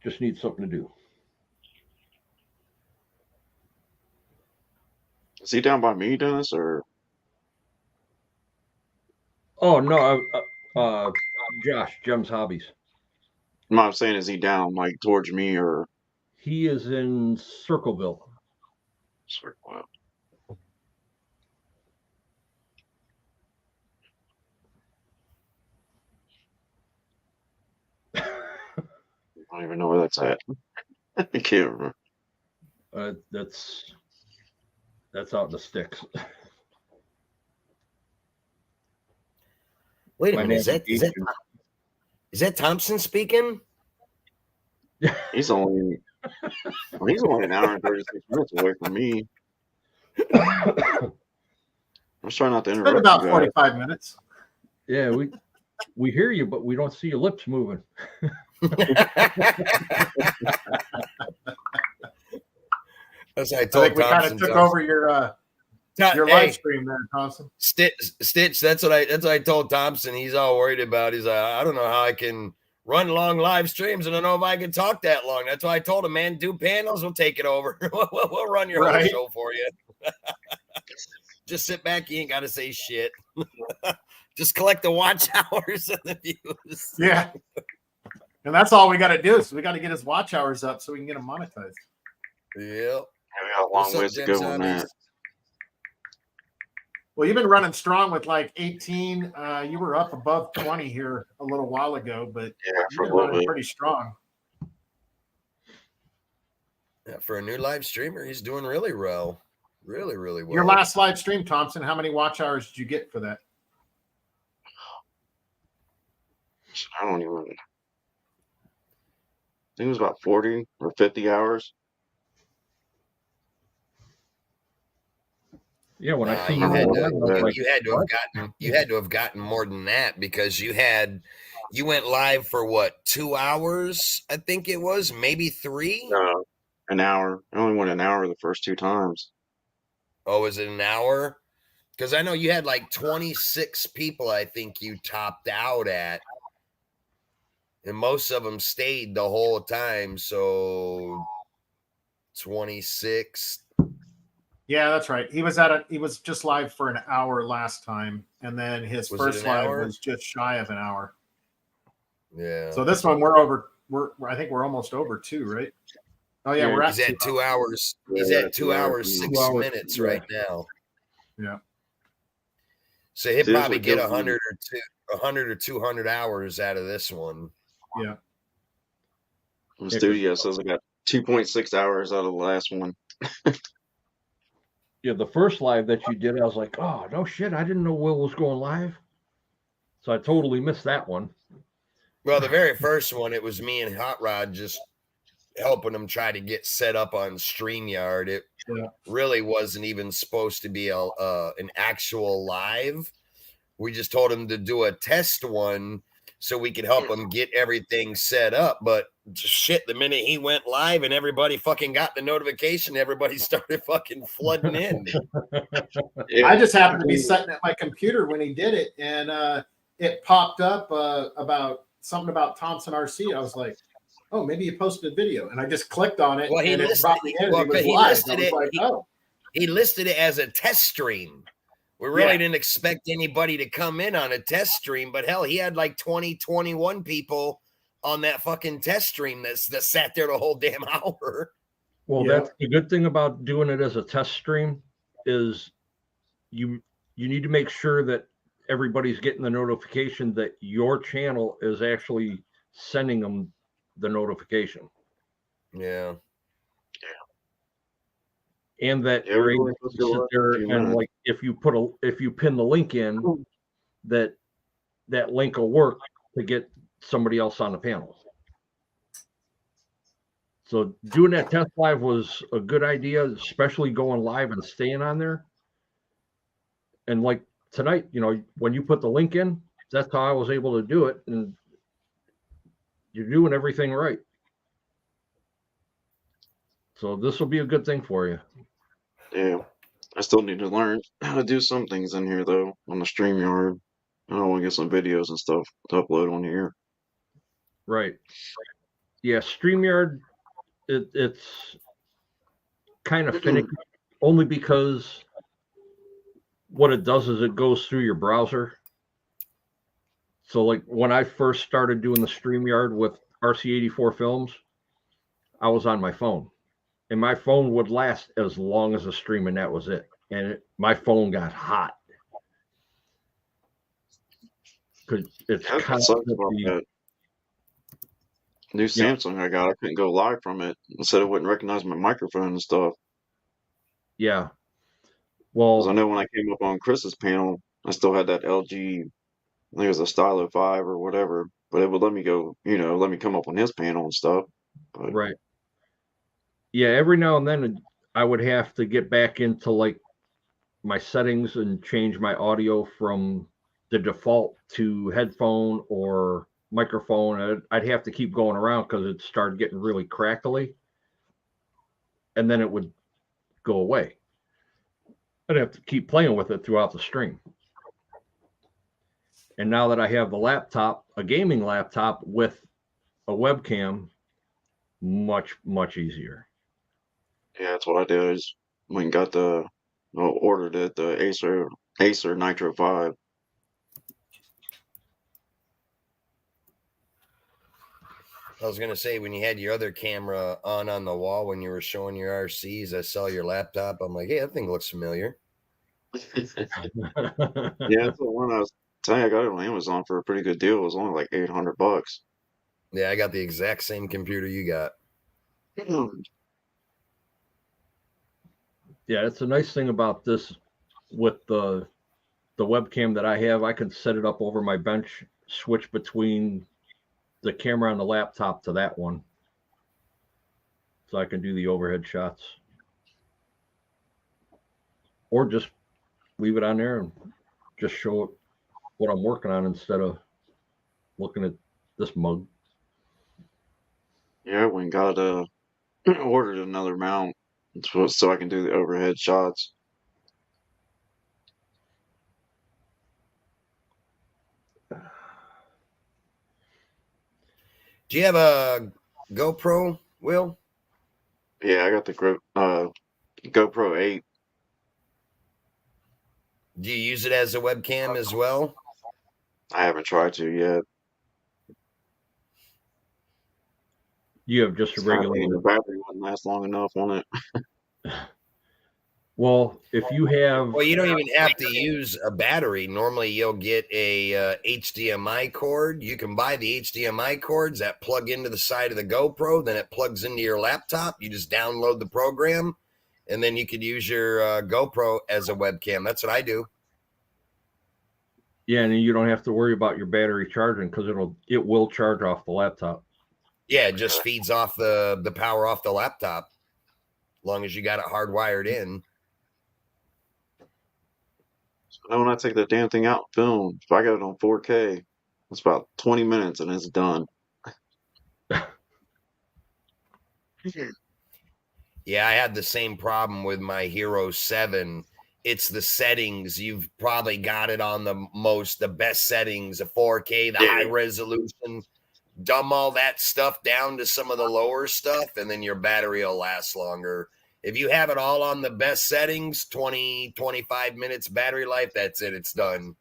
Just need something to do. Is he down by me, Dennis, or? Oh, no, Josh, Jem's Hobbies. No, I'm saying, is he down like towards me or? He is in Circleville. Wow. I don't even know where that's at. I can't remember. That's out in the sticks. Wait a minute, is that Thompson speaking? He's only an hour and 36 minutes away from me. I'm just trying not to It's interrupt. been about you guys. 45 minutes. Yeah, we hear you, but we don't see your lips moving. As I I told think we kind of took over your live stream there, Thompson. Stitch. That's what I told Thompson. He's all worried about. He's like, I don't know how I can run long live streams. I don't know if I can talk that long. That's why I told him, man, do panels. We'll take it over. we'll run your whole show for you. Just sit back. You ain't got to say shit. Just collect the watch hours and the views. Yeah. And that's all we got to do. So we got to get his watch hours up so we can get him monetized. Yep. We got a long ways to go on that. Well, you've been running strong with like 18. You were up above 20 here a little while ago, but Yeah, you've for a been little running bit. pretty strong. Yeah, for a new live streamer, he's doing really well. Really, really well. Your last live stream, Thompson, how many watch hours did you get for that? I don't even. I think it was about 40 or 50 hours. Yeah, when I Nah, seen you you had online, I was to like, you had to have gotten more than that, because you went live for what, 2 hours, I think it was, maybe 3? An hour. I only went an hour the first 2 times. Oh, was it an hour? Because I know you had like 26 people, I think you topped out at, and most of them stayed the whole time. So 26. Yeah, that's right. He was just live for an hour last time, and then his Was it first an live hour? was just shy of an hour. Yeah. So this one we're over. I think we're almost over 2, right? Oh yeah, Yeah, we're at He's 2 at 2 hours. He's Yeah, at 2 hours, 6 2 hours, minutes yeah. right now. Yeah. So he'll See, that's probably what get kills me. 100 or 200 hours out of this one. Yeah. The studio says I got 2.6 hours out of the last one. Yeah, the first live that you did, I was like, oh, no shit, I didn't know Will was going live. So I totally missed that one. Well, the very first one, it was me and Hot Rod just helping him try to get set up on StreamYard. It really wasn't even supposed to be an actual live. We just told him to do a test one so we could help him get everything set up. But shit, the minute he went live and everybody fucking got the notification, everybody started fucking flooding in. Yeah. I just happened to be sitting at my computer when he did it, and it popped up about something about Thompson RC. I was like, oh, maybe you posted a video, and I just clicked on it, Well, and it brought me in. He was live. I was like, oh. He listed it as a test stream. We really didn't expect anybody to come in on a test stream, but hell, he had like 20, 21 people on that fucking test stream that sat there the whole damn hour. Well, that's the good thing about doing it as a test stream is you need to make sure that everybody's getting the notification that your channel is actually sending them the notification. Yeah. And that you're able to sit there and, like, if you pin the link in, that link will work to get somebody else on the panel. So doing that test live was a good idea, especially going live and staying on there. And like tonight, when you put the link in, that's how I was able to do it. And you're doing everything right. So this will be a good thing for you. Yeah. I still need to learn how to do some things in here, though, on the StreamYard. I want to get some videos and stuff to upload on here. Right. Yeah, StreamYard, it's kind of finicky, only because what it does is it goes through your browser. So, like, when I first started doing the StreamYard with RC84 Films, I was on my phone. And my phone would last as long as the stream, and that was it. And my phone got hot. Because it's constantly... New Samsung I got, I couldn't go live from it. It said it wouldn't recognize my microphone and stuff. Yeah. Well, because I know when I came up on Chris's panel, I still had that LG, I think it was a Stylo 5 or whatever, but it would let me go, let me come up on his panel and stuff. But... Right. Yeah, every now and then I would have to get back into, like, my settings and change my audio from the default to headphone or microphone. I'd have to keep going around because it started getting really crackly, and then it would go away. I'd have to keep playing with it throughout the stream. And now that I have the laptop, a gaming laptop with a webcam, much, much easier. Yeah, that's what I did. Is when got ordered it, the Acer Nitro 5. I was gonna say, when you had your other camera on the wall when you were showing your RCs, I saw your laptop. I'm like, hey, that thing looks familiar. Yeah, it's the one I was telling you, I got it on Amazon for a pretty good deal. It was only like $800. Yeah, I got the exact same computer you got. Yeah, it's a nice thing about this with the webcam that I have. I can set it up over my bench, switch between the camera on the laptop to that one, so I can do the overhead shots, or just leave it on there and just show it what I'm working on instead of looking at this mug. Yeah, we got ordered another mount so I can do the overhead shots. Do you have a GoPro, Will? Yeah, I got the GoPro 8. Do you use it as a webcam as well? I haven't tried to yet. You have just a I regular. think the battery wouldn't last long enough on it. Well, if you have, Well, you don't even have to use a battery. Normally, you'll get a HDMI cord. You can buy the HDMI cords that plug into the side of the GoPro. Then it plugs into your laptop. You just download the program, and then you could use your GoPro as a webcam. That's what I do. yeah, and you don't have to worry about your battery charging because it will charge off the laptop. Yeah, it just feeds off the power off the laptop, as long as you got it hardwired in. So now when I take the damn thing out and film, if I got it on 4K, it's about 20 minutes and it's done. Yeah, I had the same problem with my Hero 7. It's the settings. You've probably got it on the best settings, the 4K, the high Yeah. resolution. Dumb all that stuff down to some of the lower stuff, and then your battery will last longer. If you have it all on the best settings, 20, 25 minutes battery life, that's it. It's done.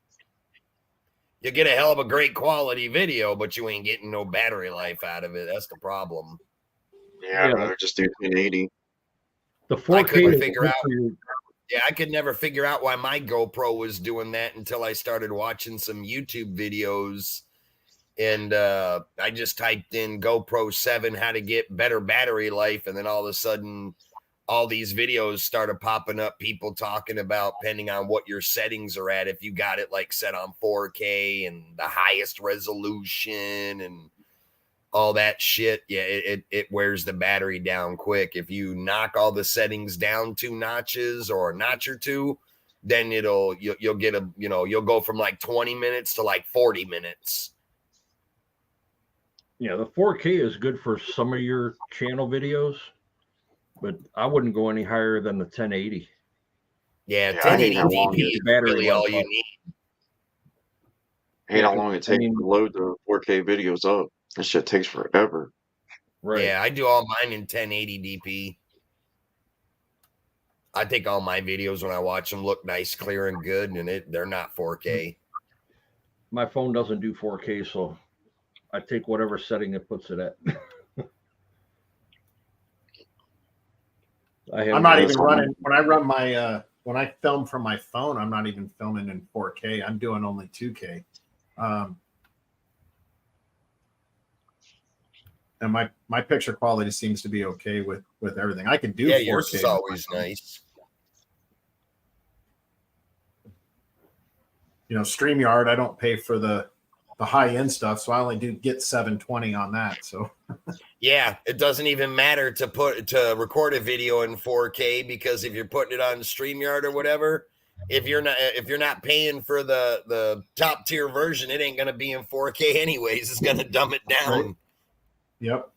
You get a hell of a great quality video, but you ain't getting no battery life out of it. That's the problem. Yeah, I'd Yeah, rather just do 1080. the I 4K couldn't is figure good out. for your. Yeah, I could never figure out why my GoPro was doing that until I started watching some YouTube videos. And I just typed in GoPro 7, how to get better battery life. And then all of a sudden, all these videos started popping up, people talking about, depending on what your settings are at, if you got it like set on 4K and the highest resolution and all that shit, yeah, it wears the battery down quick. If you knock all the settings down 2 notches or a notch or two, then you'll get you'll go from like 20 minutes to like 40 minutes. Yeah, the 4K is good for some of your channel videos, but I wouldn't go any higher than the 1080. Yeah, Yeah, I hate 1080 how long DP it, is Battery really life all you up. need. I hate Yeah, how 'cause, long it I takes mean, to load the 4K videos up. That shit takes forever. right. Yeah, I do all mine in 1080 DP. I think all my videos when I watch them look nice, clear, and good, and they're not 4K. My phone doesn't do 4K, so I take whatever setting it puts it at. I'm not even That's all. running when I run my when I film from my phone. I'm not even filming in 4K. I'm doing only 2K. And my picture quality seems to be okay with everything. I can do Yeah, 4K. yours is always nice. You know, StreamYard, I don't pay for the high end stuff, so I only do get 720 on that. So Yeah, it doesn't even matter to record a video in 4K, because if you're putting it on StreamYard or whatever, if you're not paying for the top tier version, it ain't gonna be in 4K anyways. It's gonna dumb it down. right. Yep.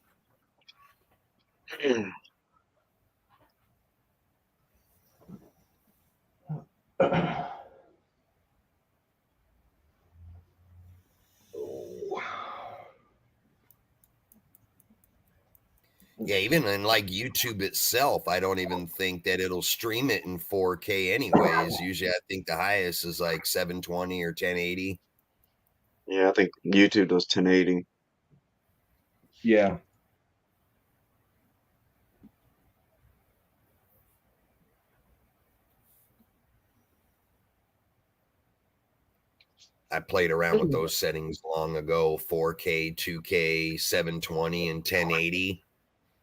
Yeah, even in like YouTube itself, I don't even think that it'll stream it in 4K anyways. Usually I think the highest is like 720 or 1080. Yeah, I think YouTube does 1080. Yeah. I played around with those settings long ago, 4K, 2K, 720, and 1080.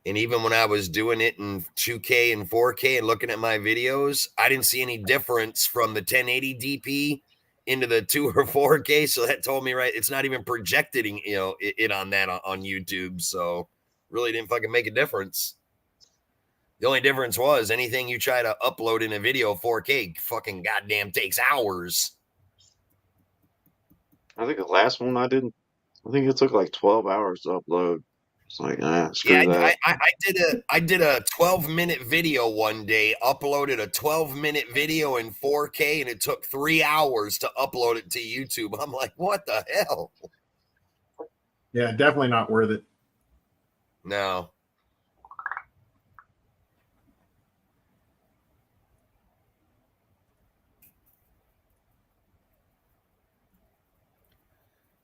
And even when I was doing it in 2K and 4K and looking at my videos, I didn't see any difference from the 1080 DP into the 2 or 4K. So that told me, right, it's not even projecting, it on that on YouTube. So really didn't fucking make a difference. The only difference was anything you try to upload in a video 4K fucking goddamn takes hours. I think the last one I did, I think it took like 12 hours to upload. It's like, Yeah, screw that. I did a 12-minute video one day, uploaded a 12-minute video in 4K, and it took 3 hours to upload it to YouTube. I'm like, what the hell? Yeah, definitely not worth it. No.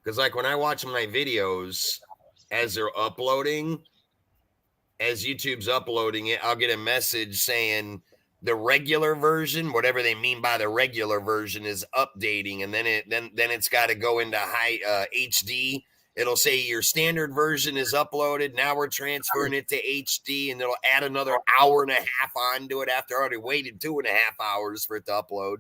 Because like when I watch my videos as they're uploading, as YouTube's uploading it, I'll get a message saying the regular version, whatever they mean by the regular version, is updating, and then it's got to go into high HD. It'll say your standard version is uploaded. Now we're transferring it to HD, and it'll add another hour and a half onto it after I already waited 2.5 hours for it to upload.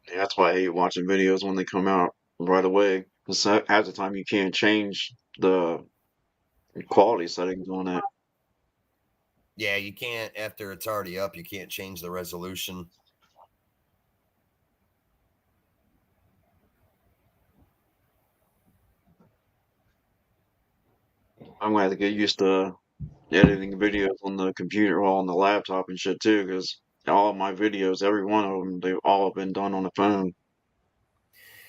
Yeah, that's why I hate watching videos when they come out right away. Because half the time you can't change the quality settings on it. Yeah, you can't, after it's already up, you can't change the resolution. I'm gonna have to get used to editing videos on the computer or on the laptop and shit too, because all of my videos, every one of them, they've all been done on the phone.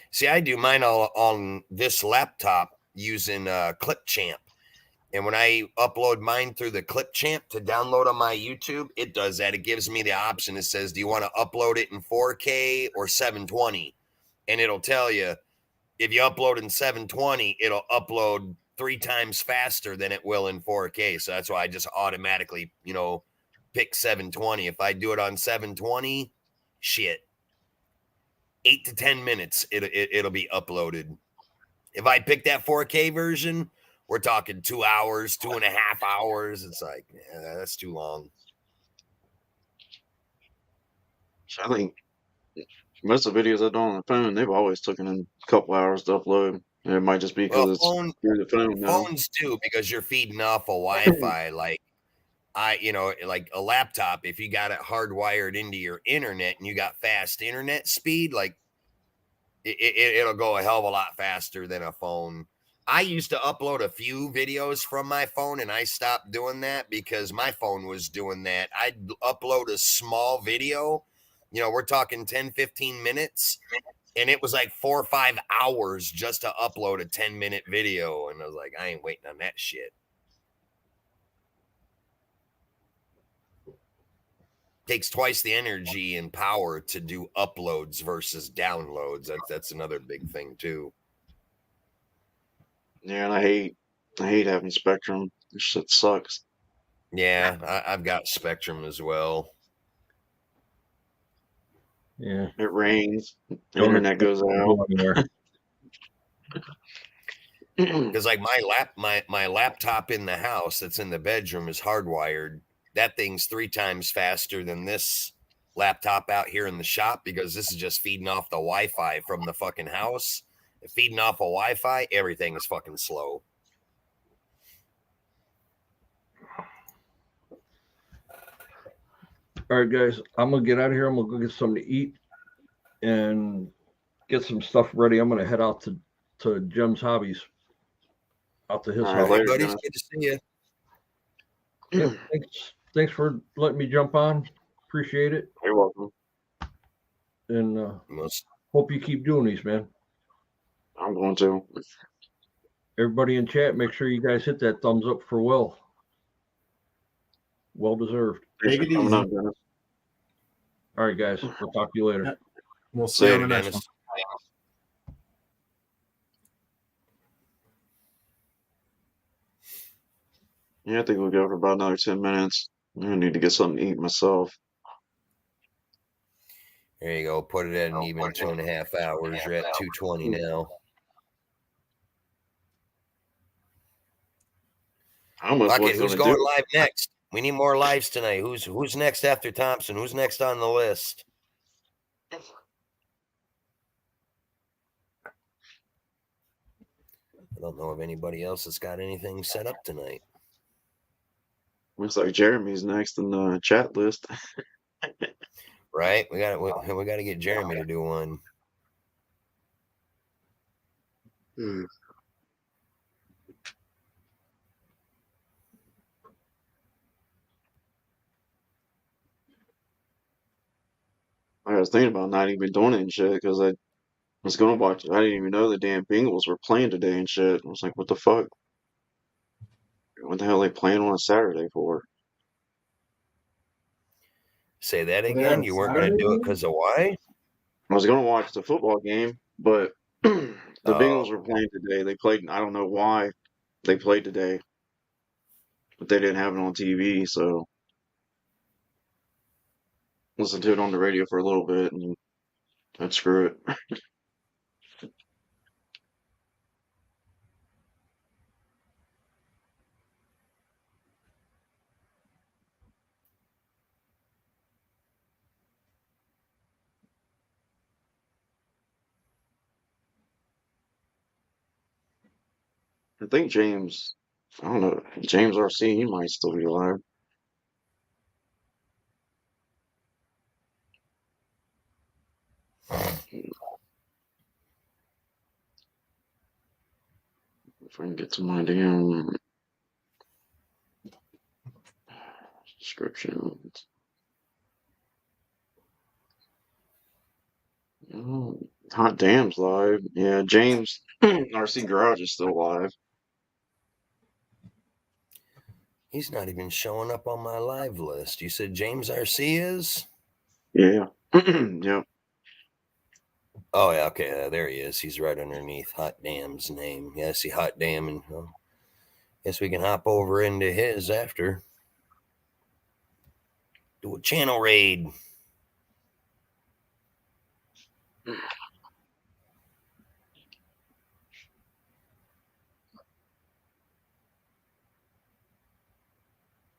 See, I do mine all on this laptop using Clipchamp. And when I upload mine through the Clipchamp to download on my YouTube, it does that. It gives me the option. It says, do you want to upload it in 4K or 720? And it'll tell you, if you upload in 720, it'll upload 3 times faster than it will in 4K. So that's why I just automatically, pick 720. If I do it on 720, shit, 8 to 10 minutes, it'll be uploaded. If I pick that 4K version, we're talking 2 hours, 2.5 hours. It's like, that's too long. I think most of the videos I've done on the phone, they've always taken a couple hours to upload. And it might just be Well, because it's through the phone now. phones do, because you're feeding off of Wi-Fi. Like like a laptop, if you got it hardwired into your internet and you got fast internet speed, like it'll go a hell of a lot faster than a phone. I used to upload a few videos from my phone, and I stopped doing that because my phone was doing that. I'd upload a small video, we're talking 10, 15 minutes, and it was like 4 or 5 hours just to upload a 10-minute video. And I was like, I ain't waiting on that shit. Takes twice the energy and power to do uploads versus downloads. That's another big thing too. Yeah, and I hate having Spectrum. This shit sucks. Yeah, I've got Spectrum as well. Yeah. It rains, the Don't internet goes out. go anywhere. Because like my laptop in the house that's in the bedroom is hardwired. That thing's 3 times faster than this laptop out here in the shop, because this is just feeding off the Wi-Fi from the fucking house. Feeding off of Wi-Fi, everything is fucking slow. All right, guys, I'm gonna get out of here. I'm gonna go get something to eat and get some stuff ready. I'm gonna head out to Jim's Hobbies, out to his All house. right, later, Buddy, Dennis. good to see you. Yeah, thanks for letting me jump on. Appreciate it, You're welcome. and Most hope you keep doing these, man. I'm going to. Everybody in chat, make sure you guys hit that thumbs up for Will. Well deserved. Thanks Take for it coming easy. up, Dennis. All right, guys, we'll talk to you later. We'll see you on the later, next one. Dennis. Yeah, I think we'll go for about another 10 minutes. I need to get something to eat myself. There you go. Put it at an even 2.5 hours. You're at 220 now. I almost Fuck it. wasn't Who's gonna going do live next? We need more lives tonight. Who's next after Thompson? Who's next on the list? I don't know if anybody else has got anything set up tonight. Looks like Jeremy's next in the chat list. Right? We got to get Jeremy to do one. I was thinking about not even doing it and shit because I was gonna watch it. I didn't even know the damn Bengals were playing today and shit. I was like, what the fuck? What the hell are they playing on a Saturday for? Say that Are they again. on You weren't going to do it Saturday? because of why? I was gonna watch the football game, but the Oh, Bengals were playing today. They played. I don't know why they played today, but they didn't have it on TV, so listened to it on the radio for a little bit and I'd screw it. I think James, I don't know, James RC, he might still be alive. If I can get to my damn description. Oh, Hot Damn's live. Yeah, James RC Garage is still live. he's not even showing up on my live list. You said James RC is? Yeah. Yep. Oh, yeah. Okay. There he is. He's right underneath Hot Damn's name. Yeah, I see Hot Damn. And guess we can hop over into his after. Do a channel raid.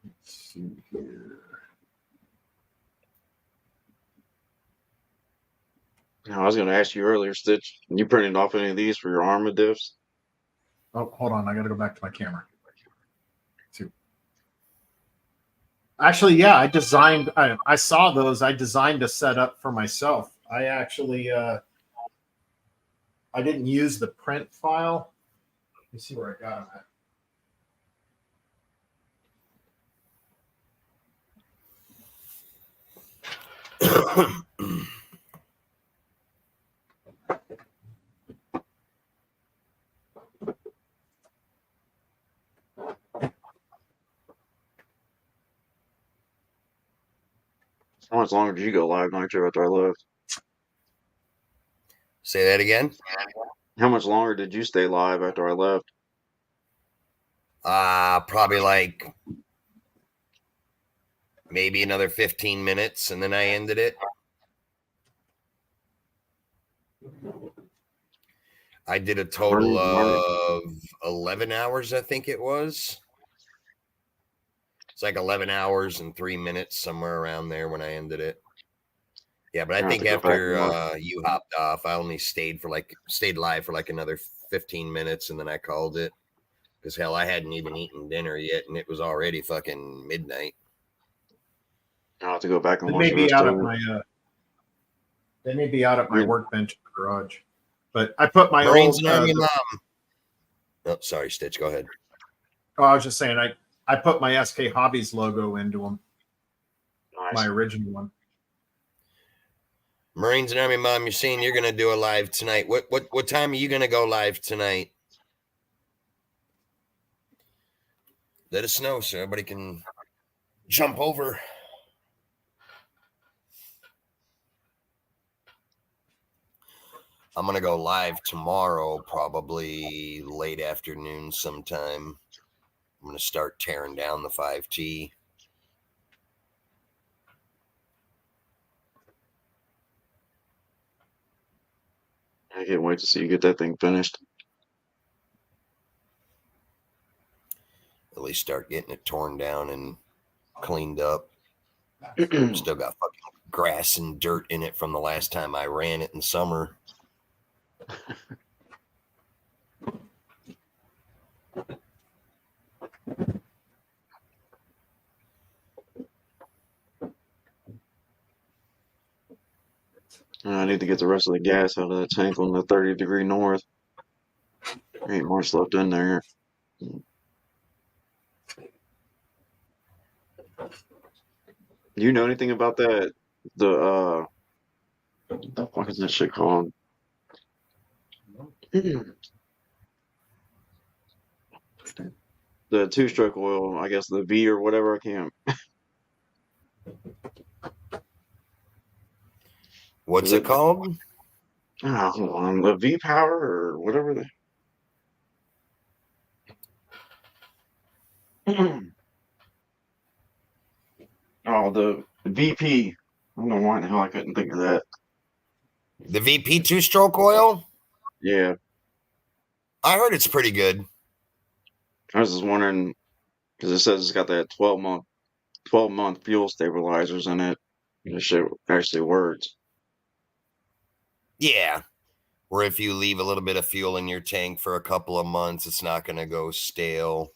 Let's see here. I was going to ask you earlier, Stitch, you printed off any of these for your armor diffs? Oh, hold on. I got to go back to my camera. See. Actually, yeah, I designed. I saw those. I designed a setup for myself. I actually, I didn't use the print file. Let me see where I got them at. How much longer did you go live, Nitro, after I left? Say that again. How much longer did you stay live after I left? Probably like maybe another 15 minutes, and then I ended it. I did a total of 11 hours, I think it was. It's like 11 hours and 3 minutes, somewhere around there when I ended it. Yeah, but I think after you hopped off, I only stayed live for like another 15 minutes, and then I called it. Because hell, I hadn't even eaten dinner yet, and it was already fucking midnight. I'll have to go back and They watch may the be rest out of at it. my. They may be out at my Yeah. workbench in the garage, but I put my Marines old. and Army Mom. Oh, sorry, Stitch. Go ahead. Oh, I was just saying, I put my SK Hobbies logo into them. Nice. My original one. Marines and Army Mom, you're saying you're gonna do a live tonight. What time are you gonna go live tonight? Let us know so everybody can jump over. I'm gonna go live tomorrow, probably late afternoon sometime. I'm gonna start tearing down the 5T. can't wait to see you get that thing finished. At least start getting it torn down and cleaned up. Still got fucking grass and dirt in it from the last time I ran it in summer. I need to get the rest of the gas out of that tank on the 30-degree north. There ain't much left in there. You know anything about that? What the fuck is that shit called? The two-stroke oil, I guess the V or whatever. I can't. What's Is it it? called? Hold on, the V power or whatever. Oh, the VP. I don't know why the hell I couldn't think of that. The VP two-stroke oil? Yeah, I heard it's pretty good. I was just wondering because it says it's got that 12-month fuel stabilizers in it. And the shit actually works. Yeah. Where if you leave a little bit of fuel in your tank for a couple of months, it's not going to go stale.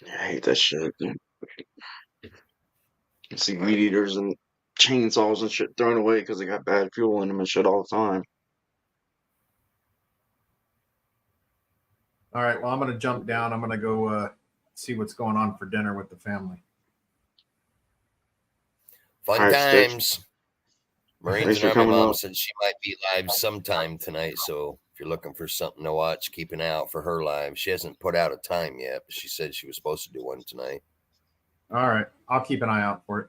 I hate that shit. Dude. I see weed eaters and chainsaws and shit thrown away because they got bad fuel in them and shit all the time. All right. Well, I'm going to jump down. I'm going to go see what's going on for dinner with the family. Fun All right, Stitch. times. Marines Thanks and for Army coming Mom up. said she might be live sometime tonight. So if you're looking for something to watch, keep an eye out for her live. She hasn't put out a time yet, but she said she was supposed to do one tonight. All right. I'll keep an eye out for it.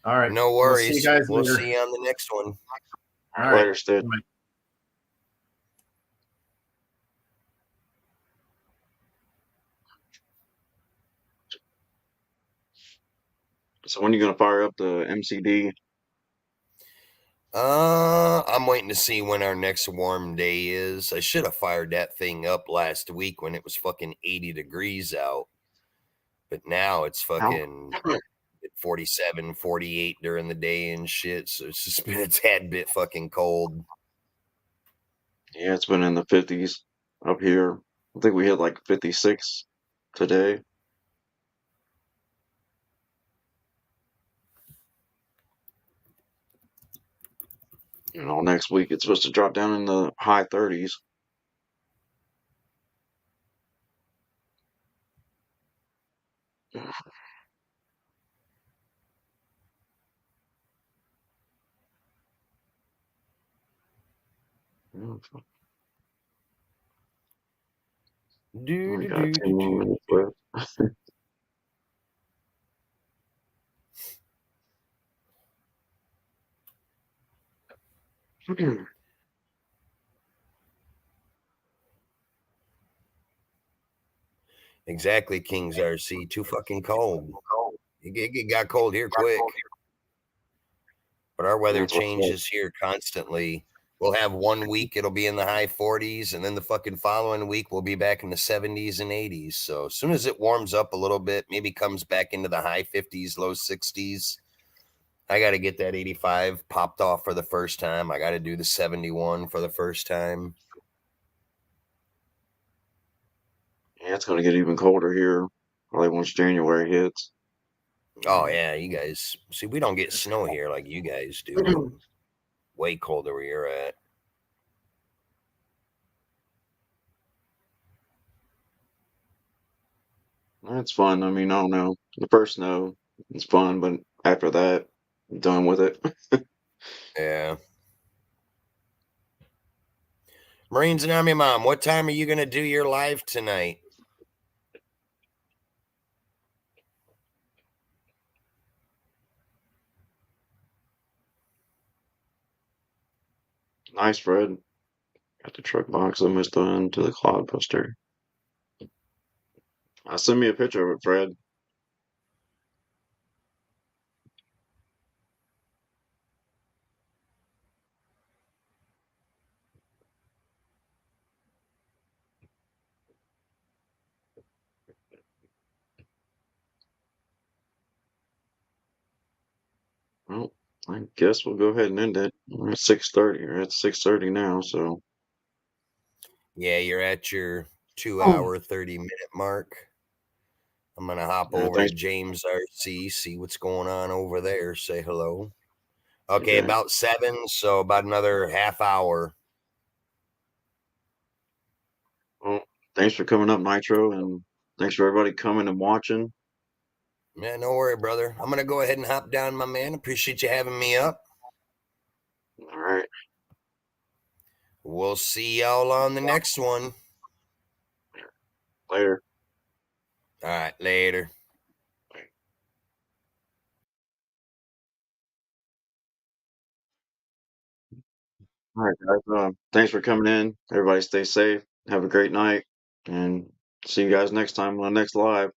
All right. No We'll see worries. you guys We'll later. see you on the next one. All right. Later, Stitch. Bye. So when are you gonna fire up the MCD? I'm waiting to see when our next warm day is. I should have fired that thing up last week when it was fucking 80 degrees out. But now it's How? fucking 47, 48 during the day and shit. So it's just been a tad bit fucking cold. Yeah, it's been in the 50s up here. I think we hit like 56 today. Next week it's supposed to drop down in the high 30s. We got 10 more minutes left. Exactly, Kings RC. Too fucking cold. It got cold here quick. But our weather That's what's up. changes here constantly. We'll have 1 week, it'll be in the high 40s, and then the fucking following week, we'll be back in the 70s and 80s. So as soon as it warms up a little bit, maybe comes back into the high 50s, low 60s, I got to get that 85 popped off for the first time. I got to do the 71 for the first time. Yeah, it's gonna get even colder here. Probably once January hits. Oh, yeah, you guys. See, we don't get snow here like you guys do, but way colder where you're at. It's fun. I mean, I don't know. The first snow, it's fun, but after that, I'm done with it. Yeah. Marines and Army Mom, what time are you going to do your live tonight? Nice, Fred. Got the truck box almost done to the clodbuster. Send me a picture of it, Fred. I guess we'll go ahead and end it. We're at 6:30. We're at 6:30 now, so Yeah, you're at your 2 hour, 30-minute mark. I'm going to hop yeah, over to thanks. James RC, see what's going on over there, say hello. Okay, Okay. about 7, so about another half hour. Well, thanks for coming up, Nitro, and thanks for everybody coming and watching. Yeah, no worry, brother. I'm going to go ahead and hop down, my man. Appreciate you having me up. All right. We'll see y'all on the next one. Later. All right, later. All right, guys. Thanks for coming in. Everybody stay safe. Have a great night, and see you guys next time on the next live.